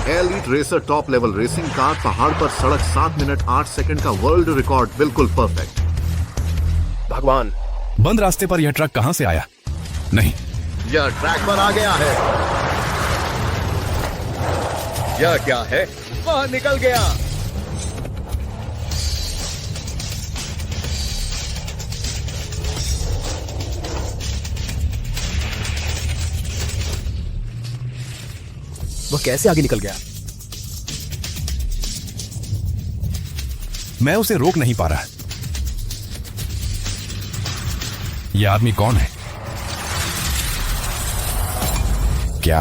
Elite racer top level racing car पहाड़ पर सड़क 7 मिनट 8 सेकंड का वर्ल्ड रिकॉर्ड बिल्कुल परफेक्ट। भगवान, बंद रास्ते पर यह ट्रक कहां से आया? नहीं, यह ट्रैक पर आ गया है। यह क्या है? वह निकल गया। वह कैसे आगे निकल गया? मैं उसे रोक नहीं पा रहा। यह आदमी कौन है? क्या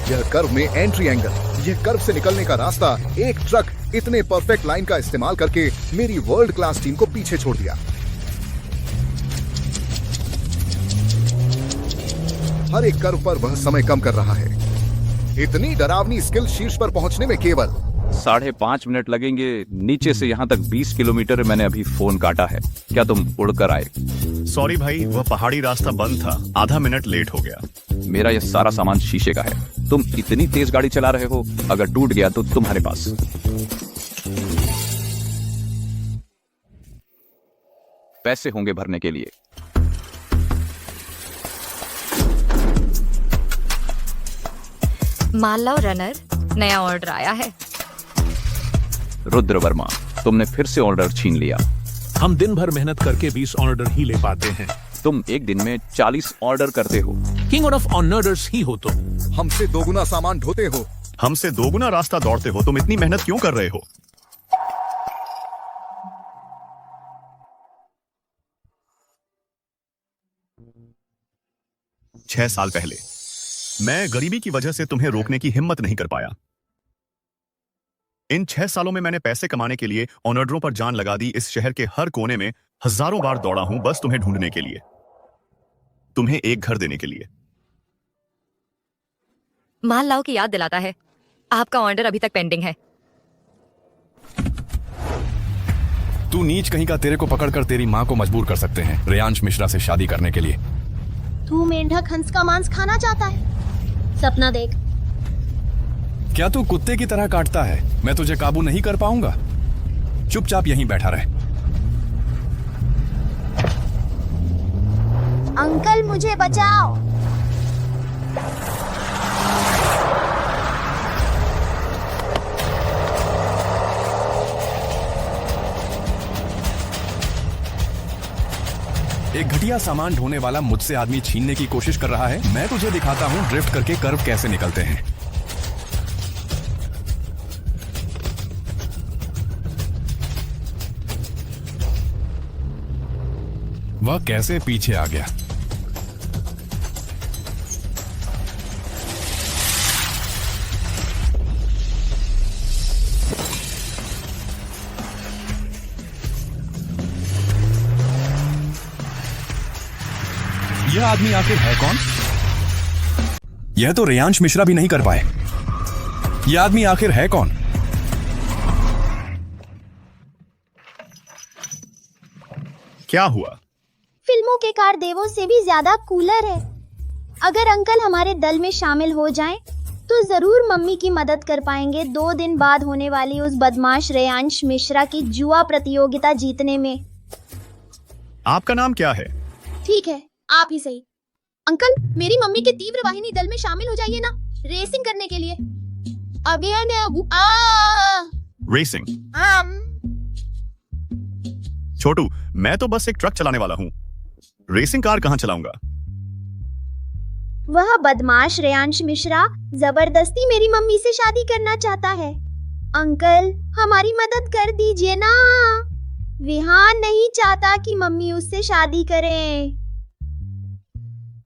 यह कर्व में एंट्री एंगल, यह कर्व से निकलने का रास्ता, एक ट्रक इतने परफेक्ट लाइन का इस्तेमाल करके मेरी वर्ल्ड क्लास टीम को पीछे छोड़ दिया। हर एक कर्व पर वह समय कम कर रहा है। इतनी डरावनी स्किल शीर्ष पर पहुंचने में केवल 5.5 मिनट लगेंगे। नीचे से यहाँ तक 20 किलोमीटर मैंने अभी फोन काटा है। क्या तुम उड़कर आए? सॉरी भाई, वह पहाड़ी रास्ता बंद था, आधा मिनट लेट हो गया। मेरा यह सारा सामान शीशे का है। तुम इतनी तेज गाड़ी चला रहे हो, अगर टूट गया तो तुम्हारे पास पैसे होंगे भरने के लिए। मान लो रनर, नया ऑर्डर आया है। रुद्र वर्मा, तुमने फिर से ऑर्डर छीन लिया। हम दिन भर मेहनत करके 20 ऑर्डर ही ले पाते हैं। तुम एक दिन में 40 ऑर्डर करते हो। किंग ऑफ ऑनर्स ही हो तुम। हमसे दोगुना सामान ढोते हो। हमसे दोगुना रास्ता दौड़ते हो। तुम इतनी मेहनत क्यों कर रहे हो? छह साल पहले मैं गरीबी की वजह से तुम्हें रोकने की हिम्मत नहीं कर पाया। इन 6 सालों में मैंने पैसे कमाने के लिए ऑनर्डरों पर जान लगा दी। इस शहर के हर कोने में हजारों बार दौड़ा हूं, बस तुम्हें ढूंढने के लिए, तुम्हें एक घर देने के लिए। मान लो की याद दिलाता है, आपका ऑर्डर अभी तक पेंडिंग है। तू नीच कहीं का, तेरे को पकड़कर तेरी माँ को मजबूर कर सकते हैं रेयांश मिश्रा से शादी करने के लिए। तू मेंढक हंस का मांस खाना चाहता है? सपना देख। क्या तू कुत्ते की तरह काटता है? मैं तुझे काबू नहीं कर पाऊंगा। चुपचाप यहीं बैठा रहे। अंकल, मुझे बचाओ। एक घटिया सामान ढोने वाला मुझसे आदमी छीनने की कोशिश कर रहा है। मैं तुझे दिखाता हूं ड्रिफ्ट करके कर्व कैसे निकलते हैं। वह कैसे पीछे आ गया। यह आदमी आखिर है कौन? यह तो रेयांश मिश्रा भी नहीं कर पाए। यह आदमी आखिर है कौन? क्या हुआ? फिल्मों के कार देवों से भी ज्यादा कूलर है। अगर अंकल हमारे दल में शामिल हो जाएं, तो जरूर मम्मी की मदद कर पाएंगे 2 दिन बाद होने वाली उस बदमाश रेयांश मिश्रा की जुआ प्रतियोगिता जीतने में। आपका नाम क्या है? ठीक है, आप ही सही। अंकल, मेरी मम्मी के तीव्र वाहिनी दल में शामिल हो जाइए ना, रेसिंग करने के लिए। रेसिंग? छोटू, मैं तो बस एक ट्रक चलाने वाला हूँ। रेसिंग कार कहाँ चलाऊंगा? वह बदमाश रेयांश मिश्रा जबरदस्ती मेरी मम्मी से शादी करना चाहता है। अंकल, हमारी मदद कर दीजिए ना। विहान नहीं चाहता कि मम्मी उससे शादी करे।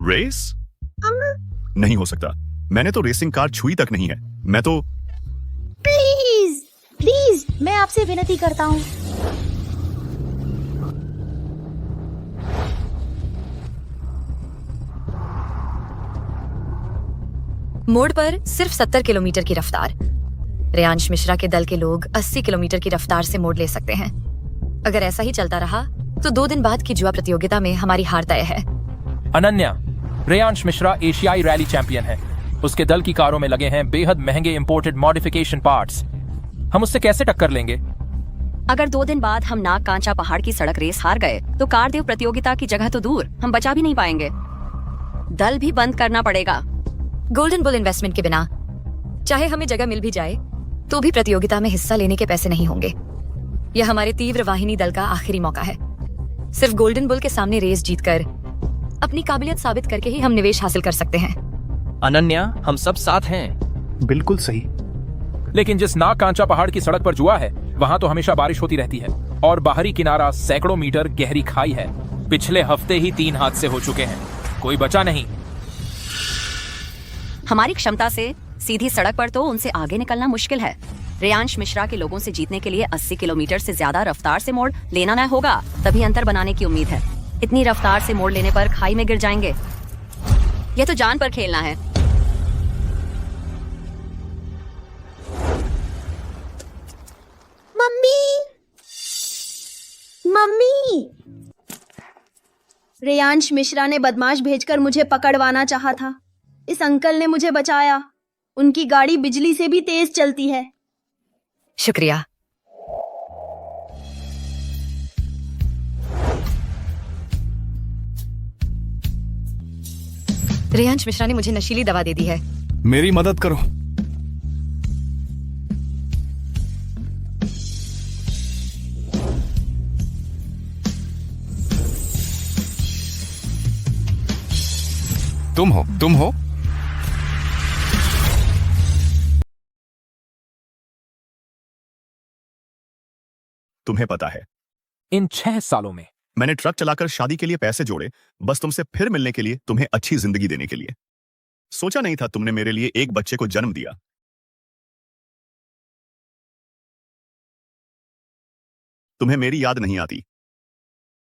रेस? नहीं हो सकता। मैंने तो रेसिंग कार छुई तक नहीं है। मैं तो प्लीज प्लीज, मैं आपसे विनती करता हूँ। मोड़ पर सिर्फ 70 किलोमीटर की रफ्तार। रेयांश मिश्रा के दल के लोग 80 किलोमीटर की रफ्तार से मोड़ ले सकते हैं। अगर ऐसा ही चलता रहा तो 2 दिन बाद की जुआ प्रतियोगिता में हमारी हार तय है। अनन्या, रेयांश मिश्रा एशियाई रैली चैंपियन है। उसके दल की कारों में लगे हैं बेहद महंगे इंपोर्टेड मॉडिफिकेशन पार्ट्स। हम उससे कैसे टक्कर लेंगे? अगर 2 दिन बाद हम नाग कांचा पहाड़ की सड़क रेस हार गए तो कारदेव प्रतियोगिता की जगह तो दूर, हम बचा भी नहीं पाएंगे। दल भी बंद करना पड़ेगा। गोल्डन बुल इन्वेस्टमेंट के बिना चाहे हमें जगह मिल भी जाए तो भी प्रतियोगिता में हिस्सा लेने के पैसे नहीं होंगे। यह हमारे तीव्र वाहिनी दल का आखिरी मौका है। सिर्फ गोल्डन बुल के सामने रेस जीतकर अपनी काबिलियत साबित करके ही हम निवेश हासिल कर सकते हैं। अनन्या, हम सब साथ हैं। बिल्कुल सही। लेकिन जिस नाग कांचा पहाड़ की सड़क पर जुआ है वहां तो हमेशा बारिश होती रहती है और बाहरी किनारा सैकड़ों मीटर गहरी खाई है। पिछले हफ्ते ही 3 हादसे हो चुके हैं, कोई बचा नहीं। हमारी क्षमता से सीधी सड़क पर तो उनसे आगे निकलना मुश्किल है। रेयांश मिश्रा के लोगों से जीतने के लिए 80 किलोमीटर से ज्यादा रफ्तार से मोड़ लेना न होगा, तभी अंतर बनाने की उम्मीद है। इतनी रफ्तार से मोड़ लेने पर खाई में गिर जाएंगे। यह तो जान पर खेलना है। मम्मी, मम्मी, रेयांश मिश्रा ने बदमाश भेजकर मुझे पकड़वाना चाहा था। इस अंकल ने मुझे बचाया। उनकी गाड़ी बिजली से भी तेज चलती है। शुक्रिया। रेयांश मिश्रा ने मुझे नशीली दवा दे दी है। मेरी मदद करो। तुम हो। तुम्हें पता है, इन 6 सालों में मैंने ट्रक चलाकर शादी के लिए पैसे जोड़े, बस तुमसे फिर मिलने के लिए, तुम्हें अच्छी जिंदगी देने के लिए। सोचा नहीं था तुमने मेरे लिए एक बच्चे को जन्म दिया। तुम्हें मेरी याद नहीं आती?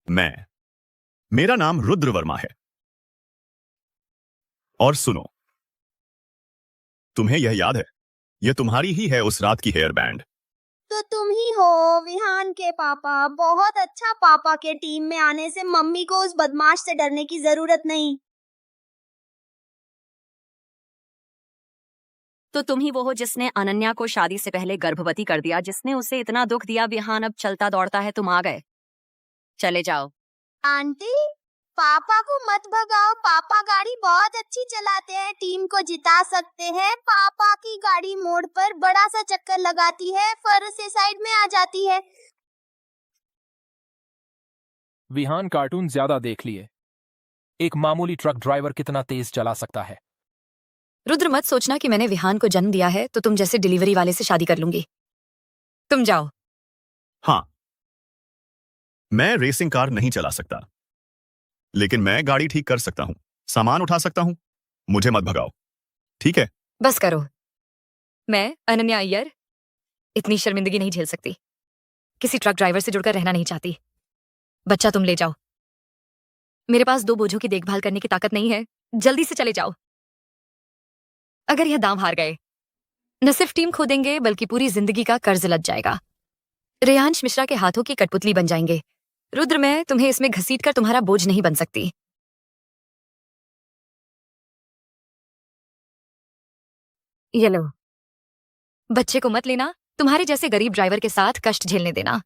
मेरा नाम रुद्र वर्मा है। और सुनो, तुम्हें यह याद है? यह तुम्हारी ही है, उस रात की हेयर बैंड। तो तुम ही हो विहान के पापा। बहुत अच्छा, पापा के टीम में आने से मम्मी को उस बदमाश से डरने की जरूरत नहीं। तो तुम ही वो हो जिसने अनन्या को शादी से पहले गर्भवती कर दिया, जिसने उसे इतना दुख दिया। विहान अब चलता दौड़ता है, तुम आ गए। चले जाओ। आंटी, पापा को मत भगाओ। पापा गाड़ी बहुत अच्छी चलाते हैं, टीम को जिता सकते हैं। पापा की गाड़ी मोड़ पर बड़ा सा चक्कर लगाती है, फर से साइड में आ जाती है। विहान कार्टून ज्यादा देख लिए। एक मामूली ट्रक ड्राइवर कितना तेज चला सकता है। रुद्र, मत सोचना कि मैंने विहान को जन्म दिया है तो तुम जैसे डिलीवरी वाले से शादी कर लूंगी। तुम जाओ। हाँ, मैं रेसिंग कार नहीं चला सकता, लेकिन मैं गाड़ी ठीक कर सकता हूं, सामान उठा सकता हूं। मुझे मत भगाओ, ठीक है? बस करो। मैं अनन्या अय्यर इतनी शर्मिंदगी नहीं झेल सकती। किसी ट्रक ड्राइवर से जुड़कर रहना नहीं चाहती। बच्चा तुम ले जाओ। मेरे पास 2 बोझों की देखभाल करने की ताकत नहीं है। जल्दी से चले जाओ। अगर यह दांव हार गए, न सिर्फ टीम खो देंगे बल्कि पूरी जिंदगी का कर्ज लद जाएगा। रेयांश मिश्रा के हाथों की कठपुतली बन जाएंगे। रुद्र, मैं तुम्हें इसमें घसीटकर तुम्हारा बोझ नहीं बन सकती। ये लो। बच्चे को मत लेना, तुम्हारे जैसे गरीब ड्राइवर के साथ कष्ट झेलने देना।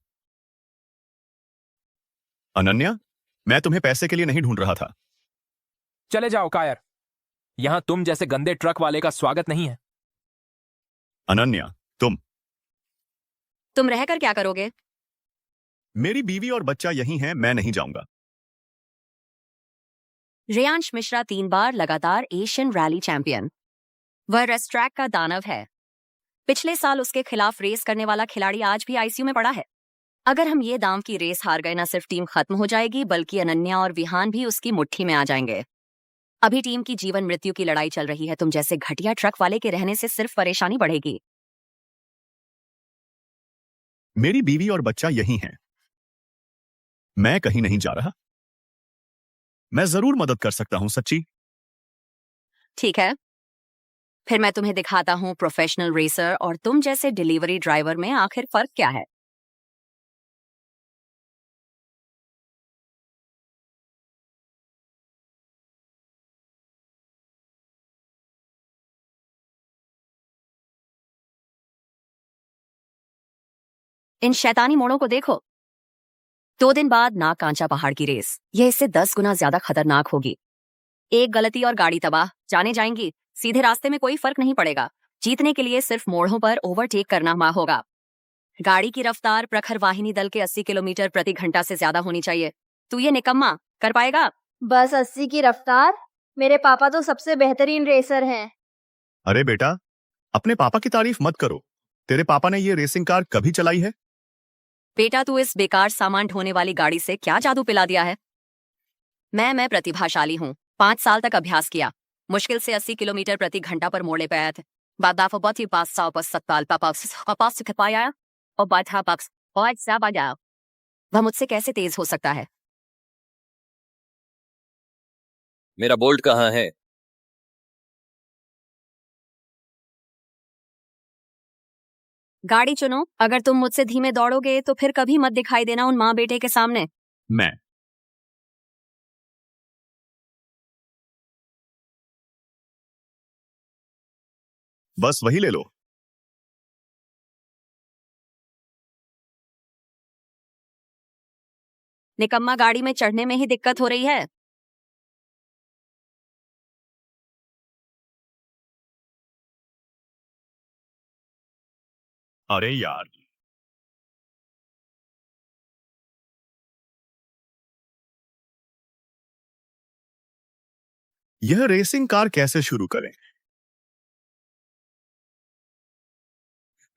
अनन्या, मैं तुम्हें पैसे के लिए नहीं ढूंढ रहा था। चले जाओ कायर, यहां तुम जैसे गंदे ट्रक वाले का स्वागत नहीं है। अनन्या, तुम रहकर क्या करोगे? मेरी बीवी और बच्चा यही हैं, मैं नहीं जाऊंगा। रेयांश मिश्रा 3 बार लगातार एशियन रैली चैंपियन। वह रेस ट्रैक का दानव है। पिछले साल उसके खिलाफ रेस करने वाला खिलाड़ी आज भी आईसीयू में पड़ा है। अगर हम ये दांव की रेस हार गए, न सिर्फ टीम खत्म हो जाएगी बल्कि अनन्या और विहान भी उसकी मुट्ठी में आ जाएंगे। अभी टीम की जीवन मृत्यु की लड़ाई चल रही है। तुम जैसे घटिया ट्रक वाले के रहने से सिर्फ परेशानी बढ़ेगी। मेरी बीवी और बच्चा यही हैं। मैं कहीं नहीं जा रहा। मैं जरूर मदद कर सकता हूं, सच्ची। ठीक है, फिर मैं तुम्हें दिखाता हूं प्रोफेशनल रेसर और तुम जैसे डिलीवरी ड्राइवर में आखिर फर्क क्या है। इन शैतानी मोड़ों को देखो। 2 दिन बाद नाग कांचा पहाड़ की रेस, यह इससे 10 गुना ज्यादा खतरनाक होगी। एक गलती और गाड़ी तबाह, जाने जाएंगी। सीधे रास्ते में कोई फर्क नहीं पड़ेगा। जीतने के लिए सिर्फ मोड़ों पर ओवरटेक करना होगा। गाड़ी की रफ्तार प्रखर वाहिनी दल के 80 किलोमीटर प्रति घंटा से ज्यादा होनी चाहिए। तू ये निकम्मा कर पाएगा? बस 80 की रफ्तार? मेरे पापा तो सबसे बेहतरीन रेसर हैं। अरे बेटा, अपने पापा की तारीफ मत करो। तेरे पापा ने ये रेसिंग कार कभी चलाई है? बेटा, तू इस बेकार सामान ढोने वाली गाड़ी से क्या जादू पिला दिया है? मैं प्रतिभाशाली हूँ। 5 साल तक अभ्यास किया। मुश्किल से 80 किलोमीटर प्रति घंटा पर मोड़े पे आए थे। वह मुझसे कैसे तेज हो सकता है? मेरा बोल्ट कहाँ है? गाड़ी चुनो। अगर तुम मुझसे धीमे दौड़ोगे तो फिर कभी मत दिखाई देना उन माँ बेटे के सामने। मैं बस वही ले लो। निकम्मा, गाड़ी में चढ़ने में ही दिक्कत हो रही है। अरे यार, यह रेसिंग कार कैसे शुरू करें?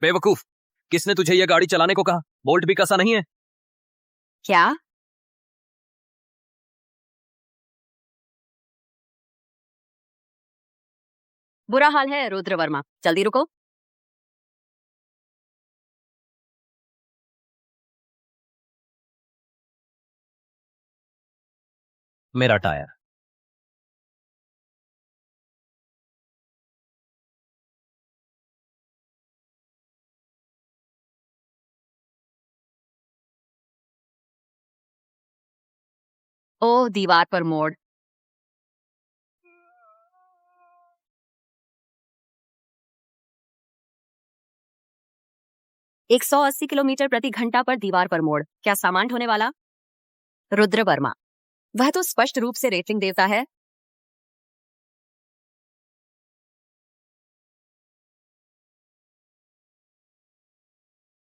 बेवकूफ, किसने तुझे यह गाड़ी चलाने को कहा? बोल्ट भी कसा नहीं है। क्या? बुरा हाल है रुद्र वर्मा, जल्दी रुको। मेरा टायर। ओह, दीवार पर मोड़। एक 180 किलोमीटर प्रति घंटा पर दीवार पर मोड़। क्या सामान ढोने वाला? रुद्र वर्मा, वह तो स्पष्ट रूप से रेटिंग देता है।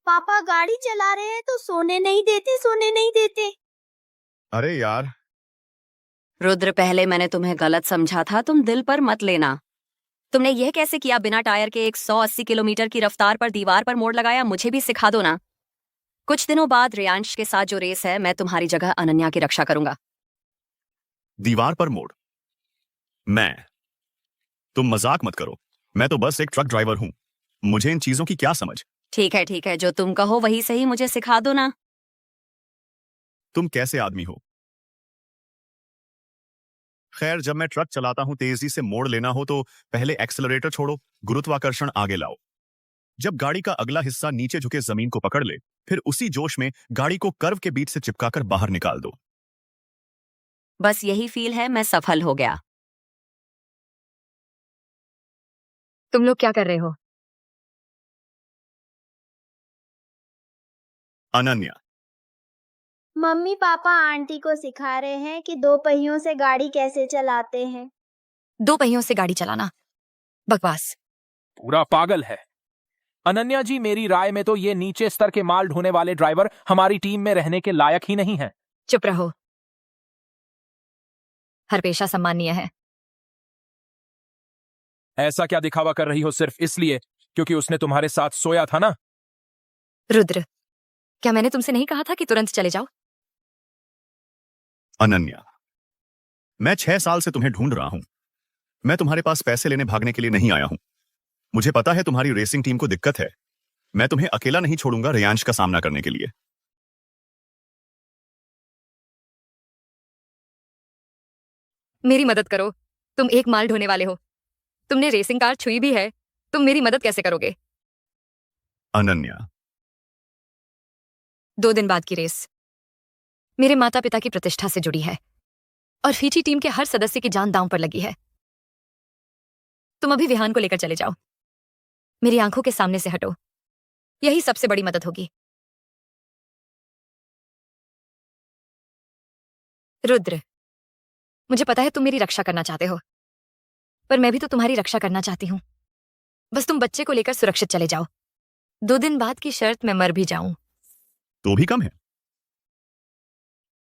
पापा गाड़ी चला रहे हैं तो सोने नहीं देते, सोने नहीं देते। अरे यार, रुद्र, पहले मैंने तुम्हें गलत समझा था। तुम दिल पर मत लेना। तुमने यह कैसे किया? बिना टायर के 180 किलोमीटर की रफ्तार पर दीवार पर मोड़ लगाया। मुझे भी सिखा दो ना। कुछ दिनों बाद रेयांश के साथ जो रेस है, मैं तुम्हारी जगह अनन्या की रक्षा करूंगा। दीवार पर मोड़? तुम मजाक मत करो। मैं तो बस एक ट्रक ड्राइवर हूं। मुझे इन चीजों की क्या समझ? ठीक है, जो तुम कहो वही सही। मुझे सिखा दो ना। तुम कैसे आदमी हो? खैर, जब मैं ट्रक चलाता हूं, तेजी से मोड़ लेना हो तो पहले एक्सेलरेटर छोड़ो, गुरुत्वाकर्षण आगे लाओ। जब गाड़ी का अगला हिस्सा नीचे झुके जमीन को पकड़ ले, फिर उसी जोश में गाड़ी को कर्व के बीच से चिपकाकर बाहर निकाल दो। बस यही फील है, मैं सफल हो गया। तुम लोग क्या कर रहे हो? अनन्या, मम्मी पापा आंटी को सिखा रहे हैं कि 2 पहियों से गाड़ी कैसे चलाते हैं। 2 पहियों से गाड़ी चलाना? बकवास। पूरा पागल है। अनन्या जी, मेरी राय में तो ये नीचे स्तर के माल ढोने वाले ड्राइवर हमारी टीम में रहने के लायक ही नहीं है। चुप रहो। हर पेशा सम्मानीय है। ऐसा क्या दिखावा कर रही हो सिर्फ इसलिए क्योंकि उसने तुम्हारे साथ सोया था ना? रुद्र, क्या मैंने तुमसे नहीं कहा था कि तुरंत चले जाओ? अनन्या, मैं 6 साल से तुम्हें ढूंढ रहा हूं। मैं तुम्हारे पास पैसे लेने भागने के लिए नहीं आया हूं। मुझे पता है तुम्हारी रेसिंग टीम को दिक्कत है। मैं तुम्हें अकेला नहीं छोड़ूंगा रेयांश का सामना करने के लिए। मेरी मदद करो। तुम एक माल ढोने वाले हो। तुमने रेसिंग कार छुई भी है। तुम मेरी मदद कैसे करोगे? अनन्या, 2 दिन बाद की रेस मेरे माता पिता की प्रतिष्ठा से जुड़ी है और फीची टीम के हर सदस्य की जान दांव पर लगी है। तुम अभी विहान को लेकर चले जाओ। मेरी आंखों के सामने से हटो। यही सबसे बड़ी मदद होगी। रुद्र, मुझे पता है तुम मेरी रक्षा करना चाहते हो, पर मैं भी तो तुम्हारी रक्षा करना चाहती हूँ। बस तुम बच्चे को लेकर सुरक्षित चले जाओ। 2 दिन बाद की शर्त मैं मर भी जाऊं। तो भी कम है।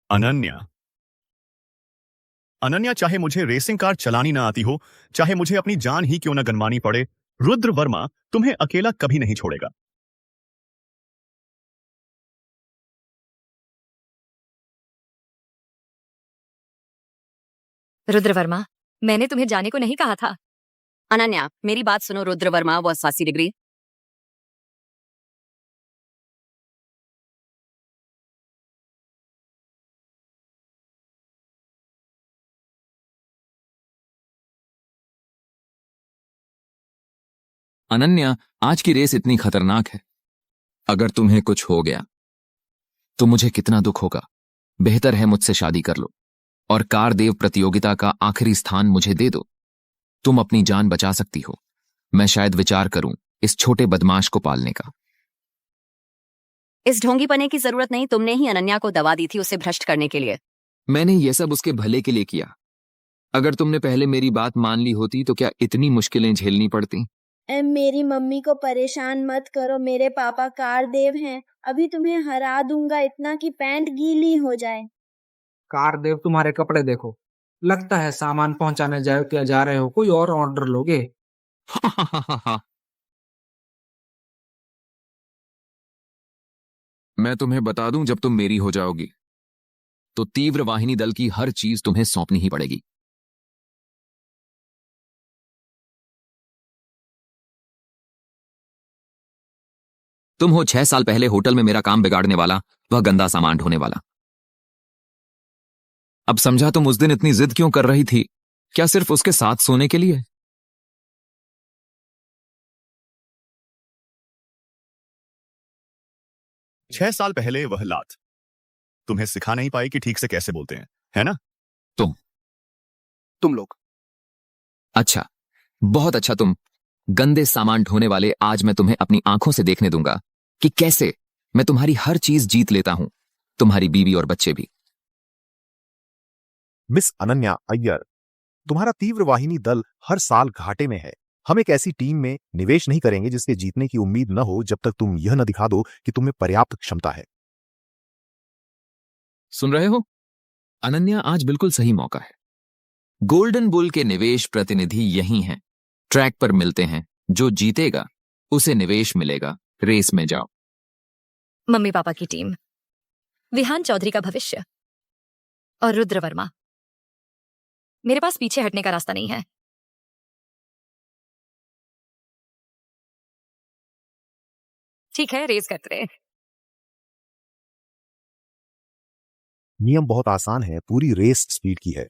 अनन्या, अनन्या, चाहे मुझे रेसिंग कार चलानी ना आती हो, चाहे मुझे अपनी जान ही क्यों ना गंवानी पड़े, रुद्र वर्मा तुम्हें अकेला कभी नहीं छोड़ेगा। रुद्र वर्मा, मैंने तुम्हें जाने को नहीं कहा था। अनन्या, मेरी बात सुनो। रुद्र वर्मा वो 80 डिग्री। अनन्या, आज की रेस इतनी खतरनाक है। अगर तुम्हें कुछ हो गया तो मुझे कितना दुख होगा। बेहतर है मुझसे शादी कर लो और कार देव प्रतियोगिता का आखिरी स्थान मुझे दे दो। तुम अपनी जान बचा सकती हो। मैं शायद विचार करूं इस छोटे बदमाश को पालने का। इस ढोंगीपने की जरूरत नहीं। तुमने ही अनन्या को दवा दी थी उसे भ्रष्ट करने के लिए। मैंने ये सब उसके भले के लिए किया। अगर तुमने पहले मेरी बात मान ली होती तो क्या इतनी मुश्किलें झेलनी पड़ती? मेरी मम्मी को परेशान मत करो, मेरे पापा कार देव हैं। अभी तुम्हें हरा दूंगा इतना कि पैंट गीली हो जाए। कार देव, तुम्हारे कपड़े देखो। लगता है सामान पहुंचाने जा रहे हो, कोई और ऑर्डर लोगे? मैं तुम्हें बता दूं, जब तुम मेरी हो जाओगी तो तीव्र वाहिनी दल की हर चीज तुम्हें सौंपनी ही पड़ेगी। तुम हो 6 साल पहले होटल में मेरा काम बिगाड़ने वाला, वह गंदा सामान ढोने वाला। अब समझा तुम उस दिन इतनी जिद क्यों कर रही थी। क्या सिर्फ उसके साथ सोने के लिए? 6 साल पहले वह लात तुम्हें सिखा नहीं पाई कि ठीक से कैसे बोलते हैं, है ना? तुम लोग। अच्छा, बहुत अच्छा। तुम गंदे सामान ढोने वाले, आज मैं तुम्हें अपनी आंखों से देखने दूंगा कि कैसे मैं तुम्हारी हर चीज जीत लेता हूं, तुम्हारी बीवी और बच्चे भी। मिस अनन्या अय्यर, तुम्हारा तीव्र वाहिनी दल हर साल घाटे में है। हम एक ऐसी टीम में निवेश नहीं करेंगे जिसके जीतने की उम्मीद न हो जब तक तुम यह न दिखा दो कि तुम्हें पर्याप्त क्षमता है। सुन रहे हो अनन्या, आज बिल्कुल सही मौका है। गोल्डन बुल के निवेश प्रतिनिधि यही हैं। ट्रैक पर मिलते हैं। जो जीतेगा उसे निवेश मिलेगा। रेस में जाओ। मम्मी पापा की टीम, विहान चौधरी का भविष्य और रुद्र वर्मा। मेरे पास पीछे हटने का रास्ता नहीं है। ठीक है, रेस करते रहे। नियम बहुत आसान है, पूरी रेस स्पीड की है।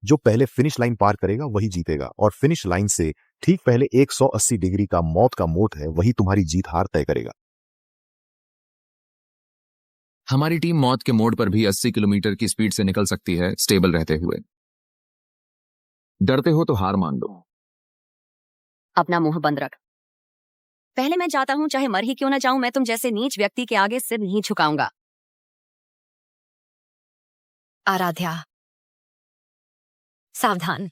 जो पहले फिनिश लाइन पार करेगा वही जीतेगा, और फिनिश लाइन से ठीक पहले 180 डिग्री का मौत का मोड़ है, वही तुम्हारी जीत हार तय करेगा। हमारी टीम मौत के मोड़ पर भी 80 किलोमीटर की स्पीड से निकल सकती है, स्टेबल रहते हुए। डरते हो तो हार मान लो। अपना मुंह बंद रख। पहले मैं चाहता हूं, चाहे मर ही क्यों ना जाऊं, मैं तुम जैसे नीच व्यक्ति के आगे सिर नहीं झुकाऊंगा। आराध्या, सावधान।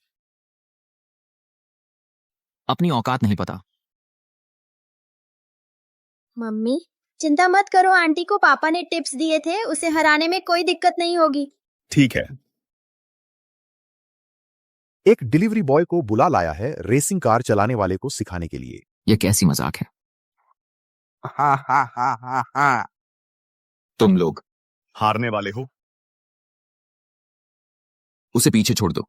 अपनी औकात नहीं पता। मम्मी, चिंता मत करो, आंटी को पापा ने टिप्स दिए थे, उसे हराने में कोई दिक्कत नहीं होगी। ठीक है। एक डिलीवरी बॉय को बुला लाया है रेसिंग कार चलाने वाले को सिखाने के लिए। यह कैसी मजाक है? हा हा हा हा हा। तुम लोग हारने वाले हो। उसे पीछे छोड़ दो।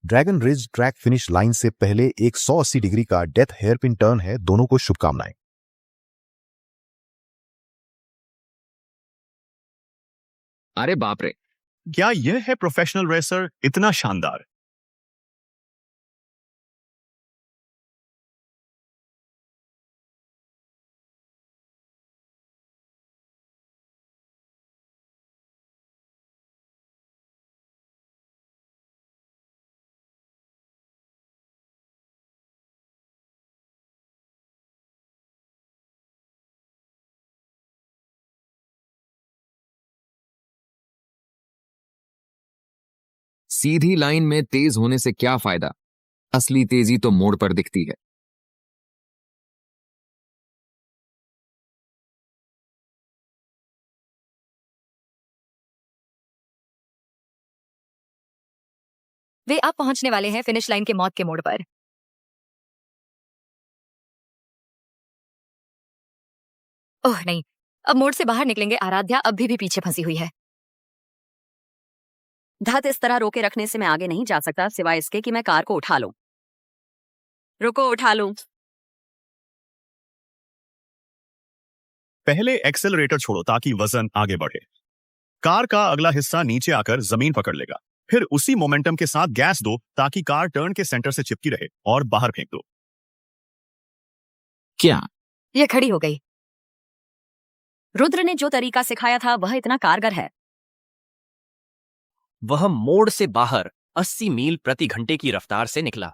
Dragon ridge track finish line से पहले 180 डिग्री का डेथ हेयरपिन टर्न है। दोनों को शुभकामनाएं। अरे बाप रे, क्या यह है प्रोफेशनल रेसर? इतना शानदार। सीधी लाइन में तेज होने से क्या फायदा? असली तेजी तो मोड़ पर दिखती है। वे अब पहुंचने वाले हैं फिनिश लाइन के मौत के मोड़ पर। ओह नहीं, अब मोड़ से बाहर निकलेंगे। आराध्या अब भी पीछे फंसी हुई है। धत, इस तरह रोके रखने से मैं आगे नहीं जा सकता, सिवाय इसके कि मैं कार को उठा लूं। रुको, उठा लूं। पहले एक्सेलरेटर छोड़ो ताकि वजन आगे बढ़े। कार का अगला हिस्सा नीचे आकर जमीन पकड़ लेगा। फिर उसी मोमेंटम के साथ गैस दो ताकि कार टर्न के सेंटर से चिपकी रहे और बाहर फेंक दो। क्या? यह खड़ी हो गई। रुद्र ने जो तरीका सिखाया था वह इतना कारगर है। वह मोड़ से बाहर 80 मील प्रति घंटे की रफ्तार से निकला।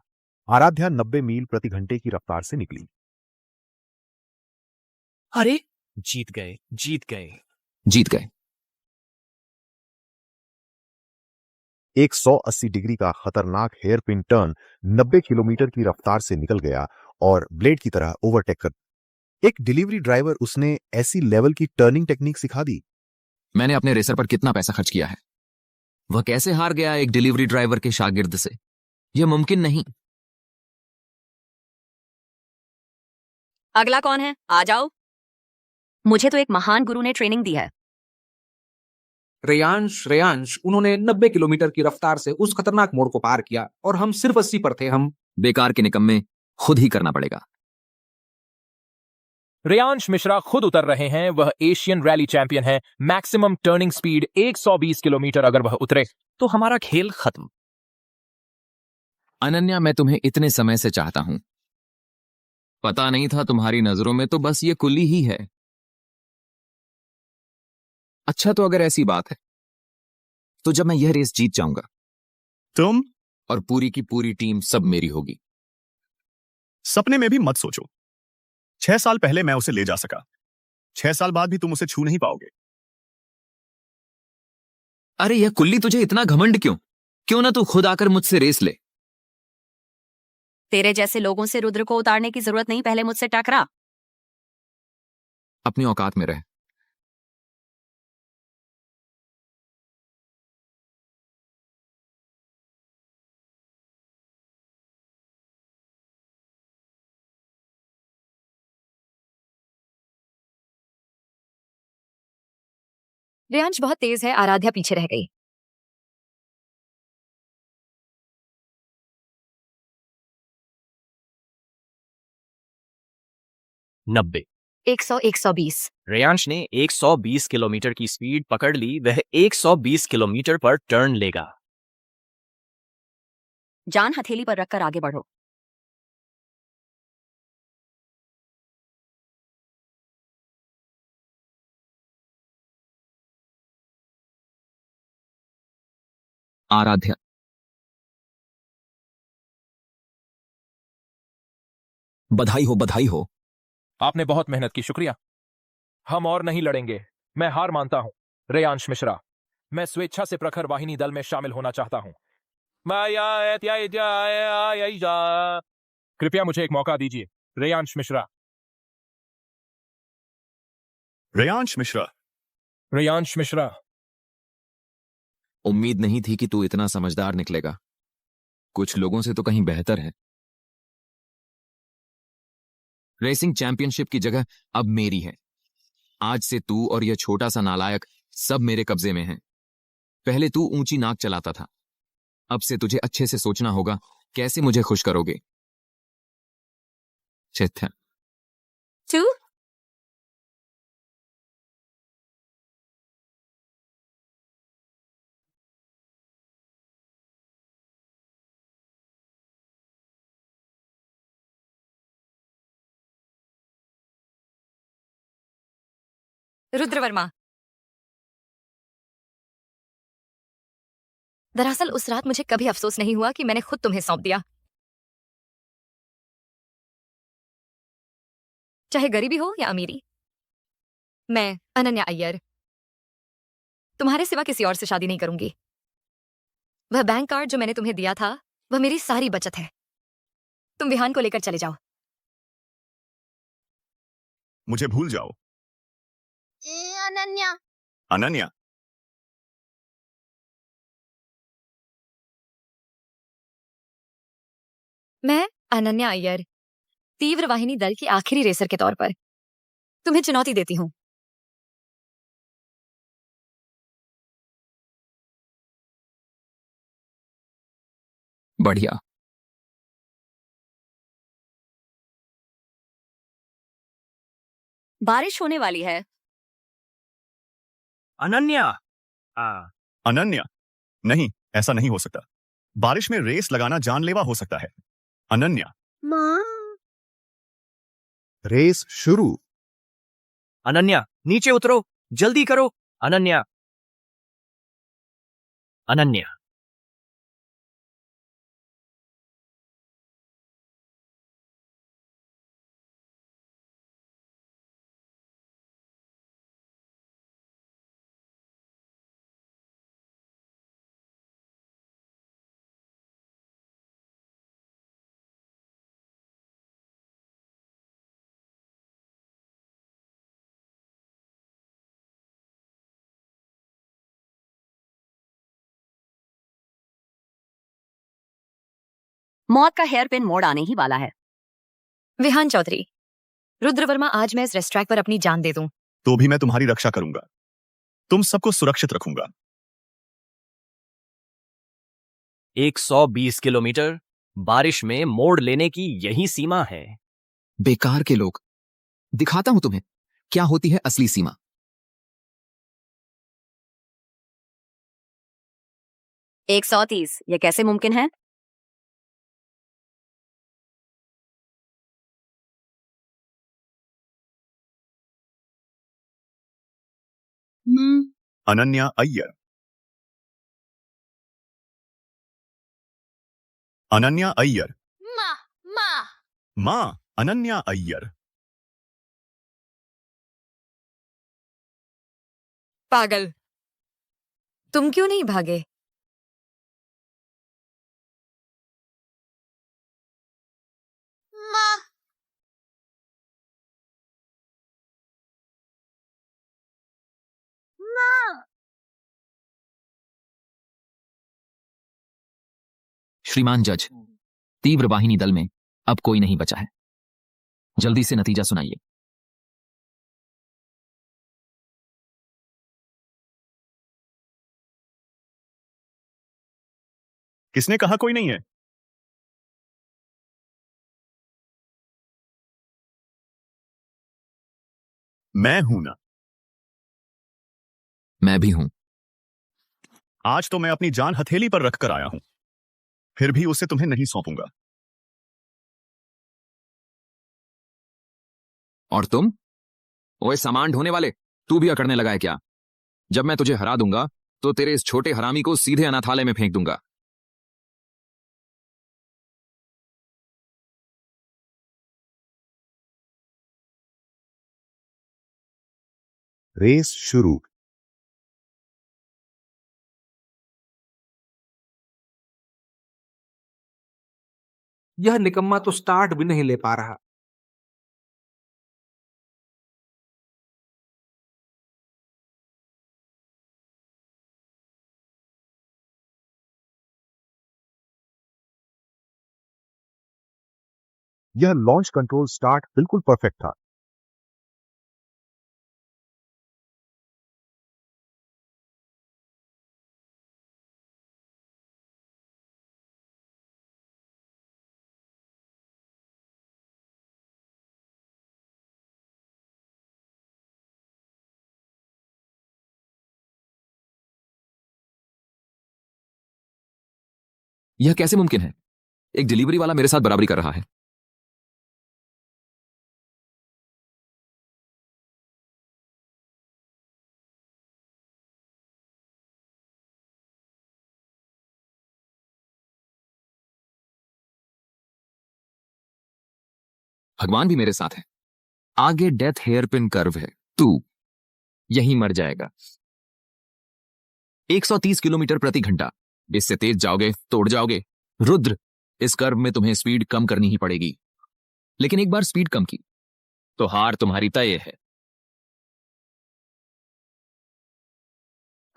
आराध्या 90 मील प्रति घंटे की रफ्तार से निकली। अरे, जीत गए, जीत गए। जीत गए। 180 डिग्री का खतरनाक हेयरपिन टर्न 90 किलोमीटर की रफ्तार से निकल गया और ब्लेड की तरह ओवरटेक कर। एक डिलीवरी ड्राइवर, उसने ऐसी लेवल की टर्निंग टेक्निक सिखा दी। मैंने अपने रेसर पर कितना पैसा खर्च किया है। वह कैसे हार गया एक डिलीवरी ड्राइवर के शागिर्द से? यह मुमकिन नहीं। अगला कौन है? आ जाओ। मुझे तो एक महान गुरु ने ट्रेनिंग दी है। रेयांश, उन्होंने 90 किलोमीटर की रफ्तार से उस खतरनाक मोड़ को पार किया और हम सिर्फ 80 पर थे। हम बेकार के निकम्मे, खुद ही करना पड़ेगा। रेयांश मिश्रा खुद उतर रहे हैं। वह एशियन रैली चैंपियन है। Maximum turning speed 120 kilometre. अगर वह उतरे तो हमारा खेल खत्म। अनन्या, मैं तुम्हें इतने समय से चाहता हूं। पता नहीं था तुम्हारी नजरों में तो बस ये कुल्ली ही है। अच्छा, तो अगर ऐसी बात है तो जब मैं यह रेस जीत जाऊंगा, तुम और पूरी की पूरी टीम सब मेरी होगी। सपने में भी मत सोचो। 6 साल पहले मैं उसे ले जा सका। 6 साल बाद भी तुम उसे छू नहीं पाओगे। अरे यह कुल्ली, तुझे इतना घमंड क्यों? क्यों ना तू खुद आकर मुझसे रेस ले। तेरे जैसे लोगों से रुद्र को उतारने की जरूरत नहीं, पहले मुझसे टकरा। अपनी औकात में रह। रेयांश बहुत तेज है। आराध्या पीछे रह गई। नब्बे। 100, 120। रेयांश ने 120 किलोमीटर की स्पीड पकड़ ली। वह 120 किलोमीटर पर टर्न लेगा। जान हथेली पर रखकर आगे बढ़ो। आराध्या, बधाई हो, बधाई हो। आपने बहुत मेहनत की, शुक्रिया। हम और नहीं लड़ेंगे। मैं हार मानता हूं। रेयांश मिश्रा, मैं स्वेच्छा से प्रखर वाहिनी दल में शामिल होना चाहता हूं। कृपया मुझे एक मौका दीजिए। रेयांश मिश्रा। रेयांश मिश्रा। रेयांश मिश्रा। उम्मीद नहीं थी कि तू इतना समझदार निकलेगा। कुछ लोगों से तो कहीं बेहतर है। रेसिंग चैंपियनशिप की जगह अब मेरी है। आज से तू और यह छोटा सा नालायक सब मेरे कब्जे में हैं। पहले तू ऊंची नाक चलाता था, अब से तुझे अच्छे से सोचना होगा कैसे मुझे खुश करोगे। चित्त। तू रुद्रवर्मा। दरअसल उस रात मुझे कभी अफसोस नहीं हुआ कि मैंने खुद तुम्हें सौंप दिया। चाहे गरीबी हो या अमीरी। मैं अनन्या अय्यर तुम्हारे सिवा किसी और से शादी नहीं करूंगी। वह बैंक कार्ड जो मैंने तुम्हें दिया था वह मेरी सारी बचत है। तुम विहान को लेकर चले जाओ। मुझे भूल जाओ। अनन्या। अनन्या, मैं अनन्या अय्यर, तीव्र वाहिनी दल की आखिरी रेसर के तौर पर तुम्हें चुनौती देती हूँ। बढ़िया। बारिश होने वाली है। अनन्या, अनन्या, नहीं, ऐसा नहीं हो सकता। बारिश में रेस लगाना जानलेवा हो सकता है। अनन्या, माँ। रेस शुरू। अनन्या, नीचे उतरो, जल्दी करो। अनन्या, अनन्या, मौत का हेयर पिन मोड़ आने ही वाला है। विहान चौधरी, रुद्रवर्मा, आज मैं इस रेस्ट्रैक पर अपनी जान दे दूं तो भी मैं तुम्हारी रक्षा करूंगा। तुम सबको सुरक्षित रखूंगा। 120 किलोमीटर, बारिश में मोड़ लेने की यही सीमा है। बेकार के लोग, दिखाता हूं तुम्हें क्या होती है असली सीमा। 130, ये कैसे मुमकिन है? अनन्या अय्यर, अनन्या अय्यर, माँ। माँ। माँ अनन्या अय्यर। पागल, तुम क्यों नहीं भागे? माँ। माँ। श्रीमान जज, तीव्र वाहिनी दल में अब कोई नहीं बचा है। जल्दी से नतीजा सुनाइए। किसने कहा कोई नहीं है? मैं हूं ना। मैं भी हूं। आज तो मैं अपनी जान हथेली पर रखकर आया हूं, फिर भी उसे तुम्हें नहीं सौंपूंगा। और तुम? ओए सामान ढोने वाले, तू भी अकड़ने लगा है क्या? जब मैं तुझे हरा दूंगा तो तेरे इस छोटे हरामी को सीधे अनाथालय में फेंक दूंगा। रेस शुरू। यह निकम्मा तो स्टार्ट भी नहीं ले पा रहा। यह लॉन्च कंट्रोल स्टार्ट बिल्कुल परफेक्ट था। यह कैसे मुमकिन है? एक डिलीवरी वाला मेरे साथ बराबरी कर रहा है। भगवान भी मेरे साथ है। आगे डेथ हेयर पिन कर्व है, तू यहीं मर जाएगा। 130 किलोमीटर प्रति घंटा, इससे तेज जाओगे तो उड़ जाओगे। रुद्र, इस कर्व में तुम्हें स्पीड कम करनी ही पड़ेगी, लेकिन एक बार स्पीड कम की तो हार तुम्हारी तय है।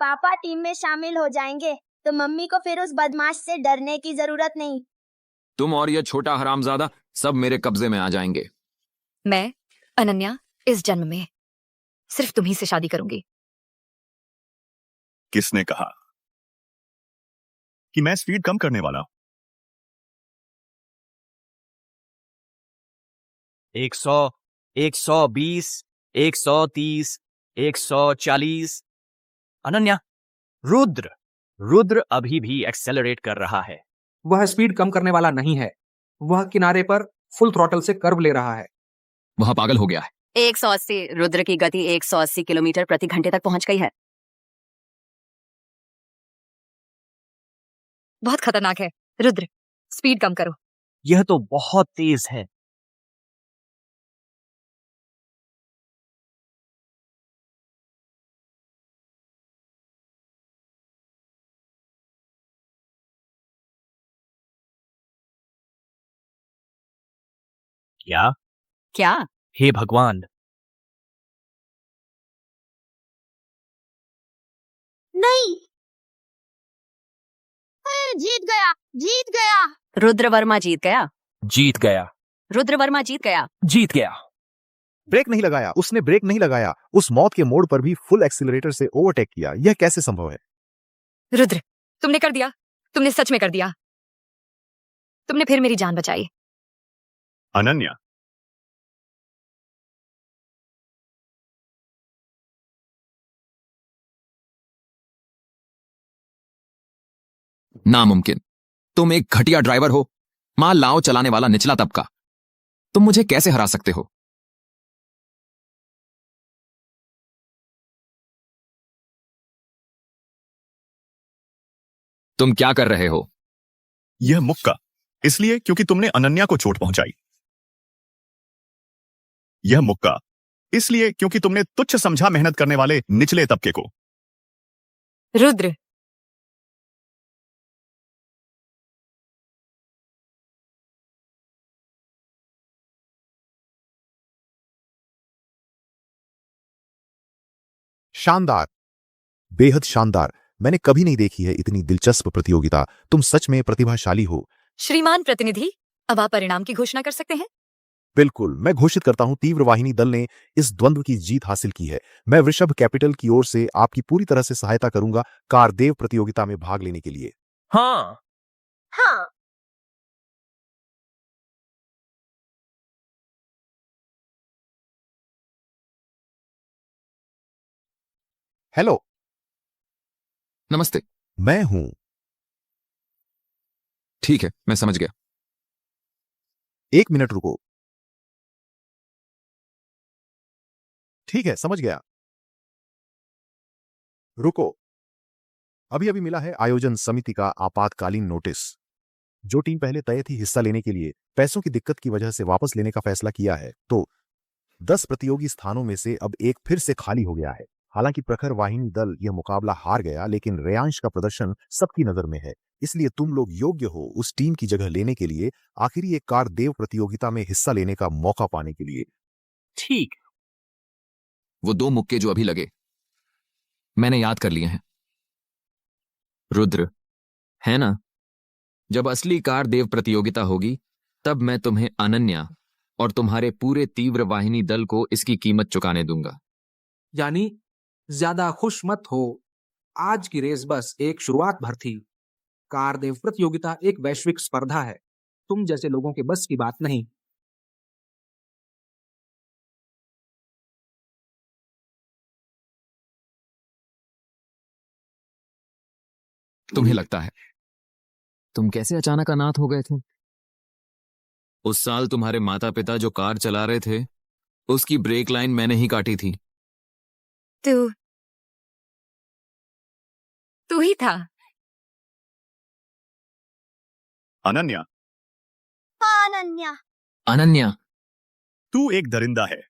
पापा टीम में शामिल हो जाएंगे तो मम्मी को फिर उस बदमाश से डरने की जरूरत नहीं। तुम और यह छोटा हरामजादा सब मेरे कब्जे में आ जाएंगे। मैं अनन्या इस जन्म में सिर्फ तुम्ही से शादी करूंगी। किसने कहा कि मैं स्पीड कम करने वाला हूं? 100, 120, 130, 140। अनन्या, रुद्र अभी भी एक्सेलरेट कर रहा है। वह स्पीड कम करने वाला नहीं है, वह किनारे पर फुल थ्रॉटल से कर्व ले रहा है। वह पागल हो गया है। 180। रुद्र की गति 180 किलोमीटर प्रति घंटे तक पहुंच गई है। बहुत खतरनाक है। रुद्र, स्पीड कम करो। यह तो बहुत तेज है। क्या? हे भगवान! नहीं, जीत गया। रुद्र वर्मा जीत गया। जीत गया। रुद्र वर्मा जीत गया। जीत गया। ब्रेक नहीं लगाया, उसने ब्रेक नहीं लगाया, उस मौत के मोड़ पर भी फुल एक्सीलरेटर से ओवरटेक किया। यह कैसे संभव है? रुद्र, तुमने कर दिया। तुमने सच में कर दिया। तुमने फिर मेरी जान बचाई। अनन्या, नामुमकिन। तुम एक घटिया ड्राइवर हो, माल लाओ चलाने वाला निचला तबका। तुम मुझे कैसे हरा सकते हो? तुम क्या कर रहे हो? यह मुक्का इसलिए क्योंकि तुमने अनन्या को चोट पहुंचाई। यह मुक्का इसलिए क्योंकि तुमने तुच्छ समझा मेहनत करने वाले निचले तबके को। रुद्र, शानदार, बेहद शानदार। मैंने कभी नहीं देखी है इतनी दिलचस्प प्रतियोगिता। तुम सच में प्रतिभाशाली हो। श्रीमान प्रतिनिधि, अब आप परिणाम की घोषणा कर सकते हैं। बिल्कुल, मैं घोषित करता हूं, तीव्र वाहिनी दल ने इस द्वंद्व की जीत हासिल की है। मैं वृषभ कैपिटल की ओर से आपकी पूरी तरह से सहायता करूंगा कारदेव प्रतियोगिता में भाग लेने के लिए। हाँ। हेलो, नमस्ते। मैं हूं। ठीक है, मैं समझ गया। 1 मिनट रुको। ठीक है, समझ गया। रुको, अभी मिला है आयोजन समिति का आपातकालीन नोटिस। जो टीम पहले तय थी हिस्सा लेने के लिए पैसों की दिक्कत की वजह से वापस लेने का फैसला किया है, तो 10 प्रतियोगी स्थानों में से अब एक फिर से खाली हो गया है। हालांकि प्रखर वाहिनी दल यह मुकाबला हार गया, लेकिन रेयांश का प्रदर्शन सबकी नजर में है। इसलिए तुम लोग योग्य हो उस टीम की जगह लेने के लिए, आखिरी एक कारदेव प्रतियोगिता में हिस्सा लेने का मौका पाने के लिए। ठीक। वो 2 मुक्के जो अभी लगे मैंने याद कर लिए हैं। रुद्र, है ना? जब असली कारदेव प्रतियोगिता होगी तब मैं तुम्हें अनन्या और तुम्हारे पूरे तीव्र वाहिनी दल को इसकी कीमत चुकाने दूंगा। यानी ज्यादा खुश मत हो, आज की रेस बस एक शुरुआत भर थी। कारदेव प्रतियोगिता एक वैश्विक स्पर्धा है, तुम जैसे लोगों के बस की बात नहीं। तुम्हें लगता है तुम कैसे अचानक अनाथ हो गए थे? उस साल तुम्हारे माता पिता जो कार चला रहे थे उसकी ब्रेक लाइन मैंने ही काटी थी। तू ही था। अनन्या, अनन्या, तू एक दरिंदा है।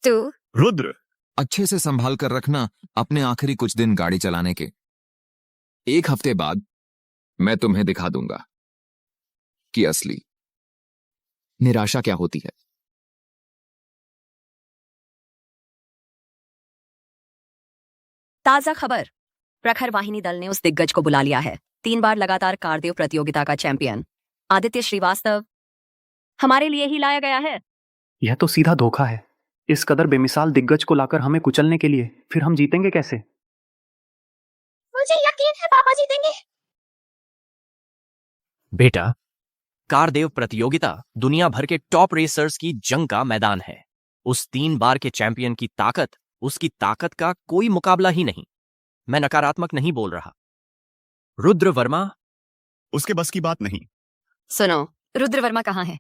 तू रुद्र, अच्छे से संभाल कर रखना अपने आखिरी कुछ दिन गाड़ी चलाने के। 1 हफ्ते बाद मैं तुम्हें दिखा दूंगा कि असली निराशा क्या होती है। ताजा खबर, प्रखर वाहिनी दल ने उस दिग्गज को बुला लिया है, 3 बार लगातार कारदेव प्रतियोगिता का चैंपियन आदित्य श्रीवास्तव हमारे लिए ही लाया गया है। यह तो सीधा धोखा है। इस कदर बेमिसाल दिग्गज को लाकर हमें कुचलने के लिए, फिर हम जीतेंगे कैसे? मुझे यकीन है पापा जीतेंगे। बेटा, कारदेव प्रतियोगिता दुनिया भर के टॉप रेसर्स की जंग का मैदान है। उस 3 बार के चैंपियन की ताकत, उसकी ताकत का कोई मुकाबला ही नहीं। मैं नकारात्मक नहीं बोल रहा। रुद्र वर्मा उसके बस की बात नहीं। सुनो, रुद्र वर्मा कहाँ है?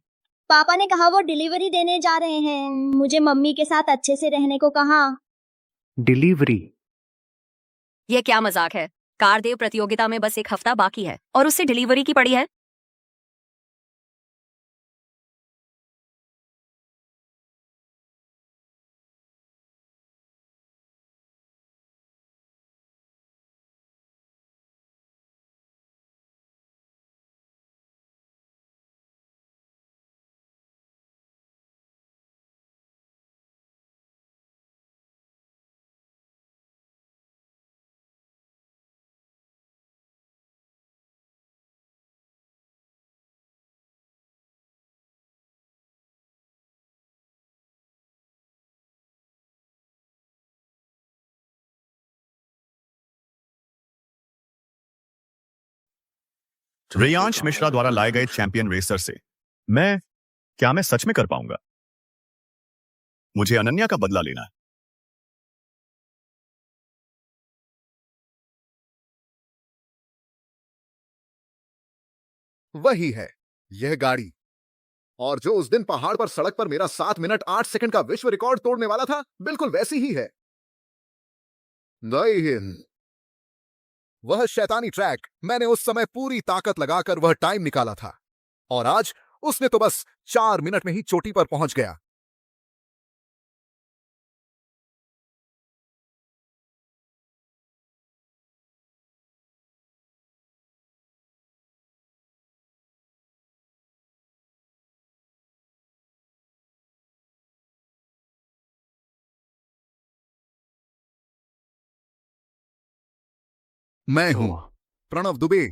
पापा ने कहा वो डिलीवरी देने जा रहे हैं। मुझे मम्मी के साथ अच्छे से रहने को कहा। डिलीवरी? ये क्या मजाक है? कारदेव प्रतियोगिता में बस 1 हफ्ता बाकी है और उससे डिलीवरी की पड़ी है। रेयांश मिश्रा द्वारा लाए गए चैंपियन रेसर से मैं सच में कर पाऊंगा? मुझे अनन्या का बदला लेना है। वही है यह गाड़ी, और जो उस दिन पहाड़ पर सड़क पर मेरा 7 मिनट 8 सेकंड का विश्व रिकॉर्ड तोड़ने वाला था, बिल्कुल वैसी ही है। नहीं, वह शैतानी ट्रैक, मैंने उस समय पूरी ताकत लगाकर वह टाइम निकाला था, और आज उसने तो बस 4 मिनट में ही चोटी पर पहुंच गया। मैं हूं प्रणव दुबे।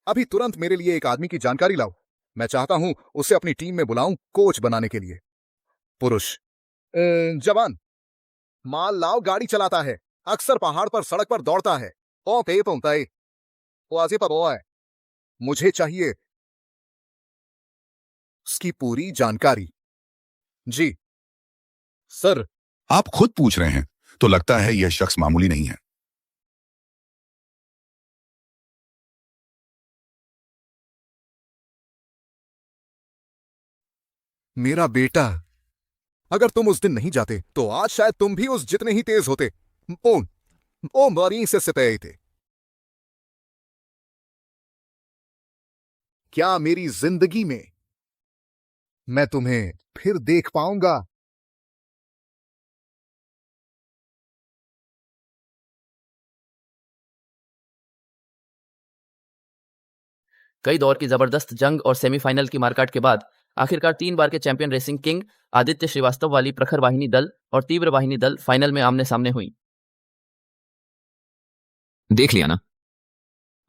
अभी तुरंत मेरे लिए एक आदमी की जानकारी लाओ। मैं चाहता हूं उसे अपनी टीम में बुलाऊं कोच बनाने के लिए। पुरुष, जवान, माल लाओ, गाड़ी चलाता है, अक्सर पहाड़ पर सड़क पर दौड़ता है। ओके पोंताई, वाजी पर वो है। मुझे चाहिए उसकी पूरी जानकारी। जी सर। आप खुद पूछ रहे हैं तो लगता है यह शख्स मामूली नहीं है। मेरा बेटा, अगर तुम उस दिन नहीं जाते तो आज शायद तुम भी उस जितने ही तेज होते। ओ मरी से सतह थे। क्या मेरी जिंदगी में मैं तुम्हें फिर देख पाऊंगा? कई दौर की जबरदस्त जंग और सेमीफाइनल की मारकाट के बाद आखिरकार 3 बार के champion racing king Aditya Srivastava वाली प्रखर वाहिनी दल और तीव्र वाहिनी दल फाइनल में आमने सामने हुई। देख लिया ना,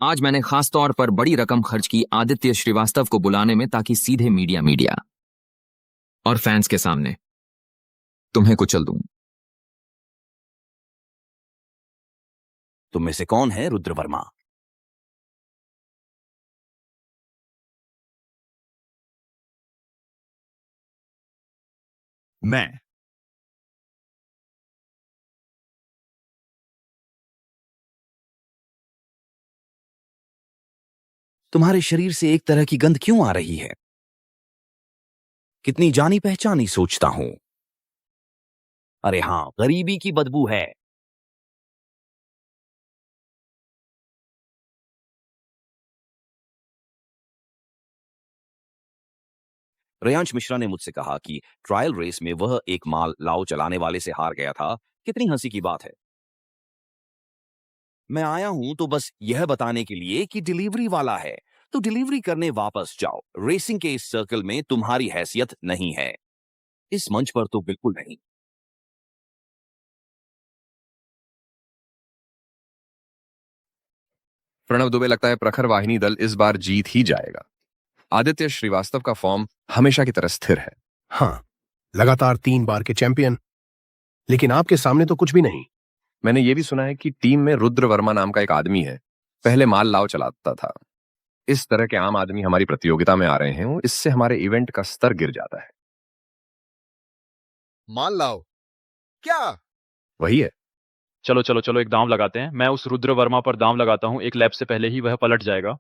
आज मैंने खास तौर पर बड़ी रकम खर्च की आदित्य श्रीवास्तव को बुलाने में, ताकि सीधे मीडिया और फैंस के सामने तुम्हें कुचल दूं। तुम में से कौन है रुद्र वर्मा? मैं। तुम्हारे शरीर से एक तरह की गंध क्यों आ रही है? कितनी जानी पहचानी सोचता हूं। अरे हां, गरीबी की बदबू है। रेयांश मिश्रा ने मुझसे कहा कि ट्रायल रेस में वह एक माल लाओ चलाने वाले से हार गया था। कितनी हंसी की बात है। मैं आया हूं तो बस यह बताने के लिए कि डिलीवरी वाला है, तो डिलीवरी करने वापस जाओ। रेसिंग के इस सर्कल में तुम्हारी हैसियत नहीं है, इस मंच पर तो बिल्कुल नहीं। प्रणव दुबे, लगता है प्रखर वाहिनी दल इस बार जीत ही जाएगा। आदित्य श्रीवास्तव का फॉर्म हमेशा की तरह स्थिर है। हाँ, लगातार 3 बार के चैंपियन, लेकिन आपके सामने तो कुछ भी नहीं। मैंने ये भी सुना है कि टीम में रुद्र वर्मा नाम का एक आदमी है, पहले माल लाव चलाता था। इस तरह के आम आदमी हमारी प्रतियोगिता में आ रहे हैं, इससे हमारे इवेंट का स्तर गिर जाता है। मान लाओ क्या? वही है। चलो चलो चलो, एक दांव लगाते हैं। मैं उस रुद्र वर्मा पर दांव लगाता हूं, एक लैप से पहले ही वह पलट जाएगा।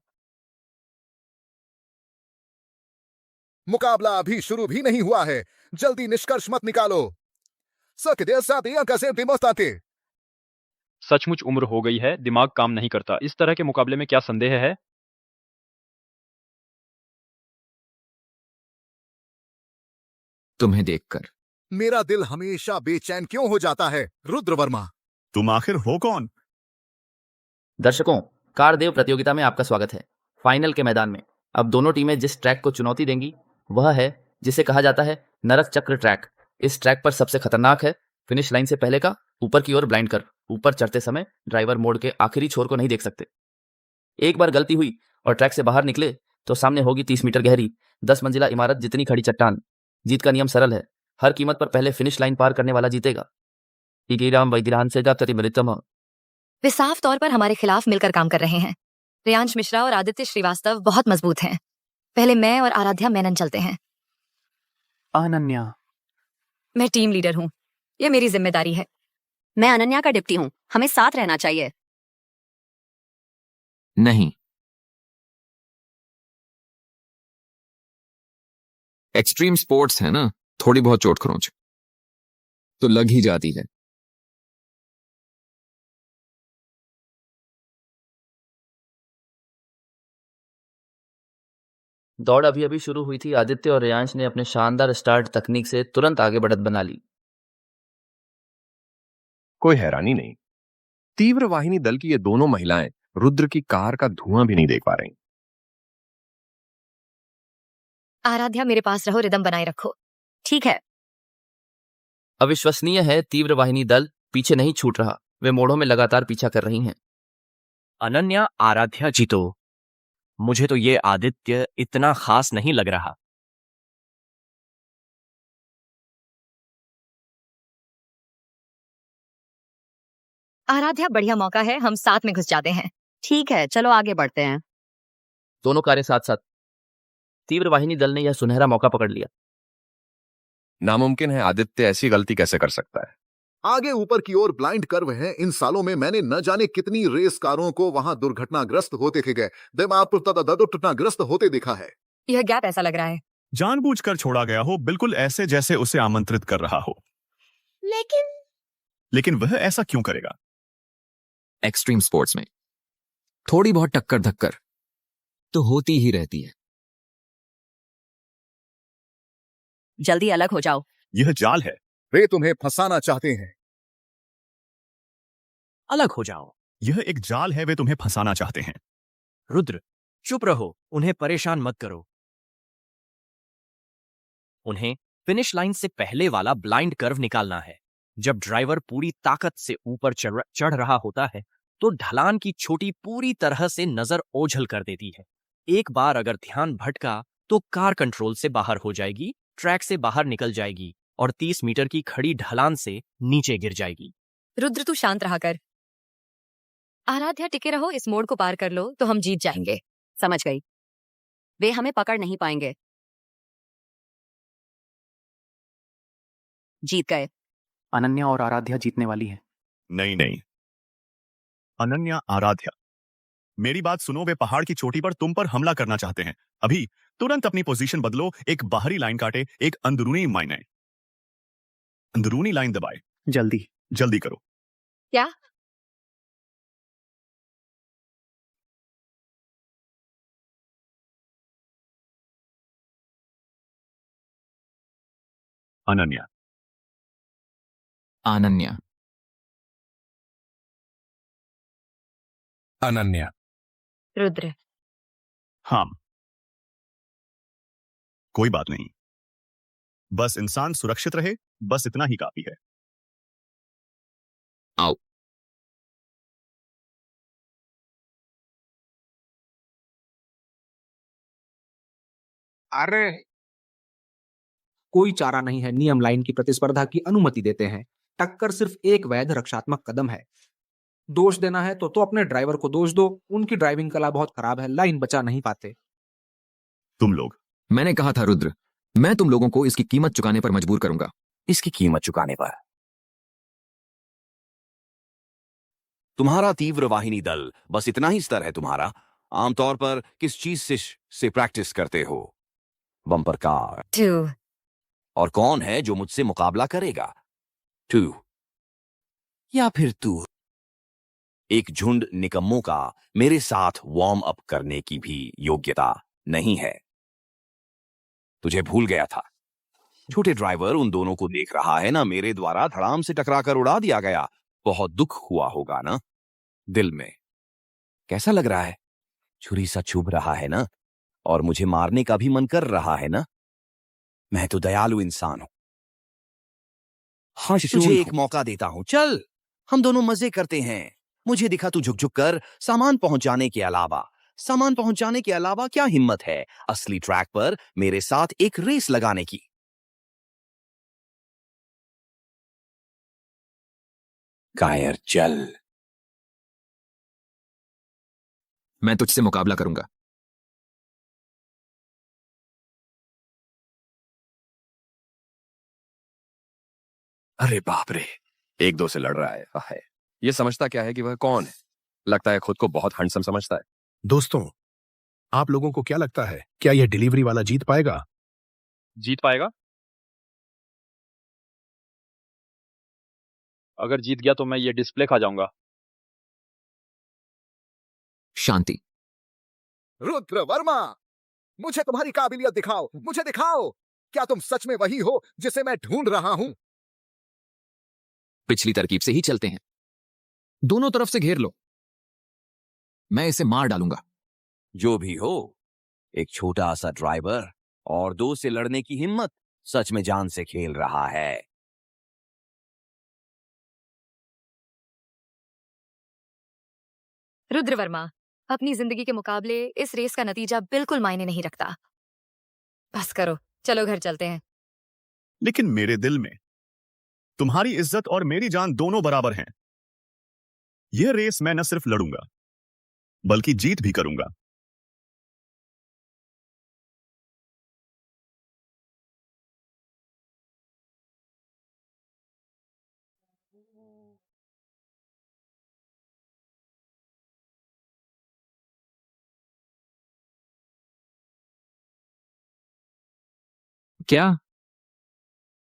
मुकाबला अभी शुरू भी नहीं हुआ है, जल्दी निष्कर्ष मत निकालो। सचमुच उम्र हो गई है, दिमाग काम नहीं करता। इस तरह के मुकाबले में क्या संदेह है? तुम्हें देखकर मेरा दिल हमेशा बेचैन क्यों हो जाता है? रुद्र वर्मा, तुम आखिर हो कौन? दर्शकों, कार देव प्रतियोगिता में आपका स्वागत है। फाइनल के मैदान में अब दोनों टीमें जिस ट्रैक को चुनौती देंगी वह है जिसे कहा जाता है नरक चक्र ट्रैक। इस ट्रैक पर सबसे खतरनाक है फिनिश लाइन से पहले का ऊपर की ओर ब्लाइंड कर्व। ऊपर चढ़ते समय ड्राइवर मोड़ के आखिरी छोर को नहीं देख सकते। एक बार गलती हुई और ट्रैक से बाहर निकले तो सामने होगी 30 मीटर गहरी 10 मंजिला इमारत जितनी खड़ी चट्टान। जीत का नियम सरल है, हर कीमत पर पहले फिनिश लाइन पार करने वाला जीतेगा। वे साफ तौर पर हमारे खिलाफ मिलकर काम कर रहे हैं। रेयांश मिश्रा और आदित्य श्रीवास्तव बहुत मजबूत हैं। पहले मैं और आराध्या मेनन चलते हैं। अनन्या, मैं टीम लीडर हूँ, यह मेरी जिम्मेदारी है। मैं अनन्या का डिप्टी हूँ, हमें साथ रहना चाहिए। नहीं। एक्सट्रीम स्पोर्ट्स है ना, थोड़ी बहुत चोट खरोंच तो लग ही जाती है। दौड़ अभी अभी शुरू हुई थी। आदित्य और रेयांश ने अपने शानदार स्टार्ट तकनीक से तुरंत आगे बढ़त बना ली। कोई हैरानी नहीं, तीव्र वाहिनी दल की ये दोनों महिलाएं रुद्र की कार का धुआं भी नहीं देख पा रही। आराध्या, मेरे पास रहो, रिदम बनाए रखो। ठीक है। अविश्वसनीय है, तीव्र वाहिनी दल पीछे नहीं छूट रहा। वे मोड़ों में लगातार पीछा कर रही हैं। अनन्या, आराध्या जीतो। मुझे तो ये आदित्य इतना खास नहीं लग रहा। आराध्या, बढ़िया मौका है, हम साथ में घुस जाते हैं। ठीक है, चलो आगे बढ़ते हैं। दोनों कारें साथ साथ। तीव्र वाहिनी दल ने यह सुनहरा मौका पकड़ लिया। नामुमकिन है, आदित्य ऐसी गलती कैसे कर सकता है? आगे ऊपर की ओर ब्लाइंड कर्व है। इन सालों में मैंने न जाने कितनी रेस कारों को वहां दुर्घटनाग्रस्त होते देखे, दुर्घटनाग्रस्त होते देखा है। यह गैप ऐसा लग रहा है जानबूझकर छोड़ा गया हो, बिल्कुल ऐसे जैसे उसे आमंत्रित कर रहा हो। लेकिन वह ऐसा क्यों करेगा? एक्सट्रीम स्पोर्ट्स में थोड़ी बहुत टक्कर धक्कर तो होती ही रहती है। जल्दी अलग हो जाओ। यह जाल है। वे तुम्हें फंसाना चाहते हैं। अलग हो जाओ। यह एक जाल है, वे तुम्हें फंसाना चाहते हैं। रुद्र, चुप रहो, उन्हें परेशान मत करो। उन्हें फिनिश लाइन से पहले वाला ब्लाइंड कर्व निकालना है। जब ड्राइवर पूरी ताकत से ऊपर चढ़ रहा होता है तो ढलान की छोटी पूरी तरह से नजर ओझल कर देती है। एक बार अगर ध्यान भटका तो कार कंट्रोल से बाहर हो जाएगी, ट्रैक से बाहर निकल जाएगी और 30 मीटर की खड़ी ढलान से नीचे गिर जाएगी। रुद्र, तू शांत रहा कर। आराध्या, टिके रहो, इस मोड़ को पार कर लो तो हम जीत जाएंगे। समझ गई। वे हमें पकड़ नहीं पाएंगे। जीत गए। अनन्या और आराध्या जीतने वाली है। नहीं, अनन्या, आराध्या, मेरी बात सुनो। वे पहाड़ की चोटी पर तुम पर हमला करना चाहते हैं। अभी तुरंत अपनी पोजीशन बदलो। एक बाहरी लाइन काटे, एक अंदरूनी लाइन दबाए। जल्दी करो। क्या? अनन्या, अनन्या, अनन्या। रुद्र। हाँ, कोई बात नहीं, बस इंसान सुरक्षित रहे, बस इतना ही काफी है। आओ। अरे कोई चारा नहीं है, नियम लाइन की प्रतिस्पर्धा की अनुमति देते हैं। टक्कर सिर्फ एक वैध रक्षात्मक कदम है। दोष देना है तो अपने ड्राइवर को दोष दो, उनकी ड्राइविंग कला बहुत खराब है, लाइन बचा नहीं पाते। तुम लोग। मैंने कहा था रुद्र, मैं तुम लोगों को इसकी कीमत चुकाने पर मजबूर करूंगा। इसकी कीमत चुकाने पर? तुम्हारा तीव्र वाहिनी दल, बस इतना ही स्तर है तुम्हारा। आमतौर पर किस चीज से प्रैक्टिस करते हो? Bumper car. 2। और कौन है जो मुझसे मुकाबला करेगा? 2 या फिर तू? एक झुंड निकम्मों का मेरे साथ वार्म अप करने की भी योग्यता नहीं है। तुझे भूल गया था। छोटे ड्राइवर उन दोनों को देख रहा है ना, मेरे द्वारा धड़ाम से टकराकर उड़ा दिया गया। बहुत दुख हुआ होगा ना दिल में। कैसा लग रहा है? छुरी सा चुभ रहा है ना, और मुझे मारने का भी मन कर रहा है ना। मैं तो दयालु इंसान हूं। हाँ, तुझे एक मौका देता हूं, चल हम दोनों मजे करते हैं। मुझे दिखा तू झुक झुक कर सामान पहुंचाने के अलावा क्या हिम्मत है असली ट्रैक पर मेरे साथ एक रेस लगाने की? कायर, चल। मैं तुझसे मुकाबला करूंगा। अरे बाप रे, 1-2 से लड़ रहा है। ये समझता क्या है कि वह कौन है? लगता है खुद को बहुत हैंडसम समझता है। दोस्तों, आप लोगों को क्या लगता है, क्या यह डिलीवरी वाला जीत पाएगा? जीत पाएगा? अगर जीत गया तो मैं ये डिस्प्ले खा जाऊंगा। शांति। रुद्र वर्मा, मुझे तुम्हारी काबिलियत दिखाओ, मुझे दिखाओ। क्या तुम सच में वही हो जिसे मैं ढूंढ रहा हूं? पिछली तरकीब से ही चलते हैं। दोनों तरफ से घेर लो, मैं इसे मार डालूंगा। जो भी हो, एक छोटा सा ड्राइवर और 2 से लड़ने की हिम्मत, सच में जान से खेल रहा है। रुद्र वर्मा, अपनी जिंदगी के मुकाबले इस रेस का नतीजा बिल्कुल मायने नहीं रखता। बस करो, चलो घर चलते हैं। लेकिन मेरे दिल में तुम्हारी इज्जत और मेरी जान दोनों बराबर हैं। यह रेस मैं न सिर्फ लड़ूंगा, बल्कि जीत भी करूंगा। क्या?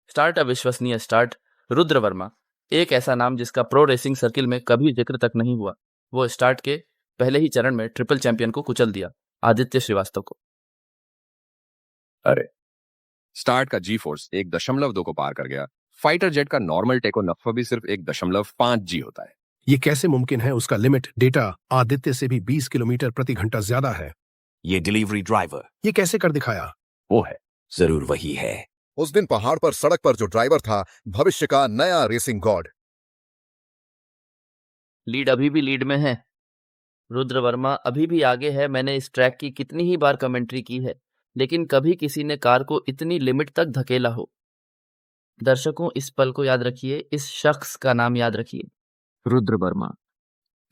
स्टार्ट अविश्वसनीय स्टार्ट। रुद्र वर्मा, एक ऐसा नाम जिसका प्रो रेसिंग सर्किल में कभी जिक्र तक नहीं हुआ। वो स्टार्ट के पहले ही चरण में ट्रिपल चैंपियन को कुचल दिया, आदित्य श्रीवास्तव को। अरे, स्टार्ट का जी फोर्स 1.2 को पार कर गया। फाइटर जेट का नॉर्मल टेको नफा भी सिर्फ 1.5 जी होता है। ये कैसे मुमकिन है? उसका लिमिट डेटा आदित्य से भी 20 किलोमीटर प्रति घंटा ज्यादा है। ये डिलीवरी ड्राइवर, ये कैसे कर दिखाया? वो है, जरूर वही है। उस दिन पहाड़ पर सड़क पर जो ड्राइवर था, भविष्य का नया रेसिंग गॉड। लीड अभी भी लीड में है। रुद्र वर्मा अभी भी आगे है। मैंने इस ट्रैक की कितनी ही बार कमेंट्री की है, लेकिन कभी किसी ने कार को इतनी लिमिट तक धकेला हो। दर्शकों, इस पल को याद रखिए, इस शख्स का नाम याद रखिए, रुद्र वर्मा।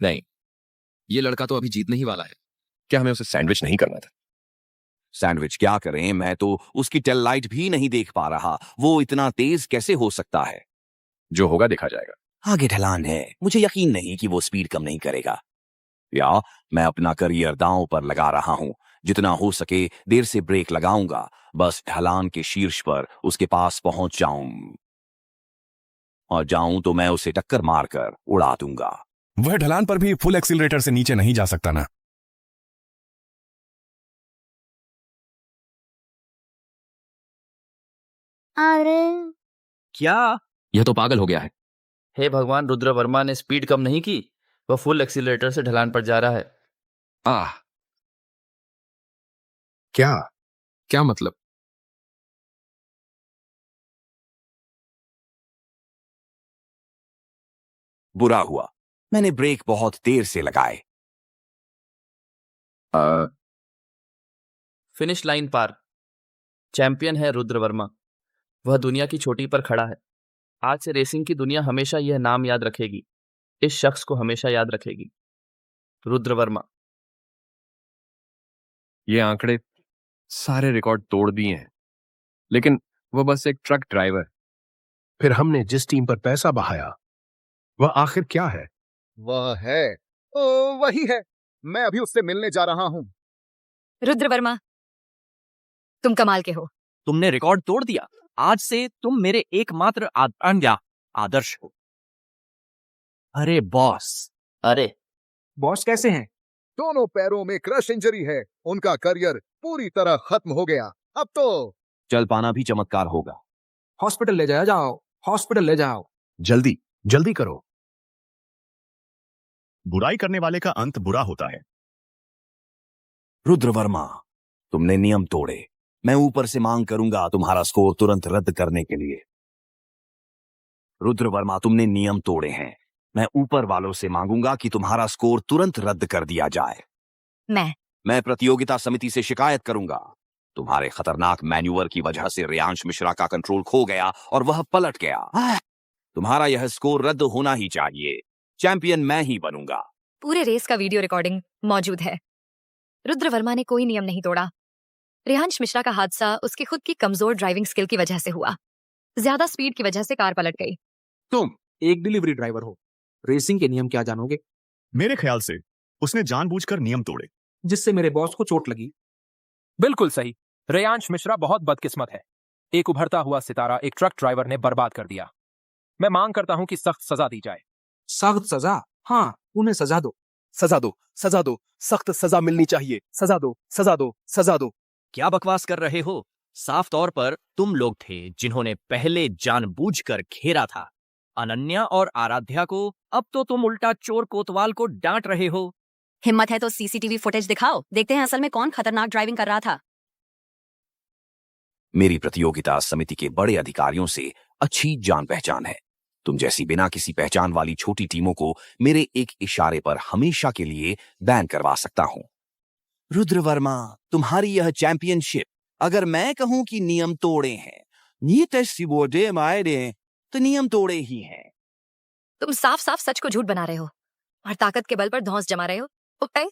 नहीं, ये लड़का तो अभी जीतने ही वाला है। क्या हमें उसे सैंडविच नहीं करना था? सैंडविच क्या करें, मैं तो उसकी टेल लाइट भी नहीं देख पा रहा। वो इतना तेज कैसे हो सकता है? जो होगा देखा जाएगा। आगे ढलान है, मुझे यकीन नहीं कि वो स्पीड कम नहीं करेगा। या मैं अपना करियर दांव पर लगा रहा हूं। जितना हो सके देर से ब्रेक लगाऊंगा, बस ढलान के शीर्ष पर उसके पास पहुंच जाऊं, और जाऊं तो मैं उसे टक्कर मारकर उड़ा दूंगा। वह ढलान पर भी फुल एक्सीलरेटर से नीचे नहीं जा सकता ना? अरे क्या? यह तो पागल हो गया है। हे भगवान, रुद्र वर्मा ने स्पीड कम नहीं की, वह फुल एक्सीलरेटर से ढलान पर जा रहा है। आह, क्या? क्या मतलब? बुरा हुआ, मैंने ब्रेक बहुत देर से लगाए। फिनिश लाइन पार। चैंपियन है रुद्र वर्मा। वह दुनिया की चोटी पर खड़ा है। आज से रेसिंग की दुनिया हमेशा यह नाम याद रखेगी, इस शख्स को हमेशा याद रखेगी, रुद्र वर्मा। ये आंकड़े सारे रिकॉर्ड तोड़ दिए हैं, लेकिन वह बस एक ट्रक ड्राइवर। फिर हमने जिस टीम पर पैसा बहाया वह आखिर क्या है? वह है वही है। मैं अभी उससे मिलने जा रहा हूं। रुद्र वर्मा, तुम कमाल के हो। तुमने रिकॉर्ड तोड़ दिया। आज से तुम मेरे एकमात्र आदर्श हो। अरे बॉस। अरे बॉस कैसे हैं? दोनों पैरों में क्रश इंजरी है। उनका करियर पूरी तरह खत्म हो गया। अब तो चल पाना भी चमत्कार होगा। हॉस्पिटल ले जाओ, हॉस्पिटल ले जाओ। जल्दी जल्दी करो। बुराई करने वाले का अंत बुरा होता है। रुद्र वर्मा, तुमने नियम तोड़े। मैं ऊपर से मांग करूंगा तुम्हारा स्कोर तुरंत रद्द करने के लिए। रुद्र वर्मा, तुमने नियम तोड़े हैं। मैं ऊपर वालों से मांगूंगा कि तुम्हारा स्कोर तुरंत रद्द कर दिया जाए। मैं प्रतियोगिता समिति से शिकायत करूंगा। तुम्हारे खतरनाक मैन्यूवर की वजह से रेयांश मिश्रा का कंट्रोल खो गया और वह पलट गया। तुम्हारा यह स्कोर रद्द होना ही चाहिए। चैंपियन मैं ही बनूंगा। पूरे रेस का वीडियो रिकॉर्डिंग मौजूद है। रुद्र वर्मा ने कोई नियम नहीं तोड़ा। रेहांश मिश्रा का हादसा उसकी खुद की कमजोर ड्राइविंग स्किल की वजह से हुआ। ज्यादा स्पीड की वजह से कार पलट गई। तुम एक डिलीवरी ड्राइवर हो, रेसिंग के नियम क्या जानोगे? मेरे ख्याल से उसने जानबूझकर नियम तोड़े, जिससे मेरे बॉस को चोट लगी। बिल्कुल सही। रेयांश मिश्रा बहुत बदकिस्मत है। एक उभरता हुआ सितारा एक ट्रक ड्राइवर ने बर्बाद कर दिया। मैं मांग करता हूं कि सख्त सजा दी जाए। सख्त सजा? हाँ, उन्हें सजा दो। सजा दो, सजा दो, सख्त सजा मिलनी चाहिए। सजा दो, सजा दो, सजा दो। क्या बकवास कर रहे हो? साफ तौर पर तुम लोग थे जिन्होंने पहले जानबूझकर घेरा था अनन्या और आराध्या को। अब तो तुम उल्टा चोर कोतवाल को डांट रहे हो। हिम्मत है तो सीसीटीवी फुटेज दिखाओ, देखते हैं असल में कौन खतरनाक ड्राइविंग कर रहा था। मेरी प्रतियोगिता समिति के बड़े अधिकारियों से अच्छी जान पहचान है। तुम जैसी बिना किसी पहचान वाली छोटी टीमों को मेरे एक इशारे पर हमेशा के लिए बैन करवा सकता हूं। रुद्र वर्मा, तुम्हारी यह चैंपियनशिप, अगर मैं कहूं कि नियम तोड़े हैं, तो नियम तोड़े ही हैं। तुम साफ साफ सच को झूठ बना रहे हो और ताकत के बल पर धौंस जमा रहे हो। उपटाई?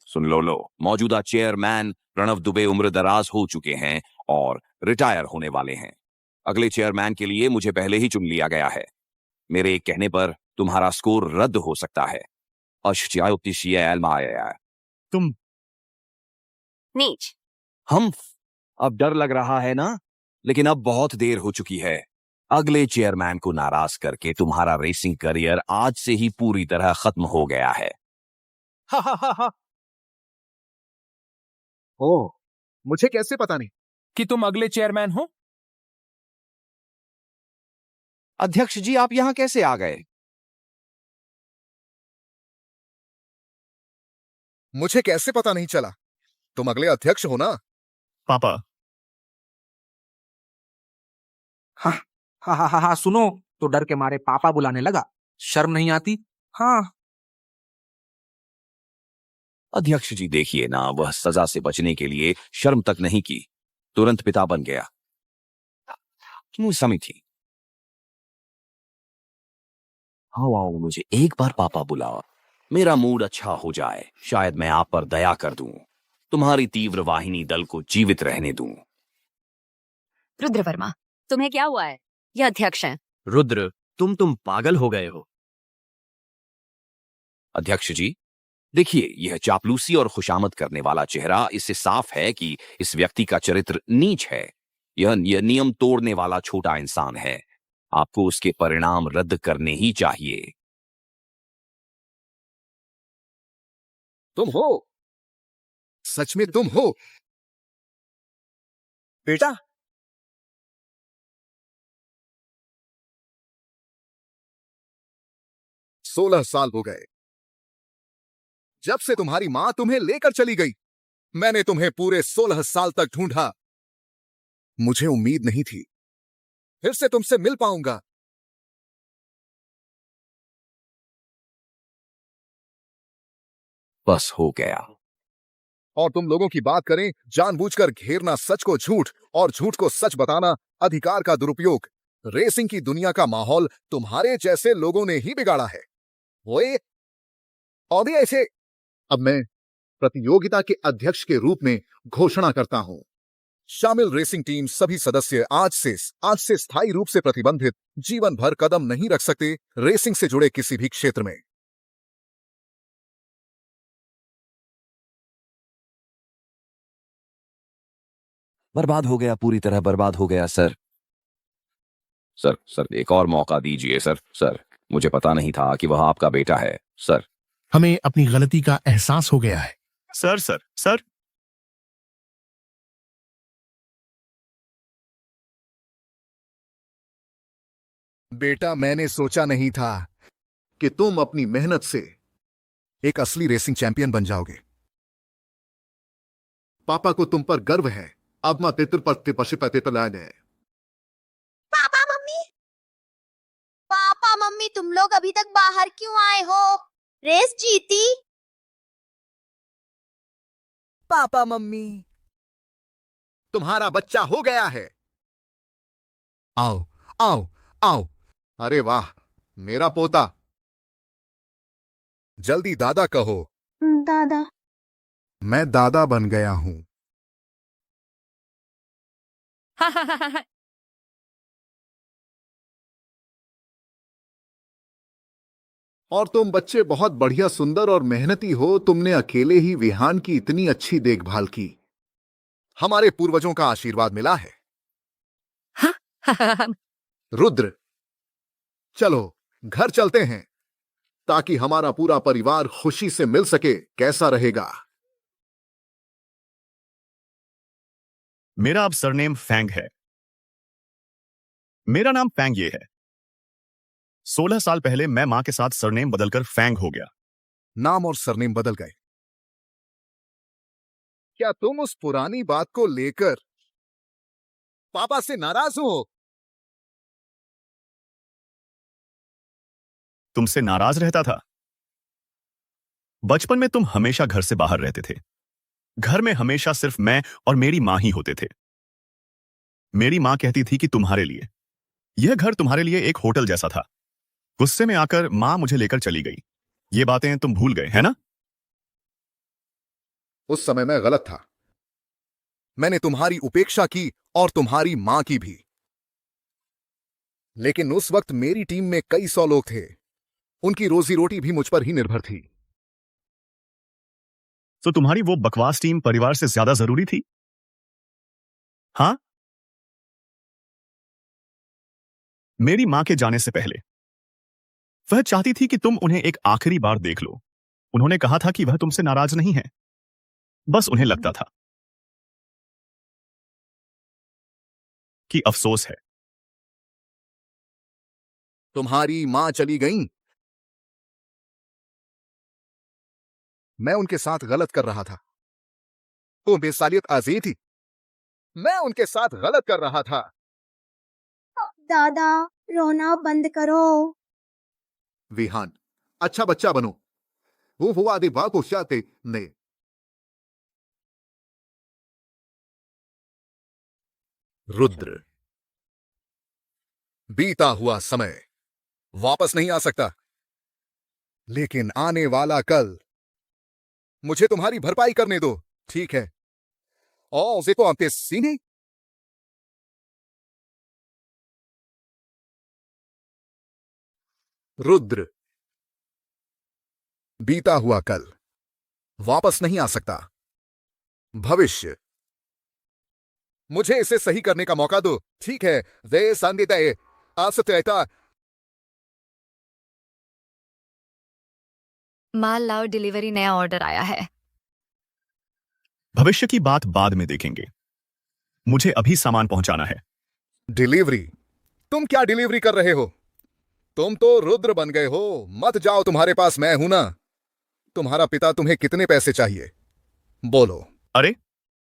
सुन लो, मौजूदा चेयरमैन प्रणव दुबे उम्र दराज हो चुके हैं और रिटायर होने वाले हैं। अगले चेयरमैन के लिए मुझे पहले ही चुन लिया गया है। मेरे एक कहने पर तुम्हारा स्कोर रद्द हो सकता है। तुम नीच। हम अब डर लग रहा है ना, लेकिन अब बहुत देर हो चुकी है। अगले चेयरमैन को नाराज करके तुम्हारा रेसिंग करियर आज से ही पूरी तरह खत्म हो गया है। हा हा हा हा। ओह, मुझे कैसे पता नहीं कि तुम अगले चेयरमैन हो? अध्यक्ष जी, आप यहां कैसे आ गए? मुझे कैसे पता नहीं चला? तुम अगले अध्यक्ष हो ना? पापा। हाँ, सुनो तो डर के मारे पापा बुलाने लगा। शर्म नहीं आती? हाँ। अध्यक्ष जी, देखिए ना, वह सजा से बचने के लिए शर्म तक नहीं की, तुरंत पिता बन गया। क्यों समिति? हाँ, मुझे एक बार पापा बुलाओ, मेरा मूड अच्छा हो जाए। शायद मैं आप पर दया कर दूं, तुम्हारी तीव्र वाहिनी दल को जीवित रहने दूं। रुद्र वर्मा, तुम्हें क्या हुआ है? ये अध्यक्ष हैं। रुद्र, तुम पागल हो गए हो। अध्यक्ष जी, देखिए, यह चापलूसी और खुशामद करने वाला चेहरा, इससे साफ है कि इस व्यक्ति का चरित्र नीच है। यह नियम तोड़ने वाला छोटा इंसान है। आपको उसके परिणाम रद्द करने ही चाहिए। तुम हो? सच में तुम हो? बेटा, 16 साल हो गए। जब से तुम्हारी मां तुम्हें लेकर चली गई, मैंने तुम्हें पूरे 16 साल तक ढूंढा। मुझे उम्मीद नहीं थी फिर से तुमसे मिल पाऊंगा। बस हो गया। और तुम लोगों की बात करें, जानबूझकर घेरना सच को झूठ और झूठ को सच बताना, अधिकार का दुरुपयोग। रेसिंग की दुनिया का माहौल तुम्हारे जैसे लोगों ने ही बिगाड़ा है। ओए, और भी ऐसे। अब मैं प्रतियोगिता के अध्यक्ष के रूप में घोषणा करता हूं, शामिल रेसिंग टीम सभी सदस्य आज से स्थायी रूप से प्रतिबंधित जीवन भर कदम नहीं रख सकते रेसिंग से जुड़े किसी भी क्षेत्र में। बर्बाद हो गया, पूरी तरह बर्बाद हो गया सर। सर एक और मौका दीजिए सर। मुझे पता नहीं था कि वह आपका बेटा है सर। हमें अपनी गलती का एहसास हो गया है। सर। बेटा, मैंने सोचा नहीं था कि तुम अपनी मेहनत से एक असली रेसिंग चैंपियन बन जाओगे। पापा को तुम पर गर्व है। अब मां तेतर पत्ते पशु पते तलाने। पापा मम्मी, तुम लोग अभी तक बाहर क्यों आए हो? रेस जीती? पापा मम्मी, तुम्हारा बच्चा हो गया है। आओ आओ आओ। अरे वाह, मेरा पोता। जल्दी दादा कहो। दादा। मैं दादा बन गया हूं। और तुम बच्चे बहुत बढ़िया, सुंदर और मेहनती हो। तुमने अकेले ही विहान की इतनी अच्छी देखभाल की। हमारे पूर्वजों का आशीर्वाद मिला है। रुद्र, चलो घर चलते हैं ताकि हमारा पूरा परिवार खुशी से मिल सके। कैसा रहेगा? मेरा अब सरनेम फैंग है। मेरा नाम फैंग ये है। 16 साल पहले मैं मां के साथ सरनेम बदलकर फैंग हो गया। नाम और सरनेम बदल गए। क्या तुम उस पुरानी बात को लेकर पापा से नाराज हो? तुमसे नाराज रहता था? बचपन में तुम हमेशा घर से बाहर रहते थे। घर में हमेशा सिर्फ मैं और मेरी मां ही होते थे। मेरी मां कहती थी कि तुम्हारे लिए यह घर तुम्हारे लिए एक होटल जैसा था। गुस्से में आकर मां मुझे लेकर चली गई। ये बातें तुम भूल गए, है ना? उस समय मैं गलत था। मैंने तुम्हारी उपेक्षा की और तुम्हारी मां की भी। लेकिन उस वक्त मेरी टीम में कई 100 लोग थे। उनकी रोजी रोटी भी मुझ पर ही निर्भर थी। तो तुम्हारी वो बकवास टीम परिवार से ज्यादा जरूरी थी? हां? मेरी मां के जाने से पहले वह चाहती थी कि तुम उन्हें एक आखिरी बार देख लो। उन्होंने कहा था कि वह तुमसे नाराज नहीं है, बस उन्हें लगता था कि अफसोस है। तुम्हारी मां चली गई। मैं उनके साथ गलत कर रहा था। वो बेसालियत आज़ी थी। मैं उनके साथ गलत कर रहा था। दादा, रोना बंद करो। विहान, अच्छा बच्चा बनो। वो हुआ दिबा को चाहते ने। रुद्र, बीता हुआ समय वापस नहीं आ सकता, लेकिन आने वाला कल मुझे तुम्हारी भरपाई करने दो, ठीक है? और उसे तो अंते सीने। रुद्र, बीता हुआ कल वापस नहीं आ सकता। भविष्य, मुझे इसे सही करने का मौका दो, ठीक है? वे संदितय असत्यता। माल लाओ, डिलीवरी नया ऑर्डर आया है। भविष्य की बात बाद में देखेंगे। मुझे अभी सामान पहुंचाना है। डिलीवरी? तुम क्या डिलीवरी कर रहे हो? तुम तो रुद्र बन गए हो। मत जाओ, तुम्हारे पास मैं हूं ना। तुम्हारा पिता तुम्हें कितने पैसे चाहिए? बोलो। अरे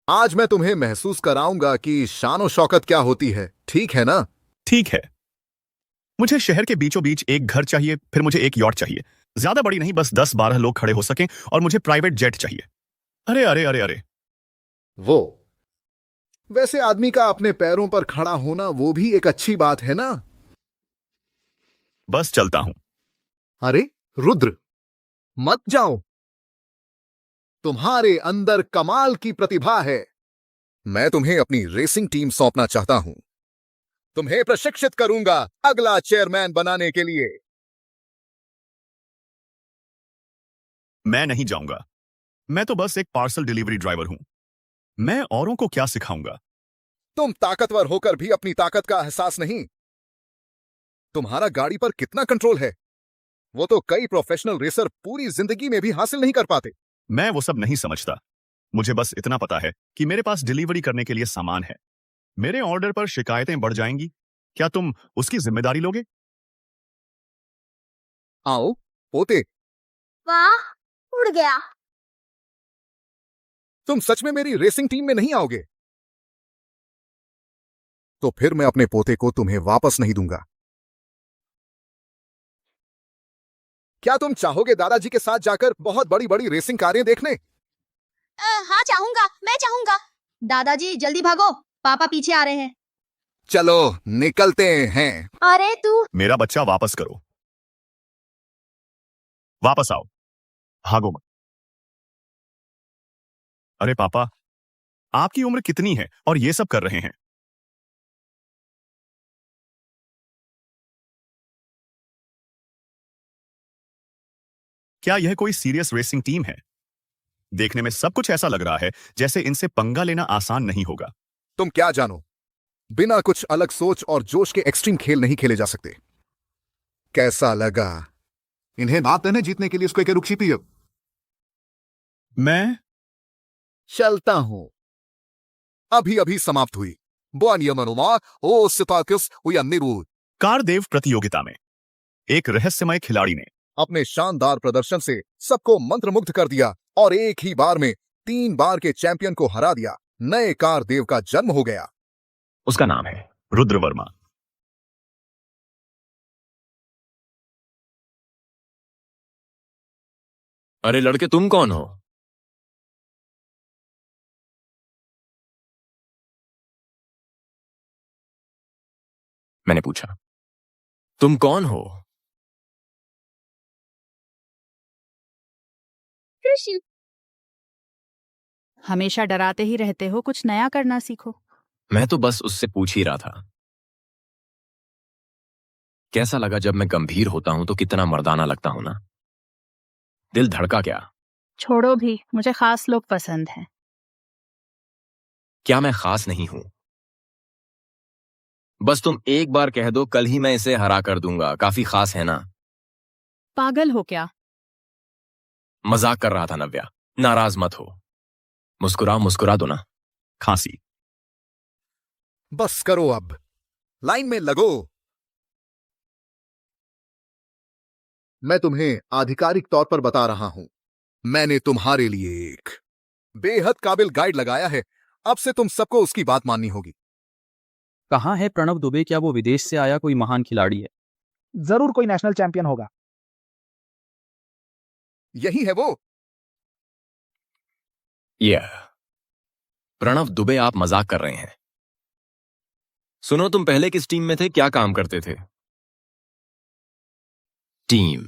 आज मैं तुम्हें महसूस कराऊंगा कि शानो शौकत क्या होती है, ठीक है ना? ठीक है। मुझे शहर के बीचों बीच एक घर चाहिए, फिर मुझे एक यॉट चाहिए। ज्यादा बड़ी नहीं, बस 10-12 लोग खड़े हो सकें, और मुझे प्राइवेट जेट चाहिए। अरे अरे अरे अरे, वो वैसे आदमी का अपने पैरों पर खड़ा होना वो भी एक अच्छी बात है ना? बस चलता हूं। अरे रुद्र, मत जाओ। तुम्हारे अंदर कमाल की प्रतिभा है। मैं तुम्हें अपनी रेसिंग टीम सौंपना चाहता हूं। तुम्हें प्रशिक्षित करूंगा अगला चेयरमैन बनाने के लिए। मैं नहीं जाऊंगा। मैं तो बस एक पार्सल डिलीवरी ड्राइवर हूं। मैं औरों को क्या सिखाऊंगा? तुम ताकतवर होकर भी अपनी ताकत का एहसास नहीं। तुम्हारा गाड़ी पर कितना कंट्रोल है, वो तो कई प्रोफेशनल रेसर पूरी जिंदगी में भी हासिल नहीं कर पाते। मैं वो सब नहीं समझता। मुझे बस इतना पता है कि मेरे पास डिलीवरी करने के लिए सामान है। मेरे ऑर्डर पर शिकायतें बढ़ जाएंगी। क्या तुम उसकी जिम्मेदारी लोगे? आओ पोते। वाह, उड़ गया। तुम सच में मेरी रेसिंग टीम में नहीं आओगे तो फिर मैं अपने पोते को तुम्हें वापस नहीं दूंगा। क्या तुम चाहोगे दादाजी के साथ जाकर बहुत बड़ी बड़ी रेसिंग कारें देखने? हाँ चाहूंगा, मैं चाहूंगा। दादाजी जल्दी भागो, पापा पीछे आ रहे हैं। चलो निकलते हैं। अरे तू। मेरा बच्चा वापस करो। वापस आओ, भागो मत। अरे पापा, आपकी उम्र कितनी है और ये सब कर रहे हैं? क्या यह कोई सीरियस रेसिंग टीम है? देखने में सब कुछ ऐसा लग रहा है जैसे इनसे पंगा लेना आसान नहीं होगा। तुम क्या जानो, बिना कुछ अलग सोच और जोश के एक्सट्रीम खेल नहीं खेले जा सकते। कैसा लगा? इन्हें बात है जीतने के लिए उसको एक रुक्षी पी। मैं चलता हूं। अभी अभी समाप्त हुई कारदेव प्रतियोगिता में एक रहस्यमय खिलाड़ी ने अपने शानदार प्रदर्शन से सबको मंत्रमुग्ध कर दिया और एक ही बार में 3 बार के चैंपियन को हरा दिया। नए कारदेव का जन्म हो गया। उसका नाम है रुद्र वर्मा। अरे लड़के, तुम कौन हो? मैंने पूछा, तुम कौन हो? हमेशा डराते ही रहते हो, कुछ नया करना सीखो। मैं तो बस उससे पूछ ही रहा था। कैसा लगा जब मैं गंभीर होता हूं तो कितना मर्दाना लगता हूं ना? दिल धड़का क्या? छोड़ो भी, मुझे खास लोग पसंद हैं। क्या मैं खास नहीं हूं? बस तुम एक बार कह दो, कल ही मैं इसे हरा कर दूंगा। काफी खास है ना? पागल हो क्या? मजाक कर रहा था नव्या, नाराज मत हो। मुस्कुरा दो ना। खांसी। बस करो, अब लाइन में लगो। मैं तुम्हें आधिकारिक तौर पर बता रहा हूं, मैंने तुम्हारे लिए एक बेहद काबिल गाइड लगाया है। अब से तुम सबको उसकी बात माननी होगी। कहाँ है प्रणव दुबे? क्या वो विदेश से आया कोई महान खिलाड़ी है? जरूर कोई नेशनल चैंपियन होगा। यही है वो। प्रणव दुबे, आप मजाक कर रहे हैं। सुनो, तुम पहले किस टीम में थे? क्या काम करते थे? टीम?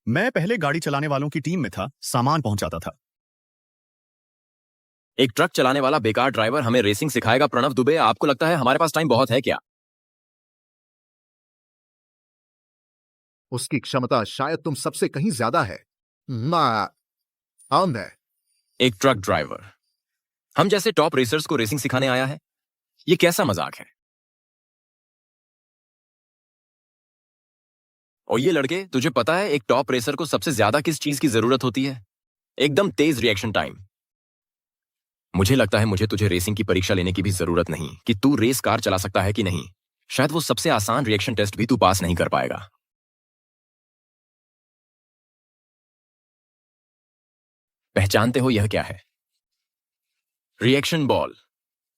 मैं पहले गाड़ी चलाने वालों की टीम में था, सामान पहुंचाता था। एक ट्रक चलाने वाला बेकार ड्राइवर हमें रेसिंग सिखाएगा? प्रणव दुबे, आपको लगता है हमारे पास टाइम बहुत है क्या? उसकी क्षमता शायद तुम सबसे कहीं ज्यादा है ना? आंद है। एक ट्रक ड्राइवर हम जैसे टॉप रेसर्स को रेसिंग सिखाने आया है? ये कैसा मजाक है? और ये लड़के, तुझे पता है एक टॉप रेसर को सबसे ज्यादा किस चीज की जरूरत होती है? एकदम तेज रिएक्शन टाइम। मुझे लगता है मुझे तुझे रेसिंग की परीक्षा लेने की भी जरूरत नहीं कि तू रेस कार चला सकता है कि नहीं। शायद वो सबसे आसान रिएक्शन टेस्ट भी तू पास नहीं कर पाएगा। पहचानते हो यह क्या है? Reaction ball.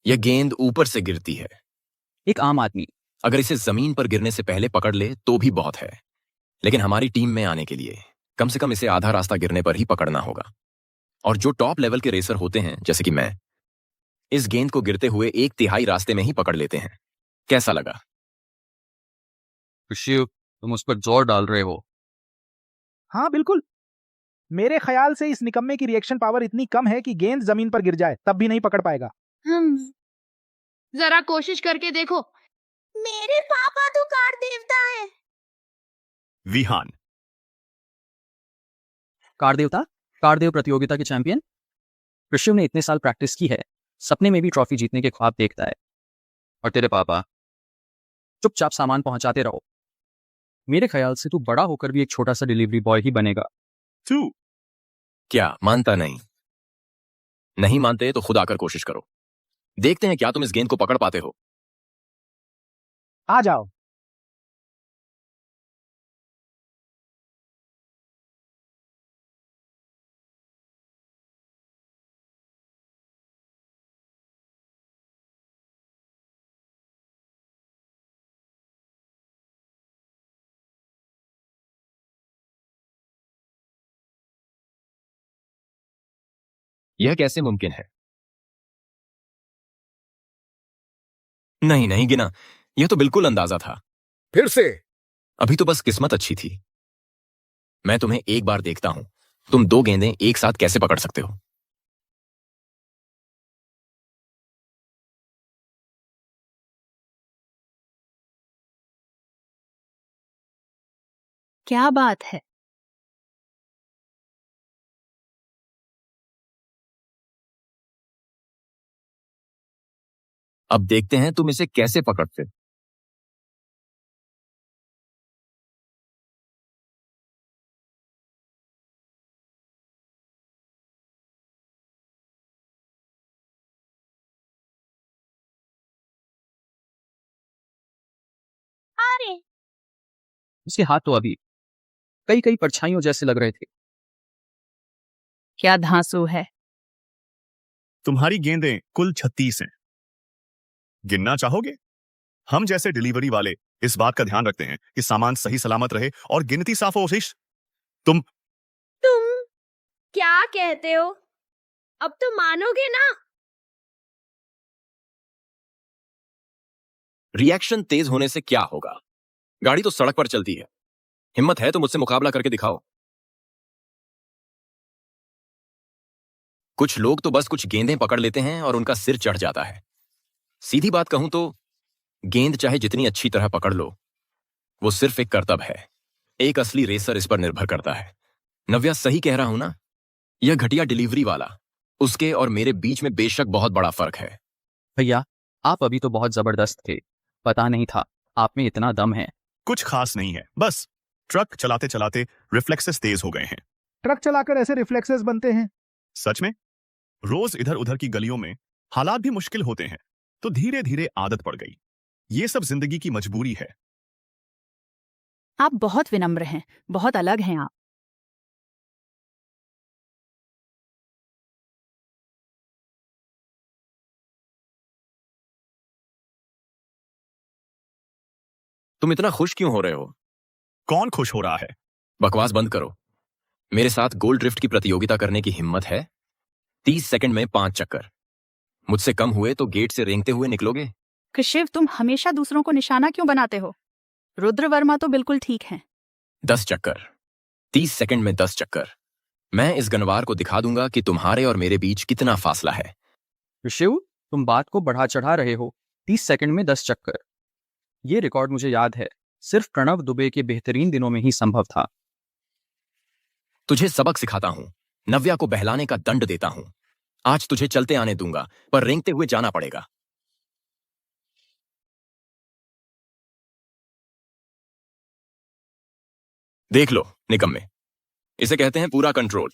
यह गेंद ऊपर से गिरती है। एक आम आदमी अगर इसे जमीन पर गिरने से पहले पकड़ ले तो भी बहुत है, लेकिन हमारी टीम में आने के लिए कम से कम इसे आधा रास्ता गिरने पर ही पकड़ना होगा। और जो टॉप लेवल के रेसर होते हैं, जैसे कि मैं, इस गेंद को गिरते हुए 1/3 रास्ते में ही पकड़ लेते हैं। कैसा लगा? शिव, तुम उस पर जोर डाल रहे हो। हाँ बिल्कुल, मेरे ख्याल से इस निकम्मे की रिएक्शन पावर इतनी कम है कि गेंद जमीन पर गिर जाए तब भी नहीं पकड़ पाएगा। जरा कोशिश करके देखो। मेरे पापा तो कार देवता है। विहान। कारदेव प्रतियोगिता के चैंपियन। ऋषिव ने इतने साल प्रैक्टिस की है, सपने में भी ट्रॉफी जीतने के ख्वाब देखता है। और तेरे पापा चुपचाप सामान पहुंचाते रहो। मेरे ख्याल से तू बड़ा होकर भी एक छोटा सा डिलीवरी बॉय ही बनेगा। तू क्या मानता नहीं? नहीं मानते तो खुद आकर कोशिश करो। देखते हैं क्या तुम इस गेंद को पकड़ पाते हो। आ जाओ। यह कैसे मुमकिन है? नहीं नहीं गिना, यह तो बिल्कुल अंदाजा था। फिर से? अभी तो बस किस्मत अच्छी थी। मैं तुम्हें एक बार देखता हूं, तुम 2 गेंदें एक साथ कैसे पकड़ सकते हो। क्या बात है? अब देखते हैं तुम इसे कैसे पकड़ते हो। अरे इसके हाथ तो अभी कई कई परछाइयों जैसे लग रहे थे। क्या धांसू है? तुम्हारी गेंदें कुल 36 हैं। गिनना चाहोगे? हम जैसे डिलीवरी वाले इस बात का ध्यान रखते हैं कि सामान सही सलामत रहे और गिनती साफ हो। आशीष, तुम क्या कहते हो? अब तो मानोगे ना? रिएक्शन तेज होने से क्या होगा? गाड़ी तो सड़क पर चलती है। हिम्मत है तो मुझसे मुकाबला करके दिखाओ। कुछ लोग तो बस कुछ गेंदें पकड़ लेते हैं और उनका सिर चढ़ जाता है। सीधी बात कहूं तो गेंद चाहे जितनी अच्छी तरह पकड़ लो, वो सिर्फ एक करतब है। एक असली रेसर इस पर निर्भर करता है। नव्या सही कह रहा हूं ना? यह घटिया डिलीवरी वाला, उसके और मेरे बीच में बेशक बहुत बड़ा फर्क है। भैया, आप अभी तो बहुत जबरदस्त थे। पता नहीं था आप में इतना दम है। कुछ खास नहीं है, बस ट्रक चलाते चलाते रिफ्लेक्सेस तेज हो गए हैं। ट्रक चलाकर ऐसे रिफ्लेक्सेस बनते हैं? सच में? रोज इधर उधर की गलियों में हालात भी मुश्किल होते हैं, तो धीरे धीरे आदत पड़ गई। ये सब जिंदगी की मजबूरी है। आप बहुत विनम्र हैं, बहुत अलग हैं आप। तुम इतना खुश क्यों हो रहे हो? कौन खुश हो रहा है? बकवास बंद करो। मेरे साथ गोल ड्रिफ्ट की प्रतियोगिता करने की हिम्मत है? 30 सेकंड में 5 चक्कर। मुझसे कम हुए तो गेट से रेंगते हुए निकलोगे? शिव, तुम हमेशा दूसरों को निशाना क्यों बनाते हो? रुद्र वर्मा तो बिल्कुल ठीक हैं। 10 चक्कर। 30 सेकंड में 10 चक्कर। मैं इस गनवार को दिखा दूंगा कि तुम्हारे और मेरे बीच कितना फासला है। शिव, तुम बात को बढ़ा चढ़ा रहे हो। 30 सेकंड में 10 चक्कर, ये रिकॉर्ड मुझे याद है, सिर्फ प्रणव दुबे के बेहतरीन दिनों में ही संभव था। तुझे सबक सिखाता हूं, नव्या को बहलाने का दंड देता हूं। आज तुझे चलते आने दूंगा, पर रेंगते हुए जाना पड़ेगा। देख लो निकम्मे, इसे कहते हैं पूरा कंट्रोल।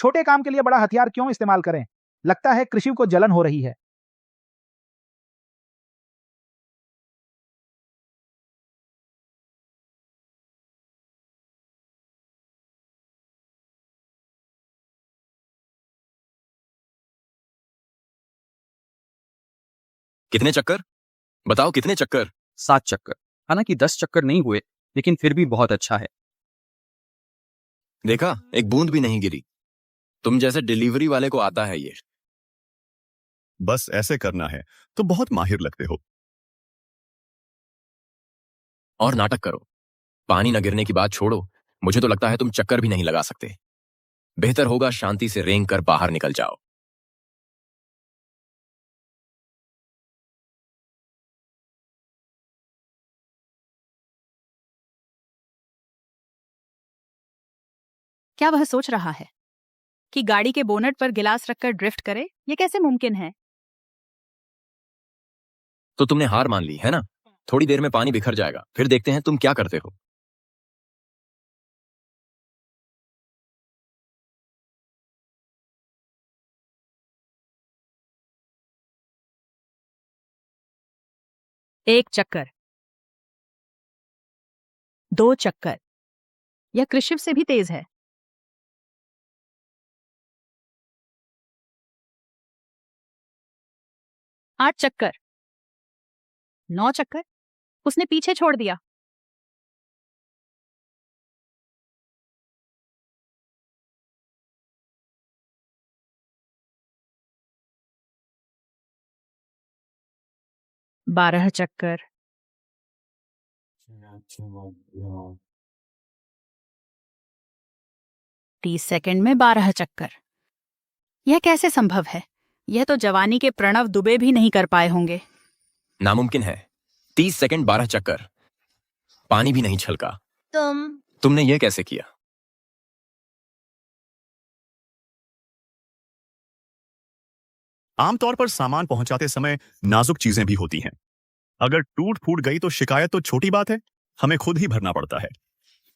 छोटे काम के लिए बड़ा हथियार क्यों इस्तेमाल करें? लगता है कृषि को जलन हो रही है। कितने चक्कर? बताओ कितने चक्कर? 7 चक्कर। हालांकि 10 चक्कर नहीं हुए, लेकिन फिर भी बहुत अच्छा है। देखा, एक बूंद भी नहीं गिरी। तुम जैसे डिलीवरी वाले को आता है ये। बस ऐसे करना है तो बहुत माहिर लगते हो। और नाटक करो। पानी न गिरने की बात छोड़ो, मुझे तो लगता है तुम चक्कर भी नहीं लगा सकते। बेहतर होगा शांति से रेंग कर बाहर निकल जाओ। क्या वह सोच रहा है कि गाड़ी के बोनट पर गिलास रखकर ड्रिफ्ट करे? ये कैसे मुमकिन है? तो तुमने हार मान ली है ना? थोड़ी देर में पानी बिखर जाएगा, फिर देखते हैं तुम क्या करते हो। एक चक्कर, 2 चक्कर। यह कृषिव से भी तेज है। 8 चक्कर, 9 चक्कर। उसने पीछे छोड़ दिया। बारह चक्कर, 30 सेकंड में 12 चक्कर। यह कैसे संभव है? यह तो जवानी के प्रणव दुबे भी नहीं कर पाए होंगे। नामुमकिन है। 30 सेकंड 12 चक्कर, पानी भी नहीं छलका। तुमने ये कैसे किया? आमतौर पर सामान पहुंचाते समय नाजुक चीजें भी होती हैं। अगर टूट फूट गई तो शिकायत तो छोटी बात है, हमें खुद ही भरना पड़ता है।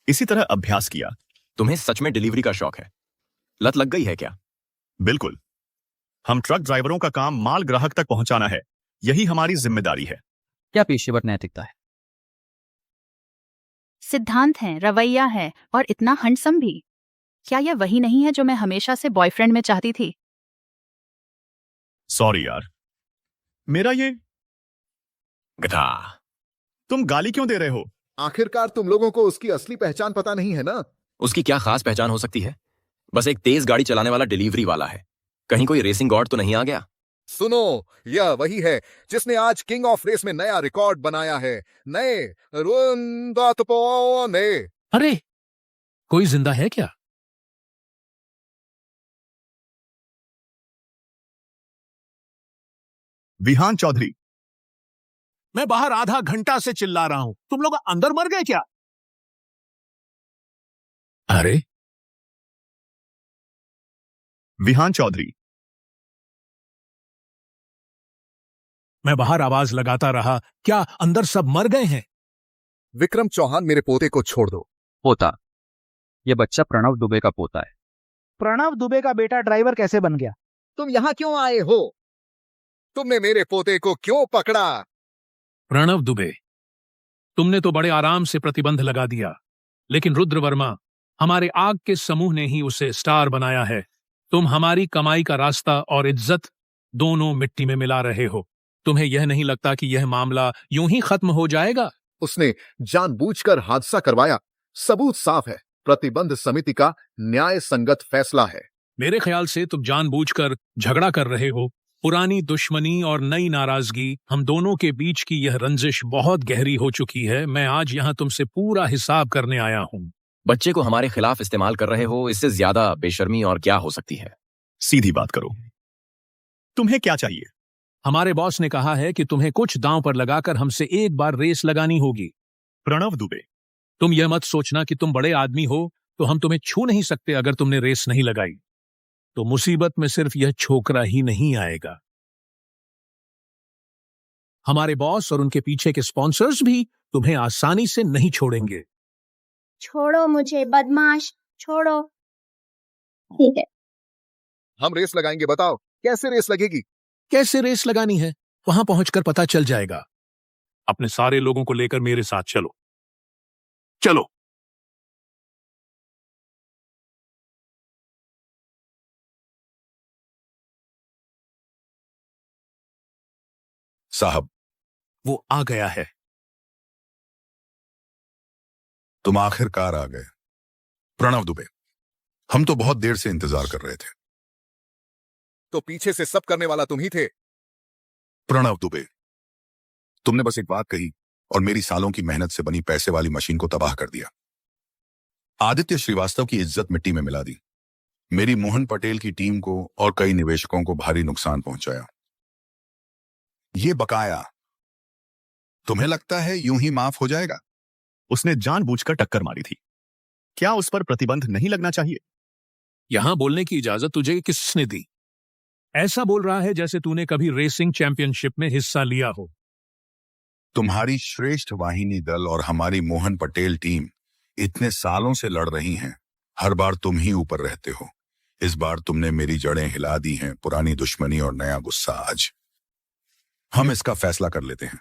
इसी तरह अभ्यास किया। तुम्हें सच में डिलीवरी का शौक है? लत लग गई है क्या? बिल्कुल। हम ट्रक ड्राइवरों का काम माल ग्राहक तक पहुंचाना है, यही हमारी जिम्मेदारी है। क्या पेशेवर नैतिकता है? सिद्धांत है, रवैया है, और इतना हंडसम भी। क्या यह वही नहीं है जो मैं हमेशा से बॉयफ्रेंड में चाहती थी? सॉरी यार, मेरा ये गधा। तुम गाली क्यों दे रहे हो? आखिरकार तुम लोगों को उसकी असली पहचान पता नहीं है ना? उसकी क्या खास पहचान हो सकती है? बस एक तेज गाड़ी चलाने वाला डिलीवरी वाला है। कहीं कोई रेसिंग गॉड तो नहीं आ गया? सुनो, यह वही है जिसने आज किंग ऑफ रेस में नया रिकॉर्ड बनाया है। नए ने। अरे, कोई जिंदा है क्या? विहान चौधरी। मैं बाहर आधा घंटा से चिल्ला रहा हूं, तुम लोग अंदर मर गए क्या? अरे, विहान चौधरी। मैं बाहर आवाज लगाता रहा, क्या अंदर सब मर गए हैं? विक्रम चौहान, मेरे पोते को छोड़ दो। पोता? यह बच्चा प्रणव दुबे का पोता है। प्रणव दुबे का बेटा ड्राइवर कैसे बन गया? तुम यहां क्यों आए हो? तुमने मेरे पोते को क्यों पकड़ा? प्रणव दुबे, तुमने तो बड़े आराम से प्रतिबंध लगा दिया, लेकिन रुद्र वर्मा, हमारे आग के समूह ने ही उसे स्टार बनाया है। तुम हमारी कमाई का रास्ता और इज्जत दोनों मिट्टी में मिला रहे हो। तुम्हें यह नहीं लगता कि यह मामला यूं ही खत्म हो जाएगा? उसने जानबूझकर हादसा करवाया। सबूत साफ है। प्रतिबंध समिति का न्याय संगत फैसला है। मेरे ख्याल से तुम जानबूझकर झगड़ा कर रहे हो। पुरानी दुश्मनी और नई नाराजगी, हम दोनों के बीच की यह रंजिश बहुत गहरी हो चुकी है। मैं आज यहाँ तुमसे पूरा हिसाब करने आया हूँ। बच्चे को हमारे खिलाफ इस्तेमाल कर रहे हो, इससे ज्यादा बेशर्मी और क्या हो सकती है? सीधी बात करो, तुम्हें क्या चाहिए? हमारे बॉस ने कहा है कि तुम्हें कुछ दांव पर लगाकर हमसे एक बार रेस लगानी होगी। प्रणव दुबे, तुम यह मत सोचना कि तुम बड़े आदमी हो तो हम तुम्हें छू नहीं सकते। अगर तुमने रेस नहीं लगाई तो मुसीबत में सिर्फ यह छोकरा ही नहीं आएगा, हमारे बॉस और उनके पीछे के स्पॉन्सर्स भी तुम्हें आसानी से नहीं छोड़ेंगे। छोड़ो मुझे बदमाश, छोड़ो। ठीक है, हम रेस लगाएंगे, बताओ कैसे रेस लगेगी? कैसे रेस लगानी है वहां पहुंचकर पता चल जाएगा। अपने सारे लोगों को लेकर मेरे साथ चलो। चलो। साहब, वो आ गया है। तुम आखिरकार आ गए। प्रणव दुबे, हम तो बहुत देर से इंतजार कर रहे थे। तो पीछे से सब करने वाला तुम ही थे। प्रणव दुबे, तुमने बस एक बात कही और मेरी सालों की मेहनत से बनी पैसे वाली मशीन को तबाह कर दिया। आदित्य श्रीवास्तव की इज्जत मिट्टी में मिला दी, मेरी मोहन पटेल की टीम को और कई निवेशकों को भारी नुकसान पहुंचाया। ये बकाया तुम्हें लगता है यूं ही माफ हो जाएगा? उसने जानबूझकर टक्कर मारी थी, क्या उस पर प्रतिबंध नहीं लगना चाहिए? यहां बोलने की इजाजत तुझे किसने दी? ऐसा बोल रहा है जैसे तूने कभी रेसिंग चैंपियनशिप में हिस्सा लिया हो। तुम्हारी श्रेष्ठ वाहिनी दल और हमारी मोहन पटेल टीम इतने सालों से लड़ रही हैं, हर बार तुम ही ऊपर रहते हो। इस बार तुमने मेरी जड़ें हिला दी हैं। पुरानी दुश्मनी और नया गुस्सा, आज हम इसका फैसला कर लेते हैं।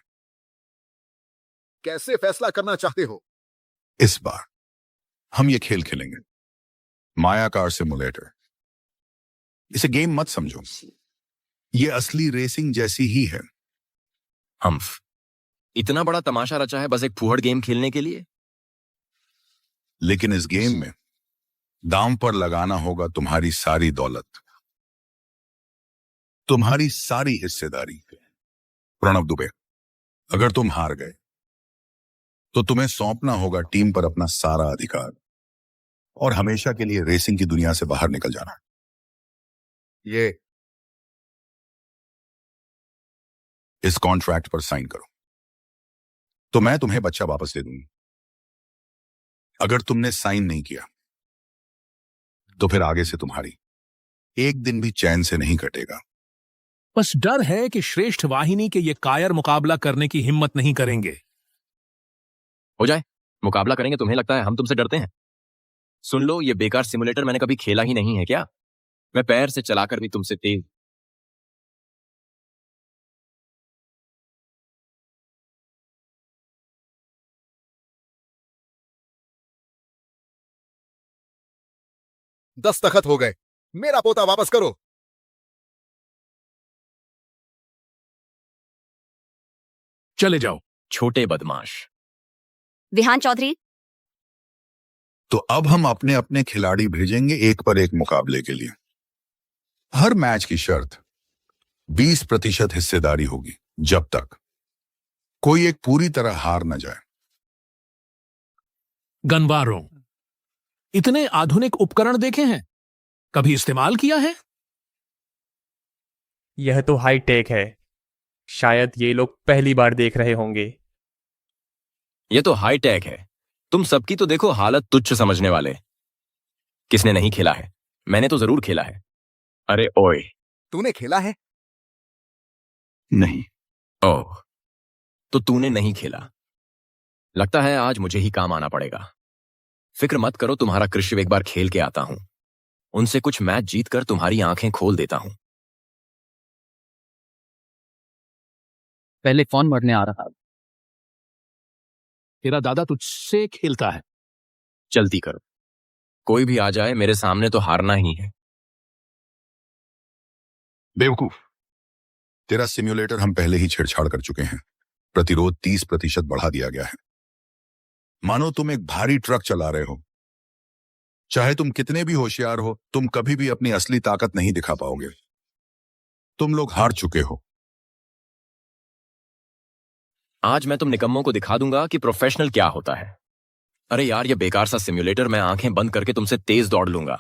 कैसे फैसला करना चाहते हो? इस बार हम ये खेल खेलेंगे, मायाकार सिमुलेटर। इसे गेम मत समझो, ये असली रेसिंग जैसी ही है। हम्फ, इतना बड़ा तमाशा रचा है बस एक फूहड़ गेम खेलने के लिए? लेकिन इस गेम में दांव पर लगाना होगा तुम्हारी सारी दौलत, तुम्हारी सारी हिस्सेदारी। प्रणव दुबे, अगर तुम हार गए तो तुम्हें सौंपना होगा टीम पर अपना सारा अधिकार और हमेशा के लिए रेसिंग की दुनिया से बाहर निकल जाना। ये इस कॉन्ट्रैक्ट पर साइन करो तो मैं तुम्हें बच्चा वापस दे दूंगी। अगर तुमने साइन नहीं किया तो फिर आगे से तुम्हारी एक दिन भी चैन से नहीं कटेगा। बस डर है कि श्रेष्ठ वाहिनी के ये कायर मुकाबला करने की हिम्मत नहीं करेंगे। हो जाए, मुकाबला करेंगे। तुम्हें लगता है हम तुमसे डरते हैं? सुन लो, ये बेकार सिमुलेटर मैंने कभी खेला ही नहीं है क्या? मैं पैर से चलाकर भी तुमसे तेज। दस्तखत हो गए, मेरा पोता वापस करो। चले जाओ छोटे बदमाश। विहान चौधरी, तो अब हम अपने अपने खिलाड़ी भेजेंगे एक पर एक मुकाबले के लिए। हर मैच की शर्त 20% हिस्सेदारी होगी, जब तक कोई एक पूरी तरह हार न जाए। गनवारों, इतने आधुनिक उपकरण देखे हैं? कभी इस्तेमाल किया है? यह तो हाई टेक है, शायद ये लोग पहली बार देख रहे होंगे। ये तो हाई टेक है। तुम सबकी तो देखो हालत, तुच्छ समझने वाले। किसने नहीं खेला है? मैंने तो जरूर खेला है। अरे ओए, तूने खेला है? नहीं। ओह, तो तूने नहीं खेला। लगता है आज मुझे ही काम आना पड़ेगा। फिक्र मत करो, तुम्हारा कृषि एक बार खेल के आता हूं। उनसे कुछ मैच जीतकर तुम्हारी आंखें खोल देता हूं। पहले कौन मरने आ रहा? तेरा दादा तुझसे खेलता है। चलती करो, कोई भी आ जाए, मेरे सामने तो हारना ही है। बेवकूफ, तेरा सिम्युलेटर हम पहले ही छेड़छाड़ कर चुके हैं। प्रतिरोध 30% बढ़ा दिया गया है। मानो तुम एक भारी ट्रक चला रहे हो। चाहे तुम कितने भी होशियार हो, तुम कभी भी अपनी असली ताकत नहीं दिखा पाओगे। तुम लोग हार चुके हो। आज मैं तुम निकम्मों को दिखा दूंगा कि प्रोफेशनल क्या होता है। अरे यार, ये बेकार सा सिम्युलेटर, मैं आंखें बंद करके तुमसे तेज दौड़ लूंगा।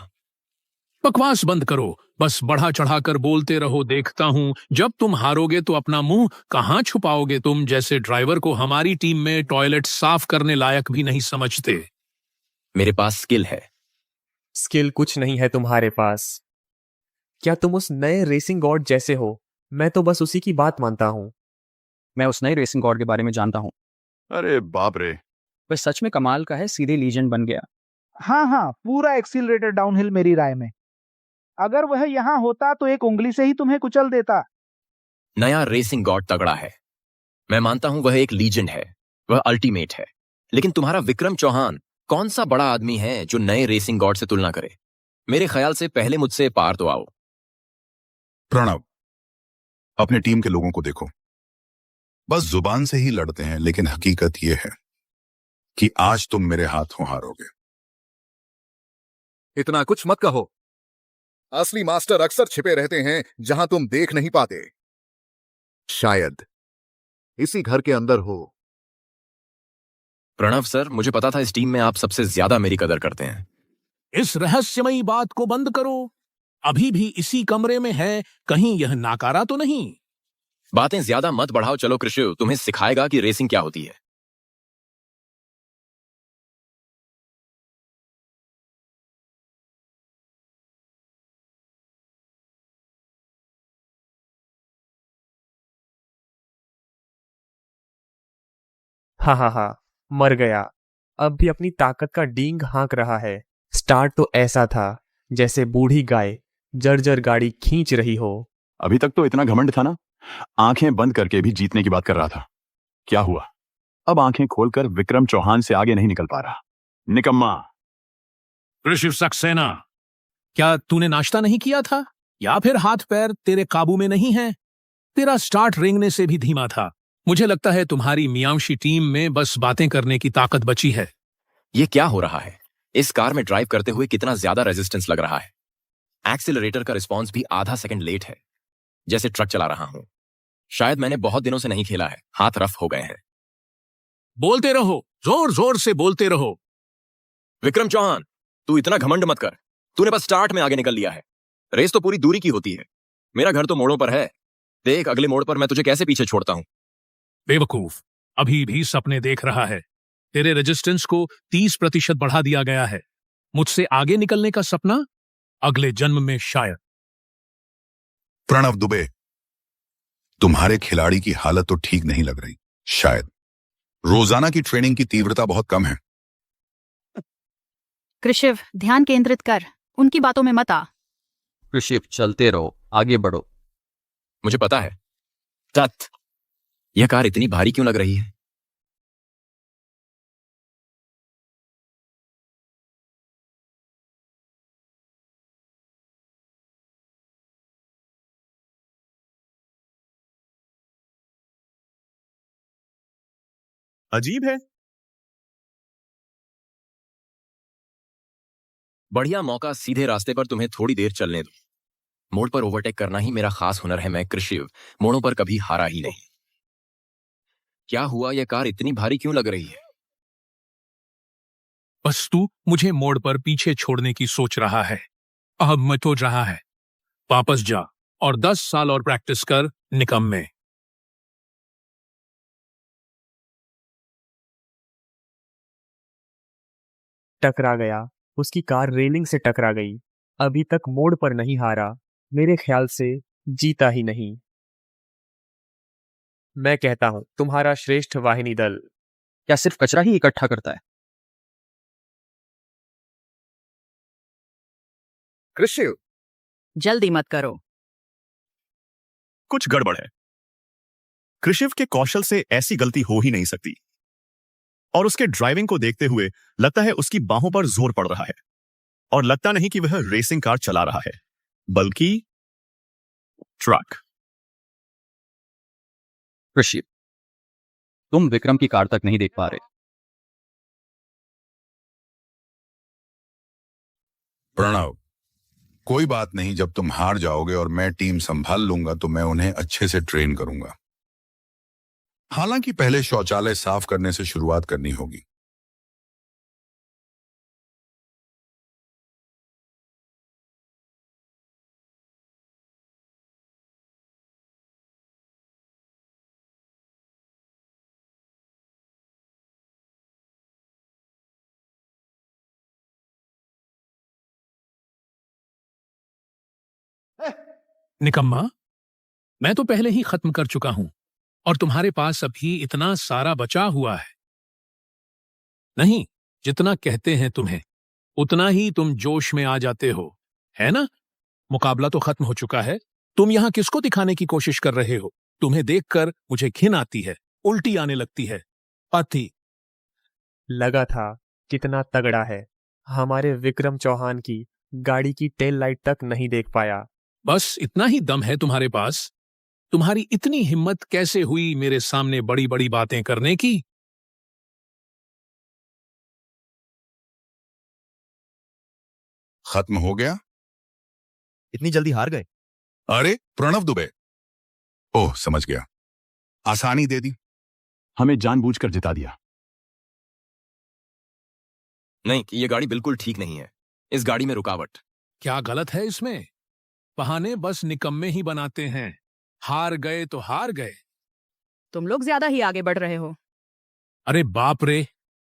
बकवास बंद करो, बस बढ़ा चढ़ाकर बोलते रहो। देखता हूं, जब तुम हारोगे तो अपना मुंह कहां छुपाओगे? तुम जैसे ड्राइवर को हमारी टीम में टॉयलेट साफ करने लायक भी नहीं समझते। मेरे पास स्किल है। स्किल कुछ नहीं है तुम्हारे पास। क्या तुम उस नए रेसिंग गॉड जैसे हो? मैं तो बस उसी की बात मानता हूं। मैं उस नए रेसिंग गॉड के बारे में जानता हूं। अरे बाप रे, वह सच में कमाल का है, सीधे लीजेंड बन गया। हाँ हाँ, पूरा एक्सीलरेटर डाउनहिल मेरी राय में। अगर वह यहाँ होता तो एक उंगली से ही तुम्हें कुचल देता। नया रेसिंग गॉड तगड़ा है, मैं मानता हूं वह एक लीजेंड है, वह अल्टीमेट है, लेकिन तुम्हारा विक्रम चौहान कौन सा बड़ा आदमी है जो नए रेसिंग गॉड से तुलना करे? मेरे ख्याल से पहले मुझसे पार तो आओ। प्रणव, अपने टीम के लोगों को देखो, बस जुबान से ही लड़ते हैं, लेकिन हकीकत यह है कि आज तुम मेरे हाथों हारोगे। इतना कुछ मत कहो। असली मास्टर अक्सर छिपे रहते हैं जहां तुम देख नहीं पाते। शायद इसी घर के अंदर हो। प्रणव सर, मुझे पता था इस टीम में आप सबसे ज्यादा मेरी कदर करते हैं। इस रहस्यमयी बात को बंद करो। अभी भी इसी कमरे में है, कहीं यह नाकारा तो नहीं? बातें ज्यादा मत बढ़ाओ, चलो कृष्ण तुम्हें सिखाएगा कि रेसिंग क्या होती है। हाँ, मर गया। अब भी अपनी ताकत का डींग हाँक रहा है। स्टार्ट तो ऐसा था जैसे बूढ़ी गाय जर्जर गाड़ी खींच रही हो। अभी तक तो इतना घमंड था ना, आंखें बंद करके भी जीतने की बात कर रहा था। क्या हुआ? अब आंखें खोलकर विक्रम चौहान से आगे नहीं निकल पा रहा। निकम्मा। ऋषि सक्सेना, क्या तूने नाश्ता नहीं किया था, या फिर हाथ पैर तेरे काबू में नहीं है? तेरा स्टार्ट रेंगने से भी धीमा था। मुझे लगता है तुम्हारी मियांशी टीम में बस बातें करने की ताकत बची है। ये क्या हो रहा है? इस कार में ड्राइव करते हुए कितना ज्यादा रेजिस्टेंस लग रहा है। एक्सीलरेटर का रिस्पॉन्स भी आधा सेकंड लेट है, जैसे ट्रक चला रहा हूं। शायद मैंने बहुत दिनों से नहीं खेला है, हाथ रफ हो गए हैं। बोलते रहो, जोर जोर से बोलते रहो। विक्रम चौहान, तू इतना घमंड मत कर। तूने बस स्टार्ट में आगे निकल लिया है। रेस तो पूरी दूरी की होती है। मेरा घर तो मोड़ों पर है। देख, अगले मोड़ पर मैं तुझे कैसे पीछे छोड़ता हूं। बेवकूफ, अभी भी सपने देख रहा है। तेरे रेजिस्टेंस को 30% बढ़ा दिया गया है। मुझसे आगे निकलने का सपना अगले जन्म में शायद। प्रणव दुबे, तुम्हारे खिलाड़ी की हालत तो ठीक नहीं लग रही। शायद रोजाना की ट्रेनिंग की तीव्रता बहुत कम है। कृषिव, ध्यान केंद्रित कर, उनकी बातों में मत आ। कृषिव, चलते रहो, आगे बढ़ो। मुझे पता है। तत्, यह कार इतनी भारी क्यों लग रही है? अजीब है। बढ़िया मौका, सीधे रास्ते पर तुम्हें थोड़ी देर चलने दो। मोड़ पर ओवरटेक करना ही मेरा खास हुनर है। मैं कृषिव मोड़ों पर कभी हारा ही नहीं। क्या हुआ? यह कार इतनी भारी क्यों लग रही है? बस तू मुझे मोड़ पर पीछे छोड़ने की सोच रहा है। अब मत हो रहा है। वापस जा और 10 साल और प्रैक्टिस कर, निकम्मे। टकरा गया। उसकी कार रेलिंग से टकरा गई। अभी तक मोड़ पर नहीं हारा। मेरे ख्याल से जीता ही नहीं। मैं कहता हूं, तुम्हारा श्रेष्ठ वाहिनी दल क्या सिर्फ कचरा ही इकट्ठा करता है? कृष्ण, जल्दी मत करो। कुछ गड़बड़ है। कृषिव के कौशल से ऐसी गलती हो ही नहीं सकती। और उसके ड्राइविंग को देखते हुए लगता है उसकी बाहों पर जोर पड़ रहा है। और लगता नहीं कि वह रेसिंग कार चला रहा है, बल्कि ट्रक। कृषि, तुम विक्रम की कार तक नहीं देख पा रहे। प्रणव, कोई बात नहीं। जब तुम हार जाओगे और मैं टीम संभाल लूंगा तो मैं उन्हें अच्छे से ट्रेन करूंगा। हालांकि पहले शौचालय साफ करने से शुरुआत करनी होगी। निकम्मा, मैं तो पहले ही खत्म कर चुका हूं और तुम्हारे पास अभी इतना सारा बचा हुआ है। नहीं, जितना कहते हैं तुम्हें उतना ही तुम जोश में आ जाते हो, है ना? मुकाबला तो खत्म हो चुका है। तुम यहाँ किसको दिखाने की कोशिश कर रहे हो? तुम्हें देखकर मुझे घिन आती है, उल्टी आने लगती है। पाथी। लगा था कितना तगड़ा है। हमारे विक्रम चौहान की गाड़ी की टेल लाइट तक नहीं देख पाया। बस इतना ही दम है तुम्हारे पास? तुम्हारी इतनी हिम्मत कैसे हुई मेरे सामने बड़ी बड़ी बातें करने की? खत्म हो गया? इतनी जल्दी हार गए? अरे प्रणव दुबे। ओह, समझ गया। आसानी दे दी। हमें जानबूझकर जिता दिया। नहीं, ये गाड़ी बिल्कुल ठीक नहीं है। इस गाड़ी में रुकावट। क्या गलत है इसमें? बहाने बस निकम्मे ही बनाते हैं। हार गए तो हार गए। तुम लोग ज्यादा ही आगे बढ़ रहे हो। अरे बाप रे,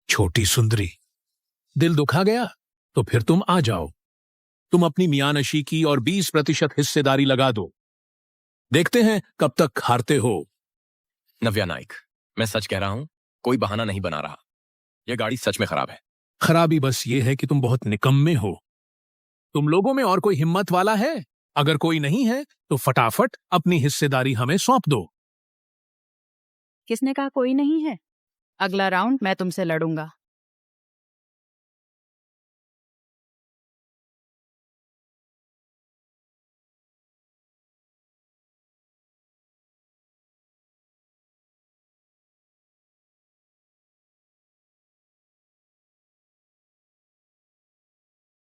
छोटी सुंदरी, दिल दुखा गया तो फिर तुम आ जाओ। तुम अपनी मियानशी की और 20% हिस्सेदारी लगा दो। देखते हैं कब तक हारते हो। नव्या नाइक, मैं सच कह रहा हूं, कोई बहाना नहीं बना रहा। यह गाड़ी सच में खराब है। खराबी बस ये है कि तुम बहुत निकम्मे हो। तुम लोगों में और कोई हिम्मत वाला है? अगर कोई नहीं है तो फटाफट अपनी हिस्सेदारी हमें सौंप दो। किसने कहा कोई नहीं है? अगला राउंड मैं तुमसे लड़ूंगा।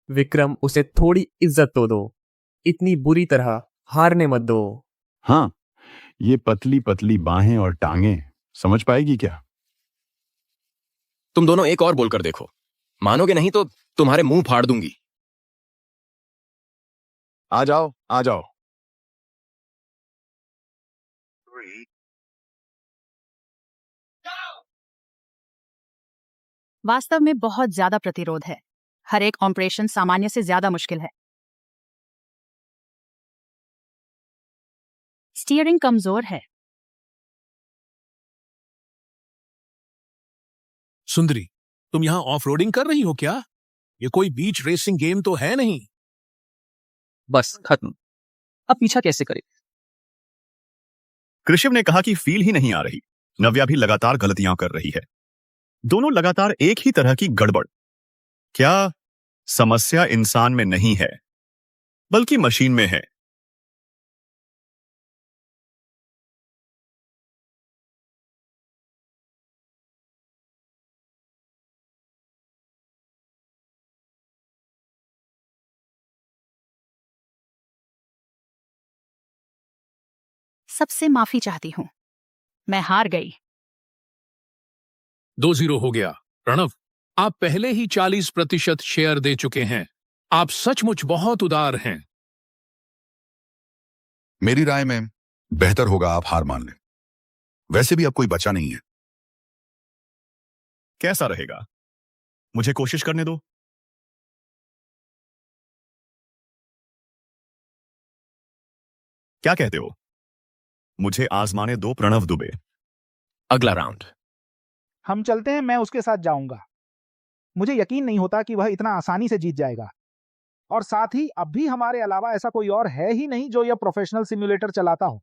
विक्रम, उसे थोड़ी इज्जत तो दो। इतनी बुरी तरह हारने मत दो। हाँ, ये पतली पतली बाहें और टांगें समझ पाएगी क्या? तुम दोनों एक और बोलकर देखो। मानोगे नहीं तो तुम्हारे मुंह फाड़ दूंगी। आ जाओ, आ जाओ। वास्तव में बहुत ज्यादा प्रतिरोध है। हर एक ऑपरेशन सामान्य से ज्यादा मुश्किल है। स्टीयरिंग कमजोर है। सुंदरी, तुम यहां ऑफ रोडिंग कर रही हो क्या? ये कोई बीच रेसिंग गेम तो है नहीं। बस खत्म। अब पीछा कैसे करे? कृषिव ने कहा कि फील ही नहीं आ रही। नव्या भी लगातार गलतियां कर रही है। दोनों लगातार एक ही तरह की गड़बड़। क्या समस्या इंसान में नहीं है, बल्कि मशीन में है? सबसे माफी चाहती हूँ। मैं हार गई। 2-0 हो गया। प्रणव, आप पहले ही 40% शेयर दे चुके हैं। आप सचमुच बहुत उदार हैं। मेरी राय में बेहतर होगा आप हार मान लें। वैसे भी अब कोई बचा नहीं है। कैसा रहेगा? मुझे कोशिश करने दो। क्या कहते हो? मुझे आजमाने दो प्रणव दुबे। अगला राउंड। हम चलते हैं, मैं उसके साथ जाऊंगा। मुझे यकीन नहीं होता कि वह इतना आसानी से जीत जाएगा। और साथ ही अब भी हमारे अलावा ऐसा कोई और है ही नहीं जो यह प्रोफेशनल सिम्युलेटर चलाता हो।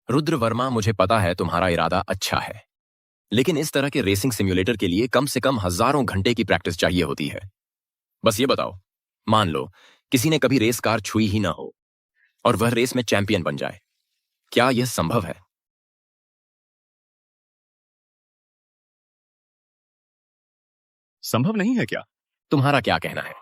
रुद्र वर्मा, मुझे पता है तुम्हारा इरादा अच्छा है, लेकिन इस तरह के रेसिंग सिम्युलेटर के लिए कम से कम हजारों घंटे की प्रैक्टिस चाहिए होती है। बस ये बताओ, मान लो किसी ने कभी रेस कार छुई ही ना हो और वह रेस में चैंपियन बन जाए, क्या यह संभव है? संभव नहीं है क्या? तुम्हारा क्या कहना है?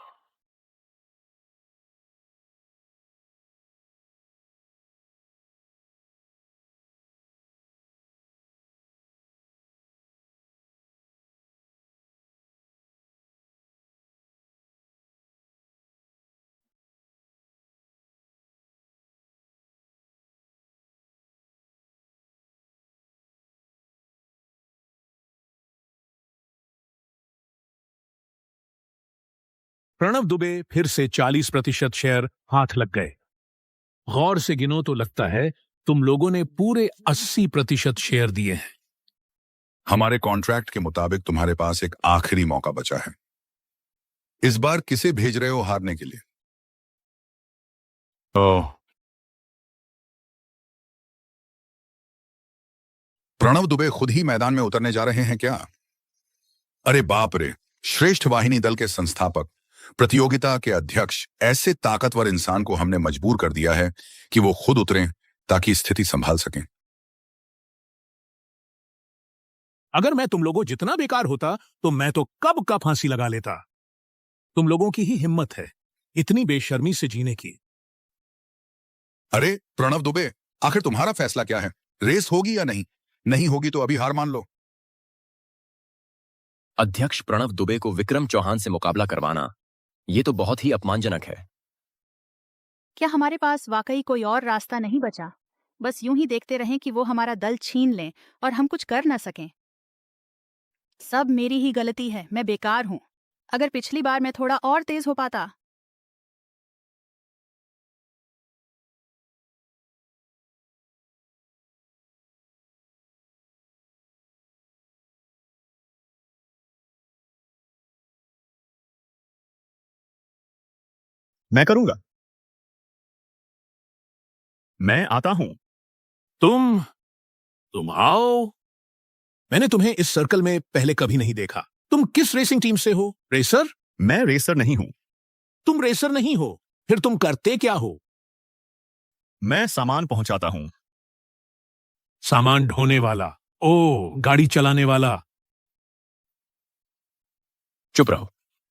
प्रणव दुबे फिर से 40% शेयर हाथ लग गए। गौर से गिनो तो लगता है तुम लोगों ने पूरे 80% शेयर दिए हैं। हमारे कॉन्ट्रैक्ट के मुताबिक तुम्हारे पास एक आखिरी मौका बचा है। इस बार किसे भेज रहे हो हारने के लिए? ओह, प्रणव दुबे खुद ही मैदान में उतरने जा रहे हैं क्या? अरे बाप रे, श्रेष्ठ वाहिनी दल के संस्थापक, प्रतियोगिता के अध्यक्ष, ऐसे ताकतवर इंसान को हमने मजबूर कर दिया है कि वो खुद उतरें ताकि स्थिति संभाल सकें। अगर मैं तुम लोगों जितना बेकार होता तो मैं तो कब का फांसी लगा लेता। तुम लोगों की ही हिम्मत है इतनी बेशर्मी से जीने की। अरे प्रणव दुबे, आखिर तुम्हारा फैसला क्या है? रेस होगी या नहीं? नहीं होगी तो अभी हार मान लो। अध्यक्ष प्रणव दुबे को विक्रम चौहान से मुकाबला करवाना, ये तो बहुत ही अपमानजनक है। क्या हमारे पास वाकई कोई और रास्ता नहीं बचा? बस यूं ही देखते रहें कि वो हमारा दल छीन लें और हम कुछ कर न सकें? सब मेरी ही गलती है, मैं बेकार हूं। अगर पिछली बार मैं थोड़ा और तेज हो पाता। मैं करूंगा। मैं आता हूं। तुम आओ। मैंने तुम्हें इस सर्कल में पहले कभी नहीं देखा। तुम किस रेसिंग टीम से हो? रेसर? मैं रेसर नहीं हूं। तुम रेसर नहीं हो, फिर तुम करते क्या हो? मैं सामान पहुंचाता हूं। सामान ढोने वाला? ओ, गाड़ी चलाने वाला। चुप रहो,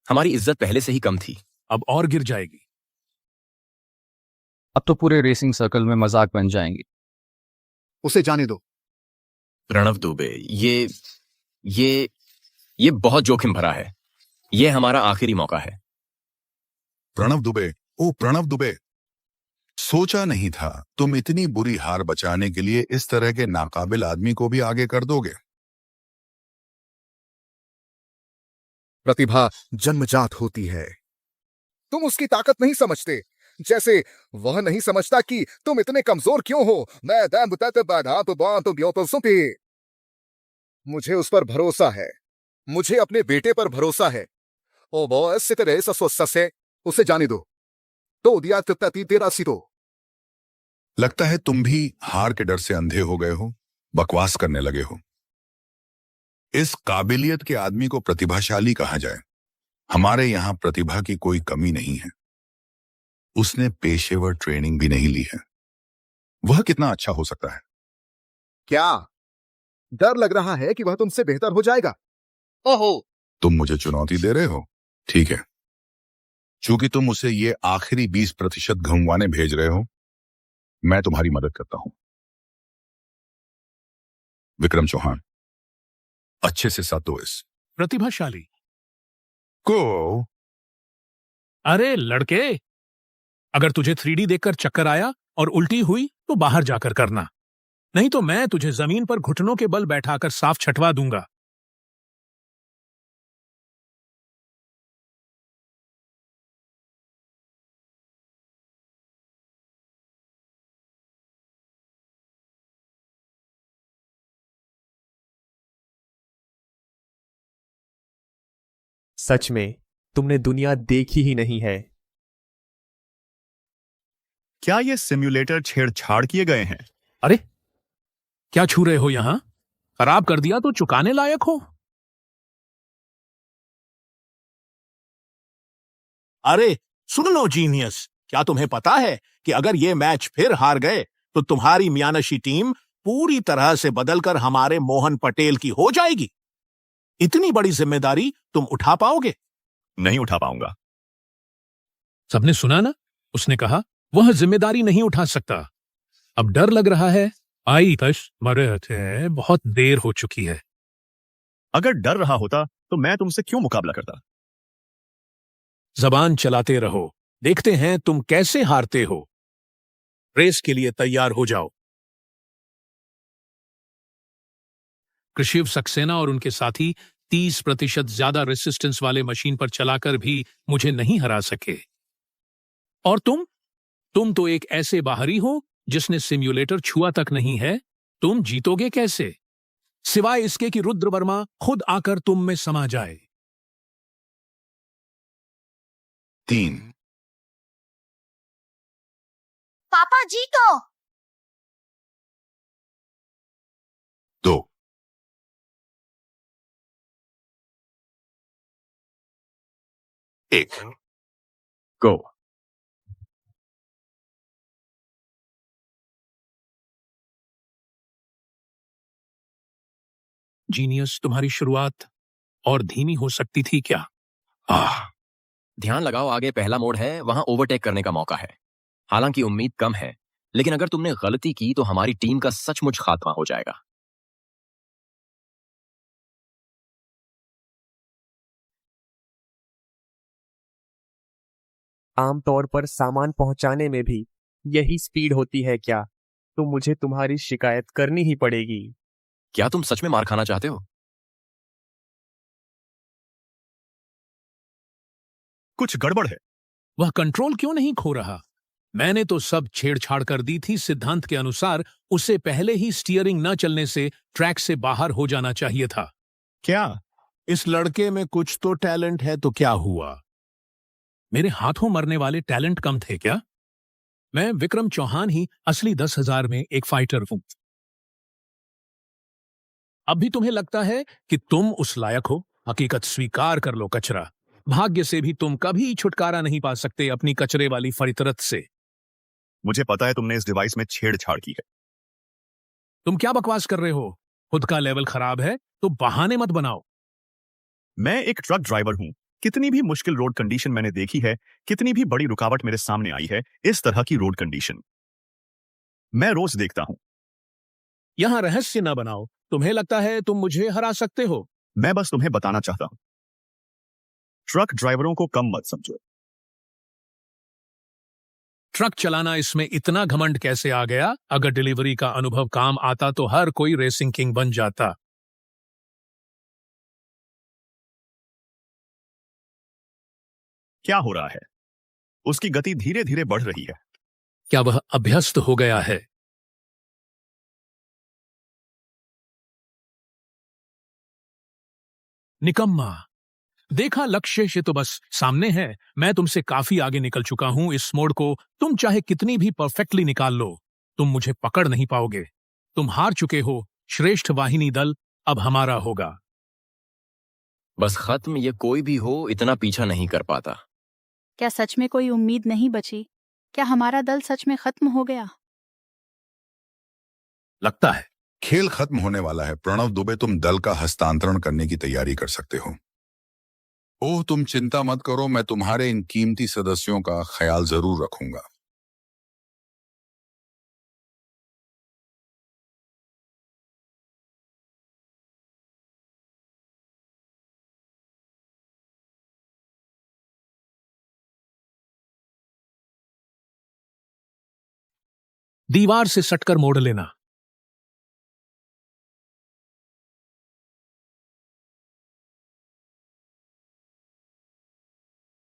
हमारी इज्जत पहले से ही कम थी, अब और गिर जाएगी। अब तो पूरे रेसिंग सर्कल में मजाक बन जाएंगे। उसे जाने दो। प्रणव दुबे, ये बहुत जोखिम भरा है। ये हमारा आखिरी मौका है। प्रणव दुबे, ओ प्रणव दुबे, सोचा नहीं था तुम इतनी बुरी हार बचाने के लिए इस तरह के नाकाबिल आदमी को भी आगे कर दोगे। प्रतिभा जन्मजात होती है, तुम उसकी ताकत नहीं समझते, जैसे वह नहीं समझता कि तुम इतने कमजोर क्यों हो। मुझे उस पर भरोसा है, मुझे अपने बेटे पर भरोसा है। ओ बॉस से तेरे ससुर उसे जाने दो। तो दिया तेरा सिरो। लगता है तुम भी हार के डर से अंधे हो गए हो, बकवास करने लगे हो। इस काबिलियत के आदमी को प्रतिभाशाली कहा जाए। हमारे यहां प्रतिभा की कोई कमी नहीं है। उसने पेशेवर ट्रेनिंग भी नहीं ली है। वह कितना अच्छा हो सकता है? क्या डर लग रहा है कि वह तुमसे बेहतर हो जाएगा? ओहो, तुम मुझे चुनौती दे रहे हो? ठीक है, चूंकि तुम उसे ये आखिरी 20% घुमवाने भेज रहे हो, मैं तुम्हारी मदद करता हूं। विक्रम चौहान, अच्छे से साथ दो इस प्रतिभाशाली को। अरे लड़के, अगर तुझे 3D देखकर चक्कर आया और उल्टी हुई तो बाहर जाकर करना, नहीं तो मैं तुझे जमीन पर घुटनों के बल बैठाकर साफ छटवा दूंगा। सच में तुमने दुनिया देखी ही नहीं है। क्या ये सिम्युलेटर छेड़छाड़ किए गए हैं? अरे क्या छू रहे हो? यहां खराब कर दिया तो चुकाने लायक हो। अरे सुन लो जीनियस, क्या तुम्हें पता है कि अगर ये मैच फिर हार गए तो तुम्हारी मियानशी टीम पूरी तरह से बदलकर हमारे मोहन पटेल की हो जाएगी। इतनी बड़ी जिम्मेदारी तुम उठा पाओगे? नहीं उठा पाऊंगा। सबने सुना ना, उसने कहा वह जिम्मेदारी नहीं उठा सकता। अब डर लग रहा है। आई कश मरे थे, बहुत देर हो चुकी है। अगर डर रहा होता तो मैं तुमसे क्यों मुकाबला करता? जबान चलाते रहो, देखते हैं तुम कैसे हारते हो। रेस के लिए तैयार हो जाओ। कृषिव सक्सेना और उनके साथी 30% ज्यादा रेसिस्टेंस वाले मशीन पर चलाकर भी मुझे नहीं हरा सके। और तुम तो एक ऐसे बाहरी हो जिसने सिम्युलेटर छुआ तक नहीं है, तुम जीतोगे कैसे? सिवाय इसके कि रुद्र वर्मा खुद आकर तुम में समा जाए। 3, पापा जी तो 2, 1, गो। जीनियस, तुम्हारी शुरुआत और धीमी हो सकती थी क्या? ध्यान लगाओ, आगे पहला मोड़ है, वहां ओवरटेक करने का मौका है। हालांकि उम्मीद कम है, लेकिन अगर तुमने गलती की तो हमारी टीम का सचमुच खात्मा हो जाएगा। आमतौर पर सामान पहुंचाने में भी यही स्पीड होती है क्या? तो मुझे तुम्हारी शिकायत करनी ही पड़ेगी। क्या तुम सच में मार खाना चाहते हो? कुछ गड़बड़ है। वह कंट्रोल क्यों नहीं खो रहा? मैंने तो सब छेड़छाड़ कर दी थी। सिद्धांत के अनुसार उसे पहले ही स्टीयरिंग न चलने से ट्रैक से बाहर हो जाना चाहिए था। क्या इस लड़के में कुछ तो टैलेंट है? तो क्या हुआ? मेरे हाथों मरने वाले टैलेंट कम थे क्या? मैं विक्रम चौहान ही असली 10,000 में एक फाइटर हूं। अब भी तुम्हें लगता है कि तुम उस लायक हो? हकीकत स्वीकार कर लो कचरा। भाग्य से भी तुम कभी छुटकारा नहीं पा सकते अपनी कचरे वाली फितरत से। मुझे पता है तुमने इस डिवाइस में छेड़छाड़ की है। तुम क्या बकवास कर रहे हो? खुद का लेवल खराब है तो बहाने मत बनाओ। मैं एक ट्रक ड्राइवर हूं। कितनी भी मुश्किल रोड कंडीशन मैंने देखी है, कितनी भी बड़ी रुकावट मेरे सामने आई है, इस तरह की रोड कंडीशन मैं रोज देखता हूं। यहां रहस्य न बनाओ। तुम्हें लगता है तुम मुझे हरा सकते हो? मैं बस तुम्हें बताना चाहता हूं, ट्रक ड्राइवरों को कम मत समझो। ट्रक चलाना, इसमें इतना घमंड कैसे आ गया? अगर डिलीवरी का अनुभव काम आता तो हर कोई रेसिंग किंग बन जाता। क्या हो रहा है? उसकी गति धीरे धीरे बढ़ रही है। क्या वह अभ्यस्त हो गया है? निकम्मा, देखा, लक्ष्य से तो बस सामने है। मैं तुमसे काफी आगे निकल चुका हूं। इस मोड़ को तुम चाहे कितनी भी परफेक्टली निकाल लो, तुम मुझे पकड़ नहीं पाओगे। तुम हार चुके हो। श्रेष्ठ वाहिनी दल अब हमारा होगा। बस खत्म, ये कोई भी हो इतना पीछा नहीं कर पाता। क्या सच में कोई उम्मीद नहीं बची? क्या हमारा दल सच में खत्म हो गया? लगता है खेल खत्म होने वाला है। प्रणव दुबे, तुम दल का हस्तांतरण करने की तैयारी कर सकते हो। ओह, तुम चिंता मत करो, मैं तुम्हारे इन कीमती सदस्यों का ख्याल जरूर रखूंगा। दीवार से सटकर मोड़ लेना।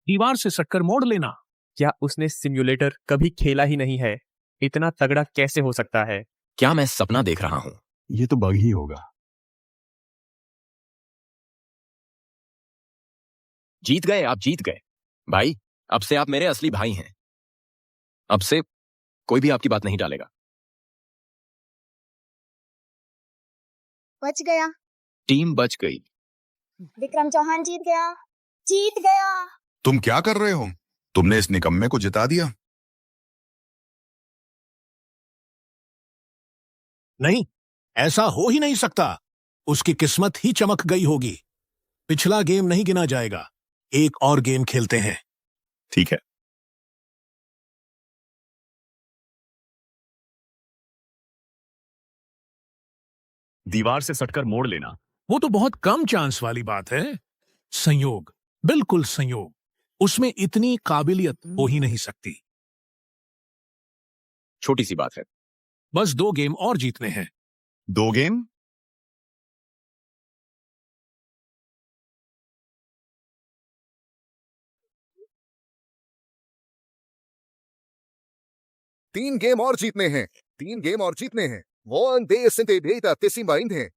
दीवार से सटकर मोड़ लेना। क्या उसने सिम्युलेटर कभी खेला ही नहीं है? इतना तगड़ा कैसे हो सकता है? क्या मैं सपना देख रहा हूं? ये तो बग ही होगा। जीत गए, आप जीत गए भाई। अब से आप मेरे असली भाई हैं। अब से कोई भी आपकी बात नहीं टालेगा। बच गया। टीम बच गई। विक्रम चौहान जीत गया। जीत गया। तुम क्या कर रहे हो? तुमने इस निकम्मे को जिता दिया। नहीं, ऐसा हो ही नहीं सकता। उसकी किस्मत ही चमक गई होगी। पिछला गेम नहीं गिना जाएगा। एक और गेम खेलते हैं। ठीक है। दीवार से सटकर मोड़ लेना। वो तो बहुत कम चांस वाली बात है। संयोग, बिल्कुल संयोग। उसमें इतनी काबिलियत हो ही नहीं सकती। छोटी सी बात है। बस 2 गेम और जीतने हैं। 2 गेम? 3 गेम और जीतने हैं, 3 गेम और जीतने हैं। Wollen det sind die Beta हैं।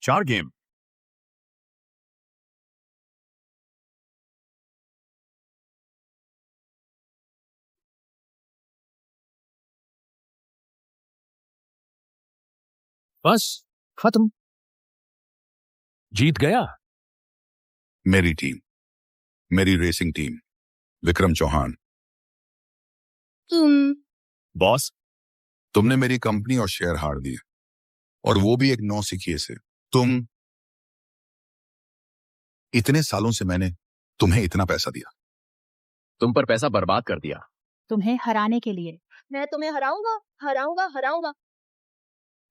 4 गेम। बस खत्म। जीत गया। मेरी टीम, मेरी रेसिंग टीम, विक्रम चौहान। तुम बॉस, तुमने मेरी कंपनी और शेयर हार दिए, और वो भी एक नौसिखिए से। तुम, इतने सालों से मैंने तुम्हें इतना पैसा दिया, तुम पर पैसा बर्बाद कर दिया। तुम्हें हराने के लिए। मैं तुम्हें हराऊंगा, हराऊंगा, हराऊंगा।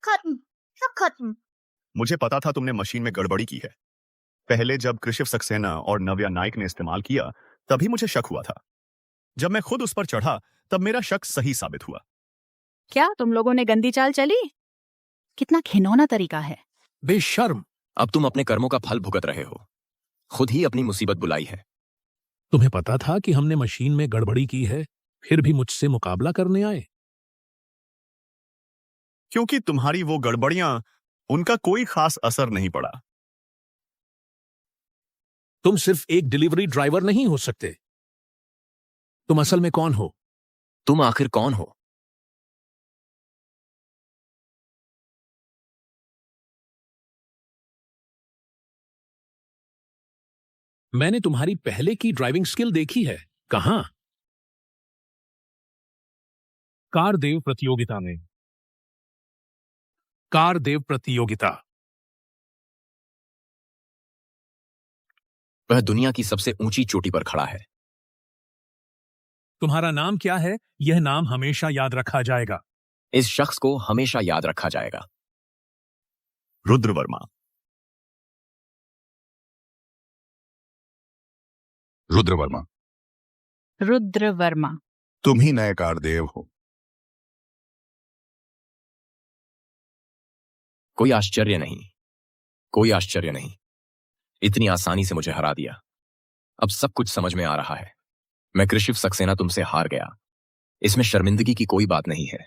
खत्म, सब खत्म। मुझे पता था तुमने मशीन में गड़बड़ी की है। पहले जब कृषिव सक्सेना और नव्या नाइक ने इस्तेमाल किया, तभी मुझे शक हुआ था। जब मैं खुद उस पर चढ़ा, तब मेरा शक सही साबित हुआ। क्या तुम लोगों ने गंदी चाल चली? कितना घिनौना तरीका है। बेशर्म। अब तुम अपने कर्मों का फल भुगत रहे हो। खुद ही अपनी मुसीबत बुलाई है। तुम्हें पता था कि हमने मशीन में गड़बड़ी की है, फिर भी मुझसे मुकाबला करने आए? क्योंकि तुम्हारी वो गड़बड़ियां, उनका कोई खास असर नहीं पड़ा। तुम सिर्फ एक डिलीवरी ड्राइवर नहीं हो सकते। तुम असल में कौन हो? तुम आखिर कौन हो? मैंने तुम्हारी पहले की ड्राइविंग स्किल देखी है। कहां? कारदेव प्रतियोगिता में। कारदेव प्रतियोगिता। वह दुनिया की सबसे ऊंची चोटी पर खड़ा है। तुम्हारा नाम क्या है? यह नाम हमेशा याद रखा जाएगा। इस शख्स को हमेशा याद रखा जाएगा। रुद्र वर्मा। रुद्र वर्मा। रुद्र वर्मा। तुम ही नए कारदेव हो। कोई आश्चर्य नहीं, कोई आश्चर्य नहीं। इतनी आसानी से मुझे हरा दिया। अब सब कुछ समझ में आ रहा है। मैं कृषिव सक्सेना तुमसे हार गया। इसमें शर्मिंदगी की कोई बात नहीं है।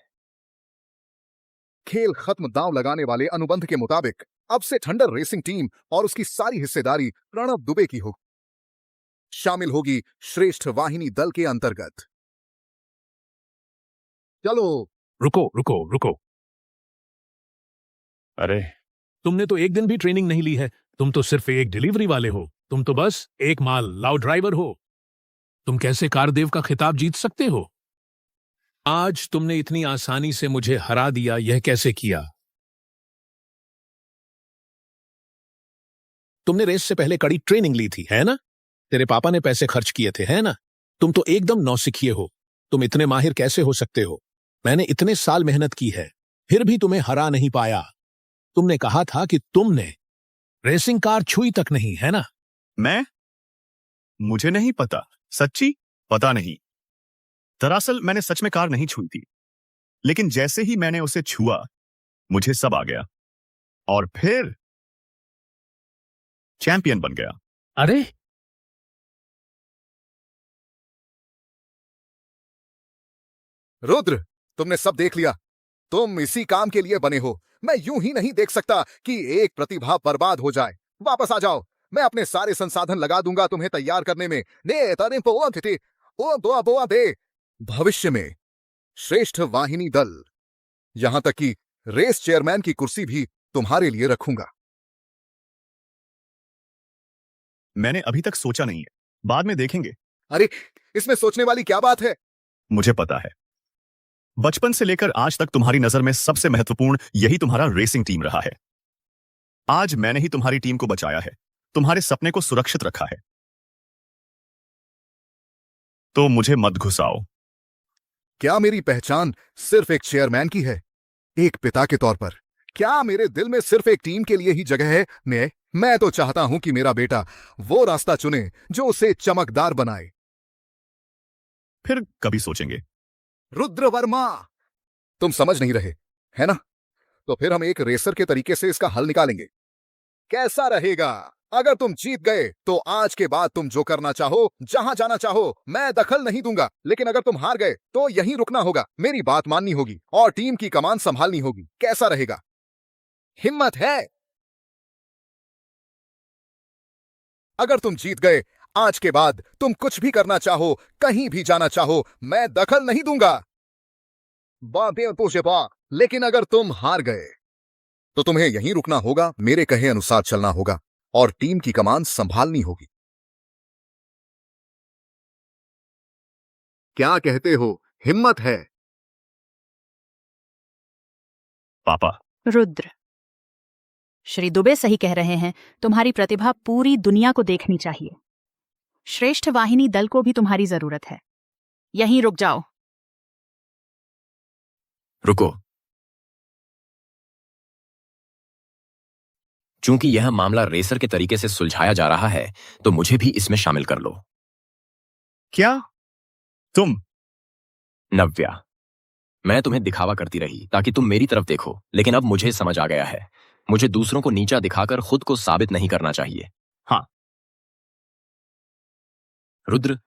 खेल खत्म। दांव लगाने वाले अनुबंध के मुताबिक अब से थंडर रेसिंग टीम और उसकी सारी हिस्सेदारी प्रणव दुबे की हो। शामिल होगी श्रेष्ठ वाहिनी दल के अंतर्गत। चलो। रुको रुको रुको। अरे, तुमने तो एक दिन भी ट्रेनिंग नहीं ली है। तुम तो सिर्फ एक डिलीवरी वाले हो। तुम तो बस एक माल लाओ ड्राइवर हो। तुम कैसे कारदेव का खिताब जीत सकते हो? आज तुमने इतनी आसानी से मुझे हरा दिया, यह कैसे किया? तुमने रेस से पहले कड़ी ट्रेनिंग ली थी, है ना? तेरे पापा ने पैसे खर्च किए थे, है ना? तुम तो एकदम नौसिखिए हो। तुम इतने माहिर कैसे हो सकते हो? मैंने इतने साल मेहनत की है, फिर भी तुम्हें हरा नहीं पाया। तुमने कहा था कि तुमने रेसिंग कार छुई तक नहीं, है ना? मुझे नहीं पता। सच्ची पता नहीं। दरअसल मैंने सच में कार नहीं छुई थी, लेकिन जैसे ही मैंने उसे छुआ, मुझे सब आ गया और फिर चैंपियन बन गया। अरे, रुद्र, तुमने सब देख लिया। तुम इसी काम के लिए बने हो। मैं यूं ही नहीं देख सकता कि एक प्रतिभा बर्बाद हो जाए। वापस आ जाओ। मैं अपने सारे संसाधन लगा दूंगा तुम्हें तैयार करने में। भविष्य में श्रेष्ठ वाहिनी दल, यहां तक कि रेस चेयरमैन की कुर्सी भी तुम्हारे लिए रखूंगा। मैंने अभी तक सोचा नहीं है, बाद में देखेंगे। अरे, इसमें सोचने वाली क्या बात है? मुझे पता है, बचपन से लेकर आज तक तुम्हारी नजर में सबसे महत्वपूर्ण यही तुम्हारा रेसिंग टीम रहा है। आज मैंने ही तुम्हारी टीम को बचाया है, तुम्हारे सपने को सुरक्षित रखा है। तो मुझे मत घुसाओ। क्या मेरी पहचान सिर्फ एक चेयरमैन की है, एक पिता के तौर पर? क्या मेरे दिल में सिर्फ एक टीम के लिए ही जगह है? मैं तो चाहता हूं कि मेरा बेटा वो रास्ता चुने जो उसे चमकदार बनाए। फिर कभी सोचेंगे। रुद्र वर्मा, तुम समझ नहीं रहे, है ना? तो फिर हम एक रेसर के तरीके से इसका हल निकालेंगे। कैसा रहेगा? अगर तुम जीत गए तो आज के बाद तुम जो करना चाहो, जहां जाना चाहो, मैं दखल नहीं दूंगा। लेकिन अगर तुम हार गए तो यहीं रुकना होगा, मेरी बात माननी होगी और टीम की कमान संभालनी होगी। कैसा रहेगा? हिम्मत है? अगर तुम जीत गए, आज के बाद तुम कुछ भी करना चाहो, कहीं भी जाना चाहो, मैं दखल नहीं दूंगा। बातें पूछे बा। लेकिन अगर तुम हार गए तो तुम्हें यहीं रुकना होगा, मेरे कहे अनुसार चलना होगा और टीम की कमान संभालनी होगी। क्या कहते हो? हिम्मत है? पापा, रुद्र, श्री दुबे सही कह रहे हैं। तुम्हारी प्रतिभा पूरी दुनिया को देखनी चाहिए। श्रेष्ठ वाहिनी दल को भी तुम्हारी जरूरत है। यहीं रुक जाओ। रुको। चूंकि यह मामला रेसर के तरीके से सुलझाया जा रहा है, तो मुझे भी इसमें शामिल कर लो। क्या? तुम? नव्या, मैं तुम्हें दिखावा करती रही ताकि तुम मेरी तरफ देखो, लेकिन अब मुझे समझ आ गया है, मुझे दूसरों को नीचा दिखाकर खुद को साबित नहीं करना चाहिए। हाँ। रुद्र,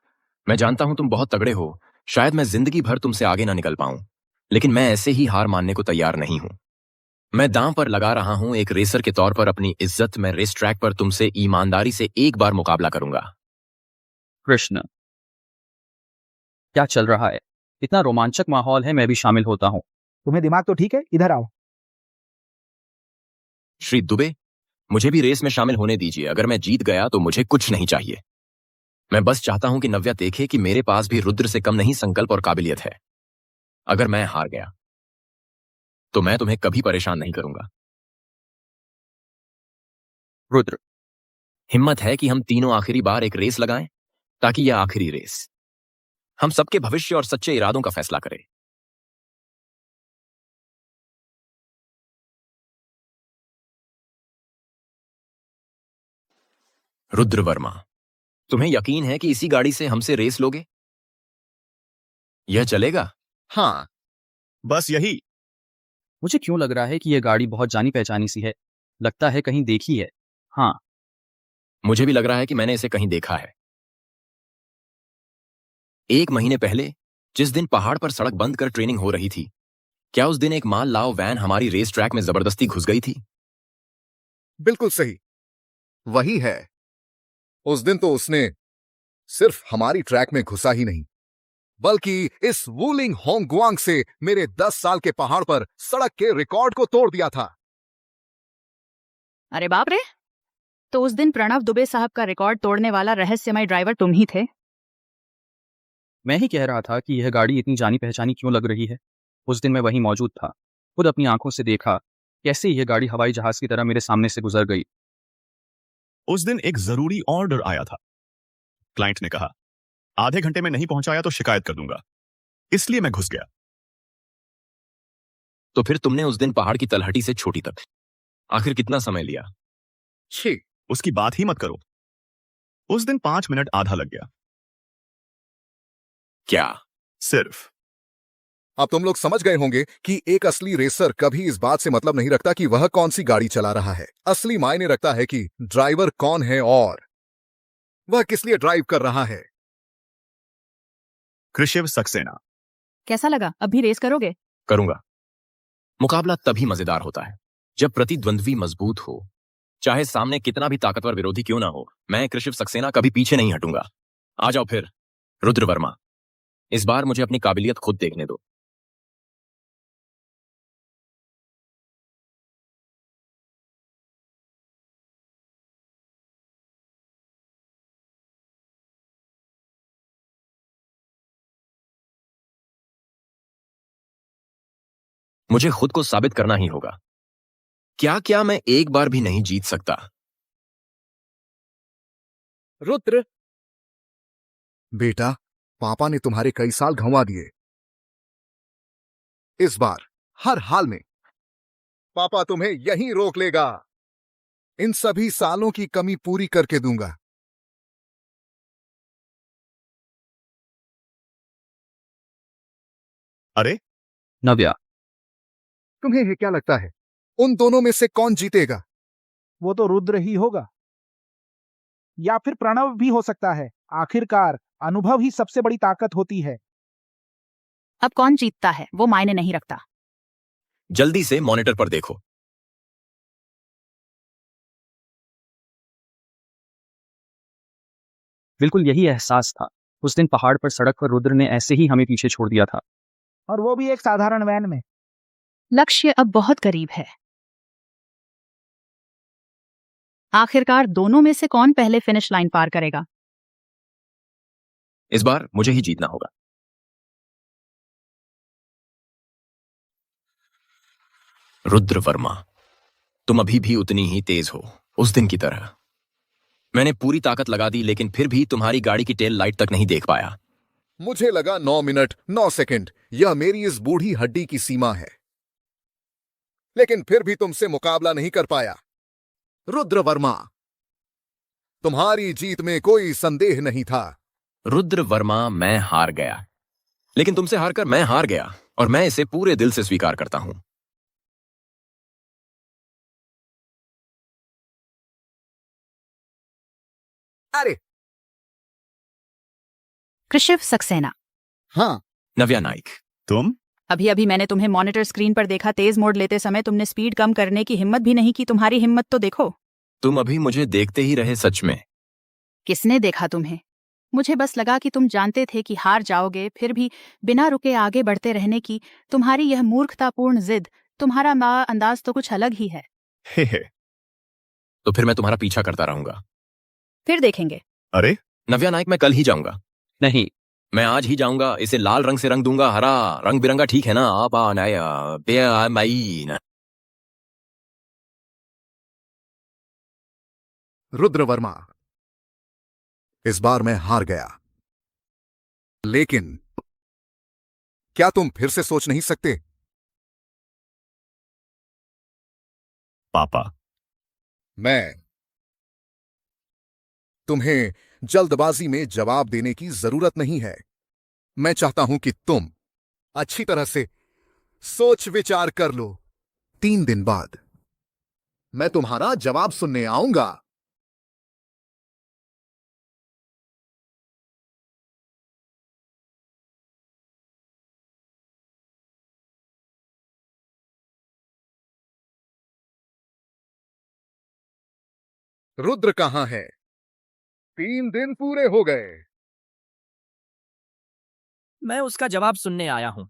मैं जानता हूं तुम बहुत तगड़े हो, शायद मैं जिंदगी भर तुमसे आगे ना निकल पाऊं, लेकिन मैं ऐसे ही हार मानने को तैयार नहीं हूं। मैं दांव पर लगा रहा हूं एक रेसर के तौर पर अपनी इज्जत। मैं रेस ट्रैक पर तुमसे ईमानदारी से एक बार मुकाबला करूंगा। कृष्ण, क्या चल रहा है? इतना रोमांचक माहौल है, मैं भी शामिल होता हूँ। तुम्हें दिमाग तो ठीक है? इधर आओ। श्री दुबे, मुझे भी रेस में शामिल होने दीजिए। अगर मैं जीत गया तो मुझे कुछ नहीं चाहिए। मैं बस चाहता हूं कि नव्या देखे कि मेरे पास भी रुद्र से कम नहीं संकल्प और काबिलियत है। अगर मैं हार गया तो मैं तुम्हें कभी परेशान नहीं करूंगा। रुद्र, हिम्मत है कि हम तीनों आखिरी बार एक रेस लगाएं, ताकि यह आखिरी रेस हम सबके भविष्य और सच्चे इरादों का फैसला करे। रुद्र वर्मा, तुम्हें यकीन है कि इसी गाड़ी से हमसे रेस लोगे? यह चलेगा? हाँ। बस यही। मुझे क्यों लग रहा है कि यह गाड़ी बहुत जानी पहचानी सी है। लगता है कहीं देखी है। हाँ, मुझे भी लग रहा है कि मैंने इसे कहीं देखा है। 1 महीने पहले, जिस दिन पहाड़ पर सड़क बंद कर ट्रेनिंग हो रही थी, क्या उस दिन एक माल लाओ वैन हमारी रेस ट्रैक में जबरदस्ती घुस गई थी? बिल्कुल सही, वही है। उस दिन तो उसने सिर्फ हमारी ट्रैक में घुसा ही नहीं, बल्कि इस वूलिंग होंगग्वांग से मेरे 10 साल के पहाड़ पर सड़क के रिकॉर्ड को तोड़ दिया था। अरे बाप रे! तो उस दिन प्रणव दुबे साहब का रिकॉर्ड तोड़ने वाला रहस्यमय ड्राइवर तुम ही थे। मैं ही कह रहा था कि यह गाड़ी इतनी जानी पहचानी क्यों लग रही है। उस दिन मैं वहीं मौजूद था, खुद अपनी आंखों से देखा कैसे यह गाड़ी हवाई जहाज की तरह मेरे सामने से गुजर गई। उस दिन एक जरूरी ऑर्डर आया था। क्लाइंट ने कहा, आधे घंटे में नहीं पहुंचाया तो शिकायत कर दूंगा, इसलिए मैं घुस गया। तो फिर तुमने उस दिन पहाड़ की तलहटी से छोटी तक आखिर कितना समय लिया? छी, उसकी बात ही मत करो। उस दिन 5 मिनट आधा लग गया। क्या? सिर्फ। अब तुम लोग समझ गए होंगे कि एक असली रेसर कभी इस बात से मतलब नहीं रखता कि वह कौन सी गाड़ी चला रहा है। असली मायने रखता है कि ड्राइवर कौन है और वह किस लिए ड्राइव कर रहा है। कृषिव सक्सेना, कैसा लगा? अब भी रेस करोगे? करूंगा। मुकाबला तभी मजेदार होता है जब प्रतिद्वंद्वी मजबूत हो, चाहे सामने कितना भी ताकतवर विरोधी क्यों ना हो। मैं कृषिव सक्सेना कभी पीछे नहीं हटूंगा। आ जाओ फिर रुद्र वर्मा, इस बार मुझे अपनी काबिलियत खुद देखने दो। मुझे खुद को साबित करना ही होगा। क्या मैं एक बार भी नहीं जीत सकता? रुद्र बेटा, पापा ने तुम्हारे कई साल गंवा दिए। इस बार हर हाल में पापा तुम्हें यहीं रोक लेगा। इन सभी सालों की कमी पूरी करके दूंगा। अरे नव्या, तुम्हें क्या लगता है उन दोनों में से कौन जीतेगा? वो तो रुद्र ही होगा। या फिर प्रणव भी हो सकता है। आखिरकार अनुभव ही सबसे बड़ी ताकत होती है। अब कौन जीतता है वो मायने नहीं रखता। जल्दी से मॉनिटर पर देखो। बिल्कुल यही एहसास था। उस दिन पहाड़ पर सड़क पर रुद्र ने ऐसे ही हमें पीछे छोड़ दिया था। और वो भी एक साधारण वैन में। लक्ष्य अब बहुत करीब है। आखिरकार दोनों में से कौन पहले फिनिश लाइन पार करेगा? इस बार मुझे ही जीतना होगा। रुद्र वर्मा, तुम अभी भी उतनी ही तेज हो, उस दिन की तरह। मैंने पूरी ताकत लगा दी, लेकिन फिर भी तुम्हारी गाड़ी की टेल लाइट तक नहीं देख पाया। मुझे लगा 9 मिनट 9 सेकंड, यह मेरी इस बूढ़ी हड्डी की सीमा है, लेकिन फिर भी तुमसे मुकाबला नहीं कर पाया। रुद्र वर्मा, तुम्हारी जीत में कोई संदेह नहीं था। रुद्र वर्मा, मैं हार गया, लेकिन तुमसे हारकर मैं हार गया, और मैं इसे पूरे दिल से स्वीकार करता हूं। अरे कृषिव सक्सेना। हाँ। नव्या नाइक, तुम? अभी अभी मैंने तुम्हें मॉनिटर स्क्रीन पर देखा। तेज मोड लेते समय तुमने स्पीड कम करने की हिम्मत भी नहीं की। तुम्हारी हिम्मत तो देखो। तुम अभी मुझे देखते ही रहे, सच में। किसने देखा तुम्हें? मुझे बस लगा कि तुम जानते थे कि हार जाओगे, फिर भी बिना रुके आगे बढ़ते रहने की तुम्हारी यह मूर्खतापूर्ण जिद, तुम्हारा अंदाज तो कुछ अलग ही है। हे हे। तो फिर मैं तुम्हारा पीछा करता रहूंगा। फिर देखेंगे। अरे नव्या नाइक, मैं कल ही जाऊंगा। नहीं, मैं आज ही जाऊंगा। इसे लाल रंग से रंग दूंगा, हरा रंग बिरंगा, ठीक है ना? रुद्र वर्मा, इस बार मैं हार गया, लेकिन क्या तुम फिर से सोच नहीं सकते? पापा, मैं तुम्हें जल्दबाजी में जवाब देने की जरूरत नहीं है। मैं चाहता हूं कि तुम अच्छी तरह से सोच विचार कर लो। 3 दिन बाद मैं तुम्हारा जवाब सुनने आऊंगा। रुद्र कहां है? 3 दिन पूरे हो गए। मैं उसका जवाब सुनने आया हूं।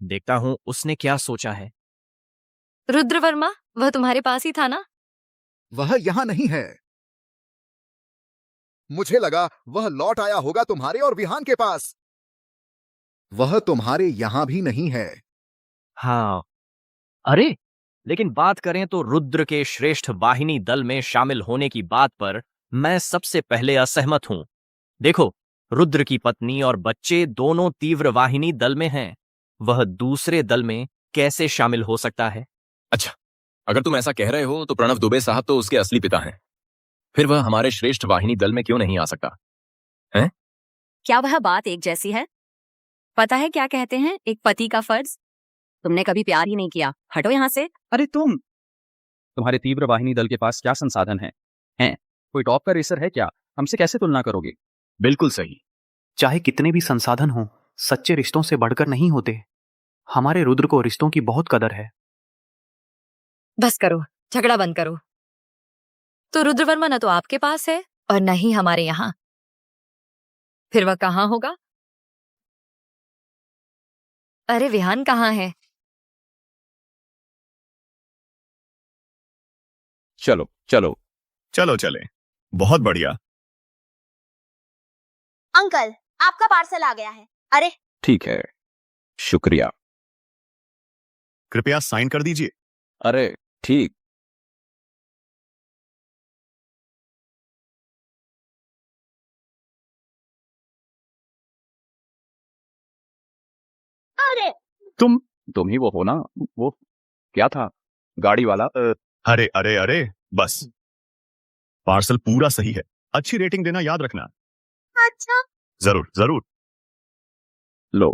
देखता हूं उसने क्या सोचा है। रुद्र वर्मा, वह तुम्हारे पास ही था ना? वह यहां नहीं है। मुझे लगा वह लौट आया होगा तुम्हारे और विहान के पास। वह तुम्हारे यहां भी नहीं है। हाँ, अरे लेकिन बात करें तो रुद्र के श्रेष्ठ वाहिनी दल में शामिल होने की बात पर मैं सबसे पहले असहमत हूं। देखो, रुद्र की पत्नी और बच्चे दोनों तीव्र वाहिनी दल में हैं। वह दूसरे दल में कैसे शामिल हो सकता है? अच्छा, अगर तुम ऐसा कह रहे हो तो प्रणव दुबे साहब तो उसके असली पिता हैं। फिर वह हमारे श्रेष्ठ वाहिनी दल में क्यों नहीं आ सकता है? क्या वह बात एक जैसी है? पता है क्या कहते हैं, एक पति का फर्ज। तुमने कभी प्यार ही नहीं किया। हटो यहाँ से। अरे तुम्हारे तीव्र वाहिनी दल के पास क्या संसाधन हैं? कोई टॉप का रेसर है क्या? हमसे कैसे तुलना करोगे? बिल्कुल सही। चाहे कितने भी संसाधन हो, सच्चे रिश्तों से बढ़कर नहीं होते। हमारे रुद्र को रिश्तों की बहुत कदर है। बस करो, झगड़ा बंद करो। तो रुद्र वर्मा न तो आपके पास है और न ही हमारे यहां। फिर वह कहां होगा? अरे विहान कहां है? चलो चलो चलो चले। बहुत बढ़िया। अंकल, आपका पार्सल आ गया है। अरे ठीक है, शुक्रिया। कृपया साइन कर दीजिए। अरे ठीक। अरे तुम ही वो हो ना? वो क्या था, गाड़ी वाला? अरे अरे अरे, बस। पार्सल पूरा सही है। अच्छी रेटिंग देना याद रखना। अच्छा। जरूर जरूर। लो,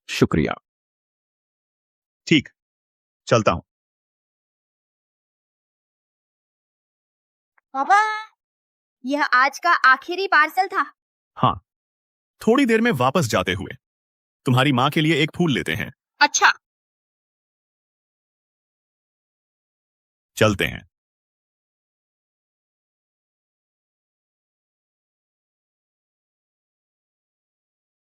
शुक्रिया। ठीक, चलता हूं। पापा यह आज का आखिरी पार्सल था। हाँ, थोड़ी देर में वापस जाते हुए तुम्हारी माँ के लिए एक फूल लेते हैं। अच्छा। चलते हैं।